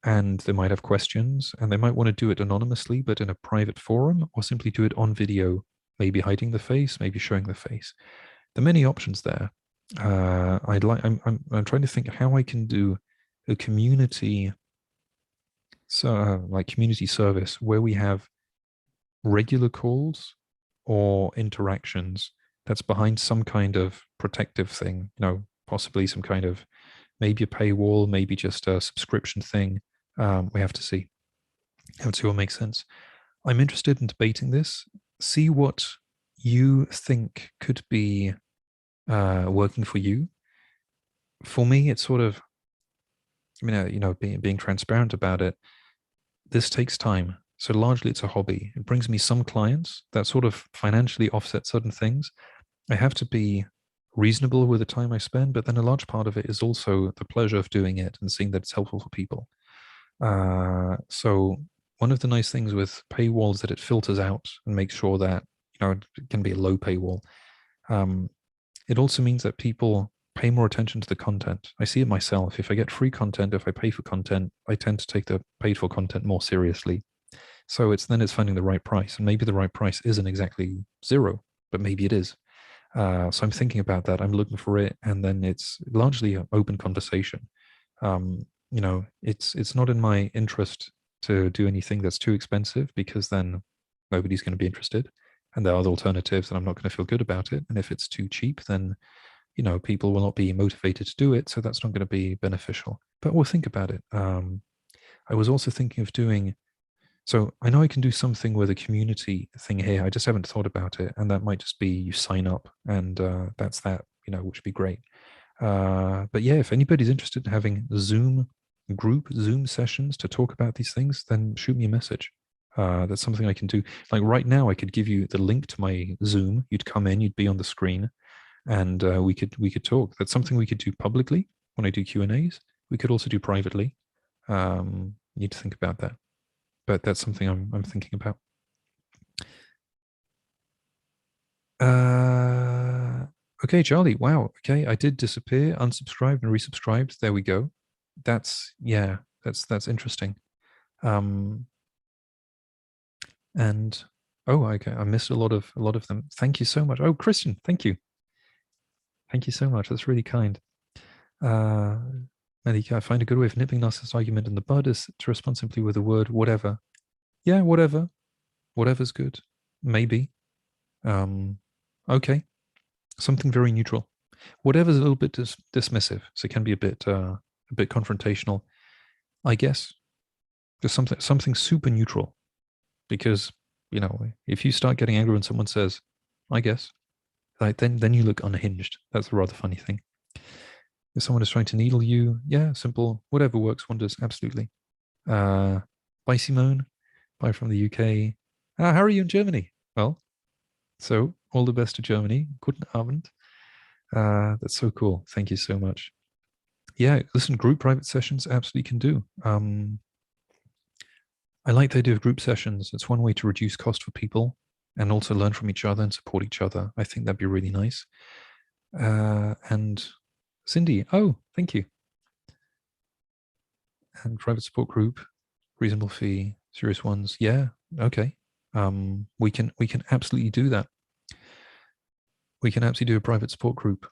And they might have questions, and they might want to do it anonymously, but in a private forum, or simply do it on video, maybe hiding the face, maybe showing the face. There are many options there. I'm trying to think how I can do a community, so like community service where we have regular calls or interactions that's behind some kind of protective thing. Possibly some kind of maybe a paywall, maybe just a subscription thing. We have to see. Have to see what makes sense. I'm interested in debating this. See what you think could be working for you. For me, it's sort of, being transparent about it. This takes time. So largely it's a hobby. It brings me some clients that sort of financially offset certain things. I have to be reasonable with the time I spend, but then a large part of it is also the pleasure of doing it and seeing that it's helpful for people. So one of the nice things with paywalls is that it filters out and makes sure that it can be a low paywall. It also means that people pay more attention to the content. I see it myself. If I get free content, if I pay for content, I tend to take the paid for content more seriously. So it's finding the right price, and maybe the right price isn't exactly zero, but maybe it is. So I'm thinking about that. I'm looking for it, and then it's largely an open conversation. It's not in my interest to do anything that's too expensive, because then nobody's going to be interested, and there are other alternatives, and I'm not going to feel good about it. And if it's too cheap, then people will not be motivated to do it, so that's not going to be beneficial. But we'll think about it. I was also thinking of doing. So I know I can do something with a community thing here. I just haven't thought about it, and that might just be you sign up, and that's that. Which would be great. But yeah, if anybody's interested in having Zoom sessions to talk about these things, then shoot me a message. That's something I can do. Like right now, I could give you the link to my Zoom. You'd come in, you'd be on the screen, and we could talk. That's something we could do publicly when I do Q&As. We could also do privately. Need to think about that. but that's something I'm thinking about. Uh, okay, Charlie. Wow. Okay, I did disappear, unsubscribed and resubscribed. There we go. That's yeah. That's interesting. Um, and oh, okay, I missed a lot of them. Thank you so much. Oh, Christian, thank you so much. That's really kind. Uh, Malika, I find a good way of nipping narcissist argument in the bud is to respond simply with the word whatever. Yeah, whatever. Whatever's good. Maybe. Um, okay. Something very neutral. Whatever's a little bit dismissive, so it can be a bit confrontational. I guess just something super neutral, because if you start getting angry when someone says, "I guess," like then you look unhinged. That's a rather funny thing. If someone is trying to needle you, yeah, simple, whatever works wonders. Absolutely. Bye, Simone. Bye from the UK. How are you in Germany? Well, so all the best to Germany. Guten Abend. That's so cool. Thank you so much. Yeah, listen, group private sessions absolutely can do. I like the idea of group sessions. It's one way to reduce cost for people and also learn from each other and support each other. I think that'd be really nice. And Cindy, oh, thank you. And private support group, reasonable fee, serious ones. Yeah, okay. We can absolutely do that. We can absolutely do a private support group.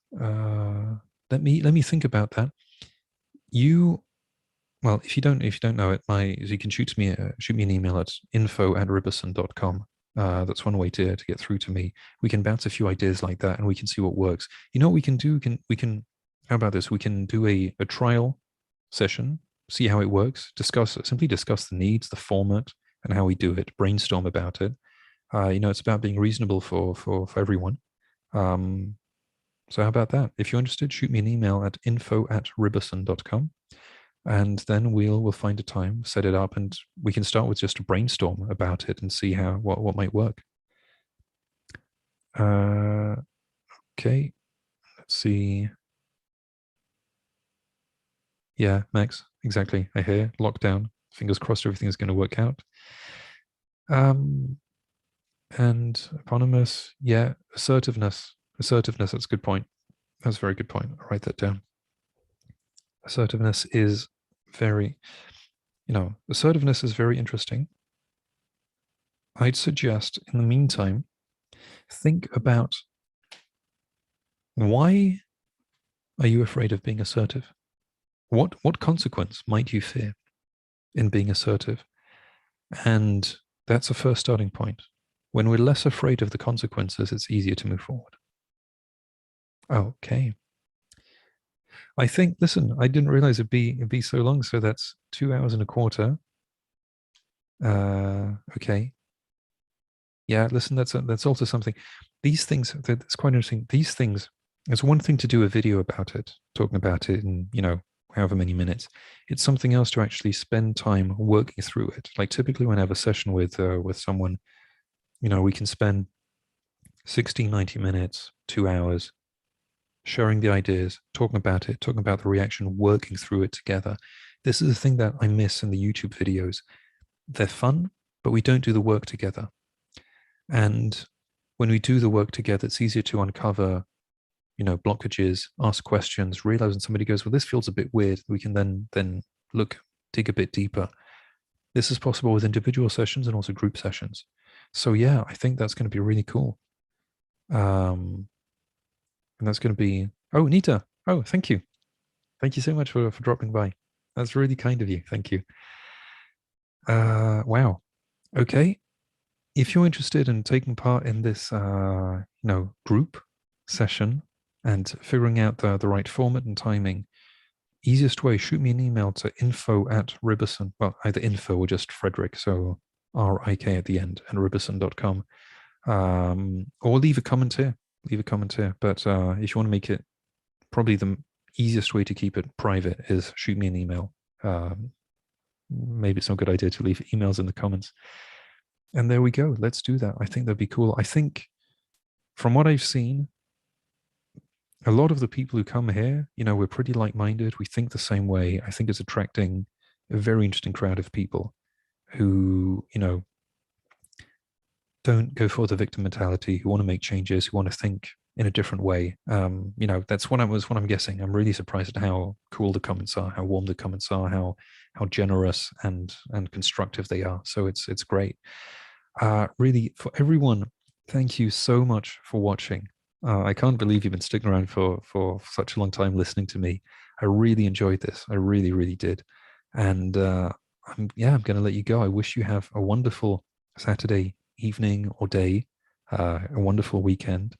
Let me think about that. You Well, if you don't know it, you can shoot me an email at info@ribersson.com. That's one way to get through to me. We can bounce a few ideas like that, and we can see what works. You know what we can do? We can how about this? We can do a trial session, see how it works, simply discuss the needs, the format, and how we do it. Brainstorm about it. It's about being reasonable for everyone. Um, so how about that? If you're interested, shoot me an email at info@ribersson.com, and then we'll find a time, set it up, and we can start with just a brainstorm about it and see what might work. Okay, let's see. Yeah, Max, exactly. I hear lockdown. Fingers crossed, everything is going to work out. Um, and eponymous, yeah, assertiveness. Assertiveness. That's a good point. That's a very good point. I'll write that down. Assertiveness is very, assertiveness is very interesting. I'd suggest, in the meantime, think about, why are you afraid of being assertive? What consequence might you fear in being assertive? And that's a first starting point. When we're less afraid of the consequences, it's easier to move forward. Okay. I think, listen, I didn't realize it'd be so long. So that's 2 hours and a quarter. Okay. Yeah, listen, that's also something. These things, that's quite interesting. These things, it's one thing to do a video about it, talking about it in, however many minutes. It's something else to actually spend time working through it. Like typically when I have a session with someone, we can spend 60, 90 minutes, 2 hours, sharing the ideas, talking about it, talking about the reaction, working through it together. This is the thing that I miss in the YouTube videos. They're fun, but we don't do the work together. And when we do the work together, it's easier to uncover, blockages, ask questions, realize when somebody goes, well, this feels a bit weird. We can then dig a bit deeper. This is possible with individual sessions and also group sessions. So yeah, I think that's going to be really cool. And that's going to be, oh, Nita. Oh, thank you. Thank you so much for dropping by. That's really kind of you. Thank you. Wow. Okay. If you're interested in taking part in this, group session and figuring out the right format and timing, easiest way, shoot me an email to info@Ribersson. Well, either info or just Frederick, so RIK at the end, and Ribersson.com. Or leave a comment here. Leave a comment here. But if you want to make it, probably the easiest way to keep it private is shoot me an email. Maybe it's not a good idea to leave emails in the comments. And there we go. Let's do that. I think that'd be cool. I think from what I've seen, a lot of the people who come here, we're pretty like-minded. We think the same way. I think it's attracting a very interesting crowd of people. who, don't go for the victim mentality, who want to make changes, who want to think in a different way. That's what I'm guessing. I'm really surprised at how cool the comments are, how warm the comments are, how generous and constructive they are. So it's great. Really, for everyone, thank you so much for watching. I can't believe you've been sticking around for such a long time listening to me. I really enjoyed this. I really, really did. And I'm going to let you go. I wish you have a wonderful Saturday evening or day, a wonderful weekend.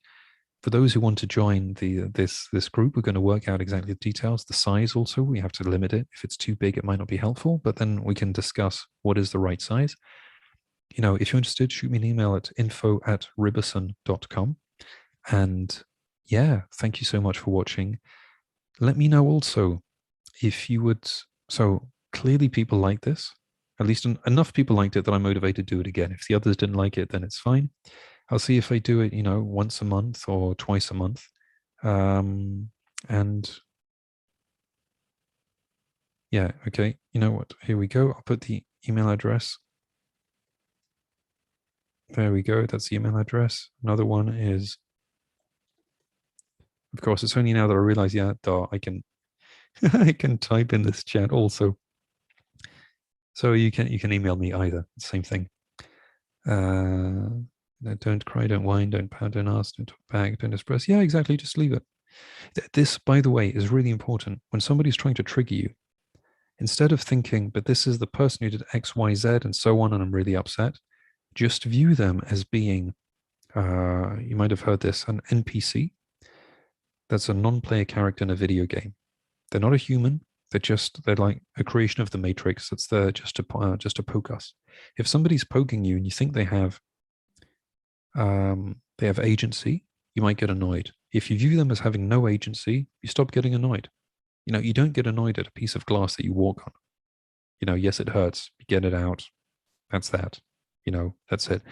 For those who want to join this group, we're going to work out exactly the details. The size also, we have to limit it. If it's too big, it might not be helpful, but then we can discuss what is the right size. If you're interested, shoot me an email at info@ribersson.com. And yeah, thank you so much for watching. Let me know also if you would. So clearly people like this. At least enough people liked it that I'm motivated to do it again. If the others didn't like it, then it's fine. I'll see if I do it, once a month or twice a month. And yeah, okay. You know what? Here we go. I'll put the email address. There we go. That's the email address. Another one is, of course, it's only now that I realize, yeah, I can I can type in this chat also. So you can email me either. Same thing. Don't cry, don't whine, don't pout, don't ask, don't talk back, don't express. Yeah, exactly. Just leave it. This, by the way, is really important. When somebody's trying to trigger you, instead of thinking, but this is the person who did X, Y, Z, and so on, and I'm really upset, just view them as being, you might have heard this, an NPC. That's a non-player character in a video game. They're not a human. They're like a creation of the Matrix. That's there just to poke us. If somebody's poking you and you think they have agency, you might get annoyed. If you view them as having no agency, you stop getting annoyed. You don't get annoyed at a piece of glass that you walk on. Yes, it hurts. You get it out. That's that. That's it.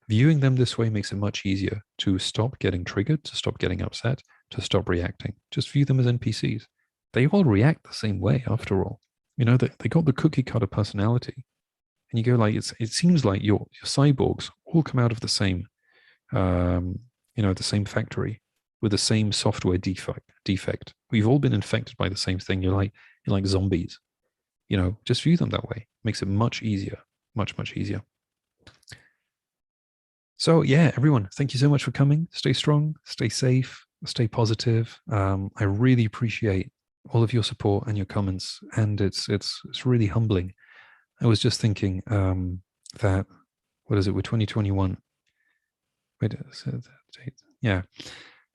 Viewing them this way makes it much easier to stop getting triggered, to stop getting upset, to stop reacting. Just view them as NPCs. They all react the same way after all. They got the cookie cutter personality. And you go like, it seems like your cyborgs all come out of the same, the same factory with the same software defect. We've all been infected by the same thing. You're like zombies. Just view them that way. Makes it much easier, much, much easier. So yeah, everyone, thank you so much for coming. Stay strong, stay safe, stay positive. I really appreciate all of your support and your comments, and it's really humbling. I was just thinking that, what is it? We're 2021. Wait, yeah,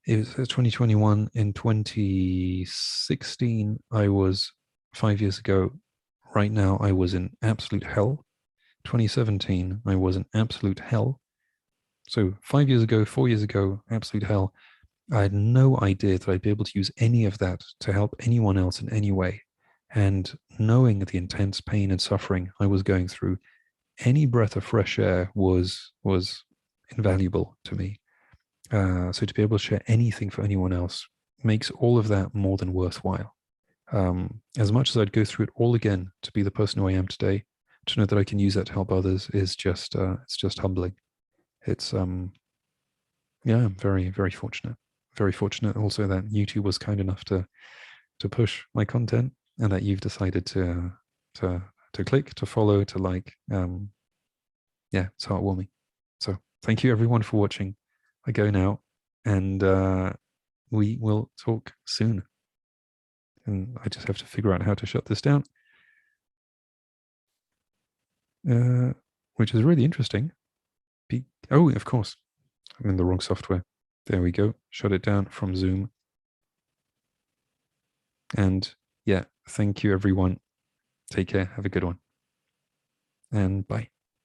it was 2021. In 2016, I was 5 years ago. Right now, I was in absolute hell. 2017, I was in absolute hell. So 5 years ago, 4 years ago, absolute hell. I had no idea that I'd be able to use any of that to help anyone else in any way. And knowing the intense pain and suffering I was going through, any breath of fresh air was invaluable to me. So to be able to share anything for anyone else makes all of that more than worthwhile. As much as I'd go through it all again to be the person who I am today, to know that I can use that to help others is just it's just humbling. It's yeah, I'm very, very fortunate. Very fortunate also that YouTube was kind enough to push my content, and that you've decided to click, to follow, to like. Yeah, it's heartwarming. So thank you everyone for watching. I go now, and we will talk soon. And I just have to figure out how to shut this down, which is really interesting. Oh, of course, I'm in the wrong software. There we go. Shut it down from Zoom. And yeah, thank you everyone. Take care. Have a good one. And bye.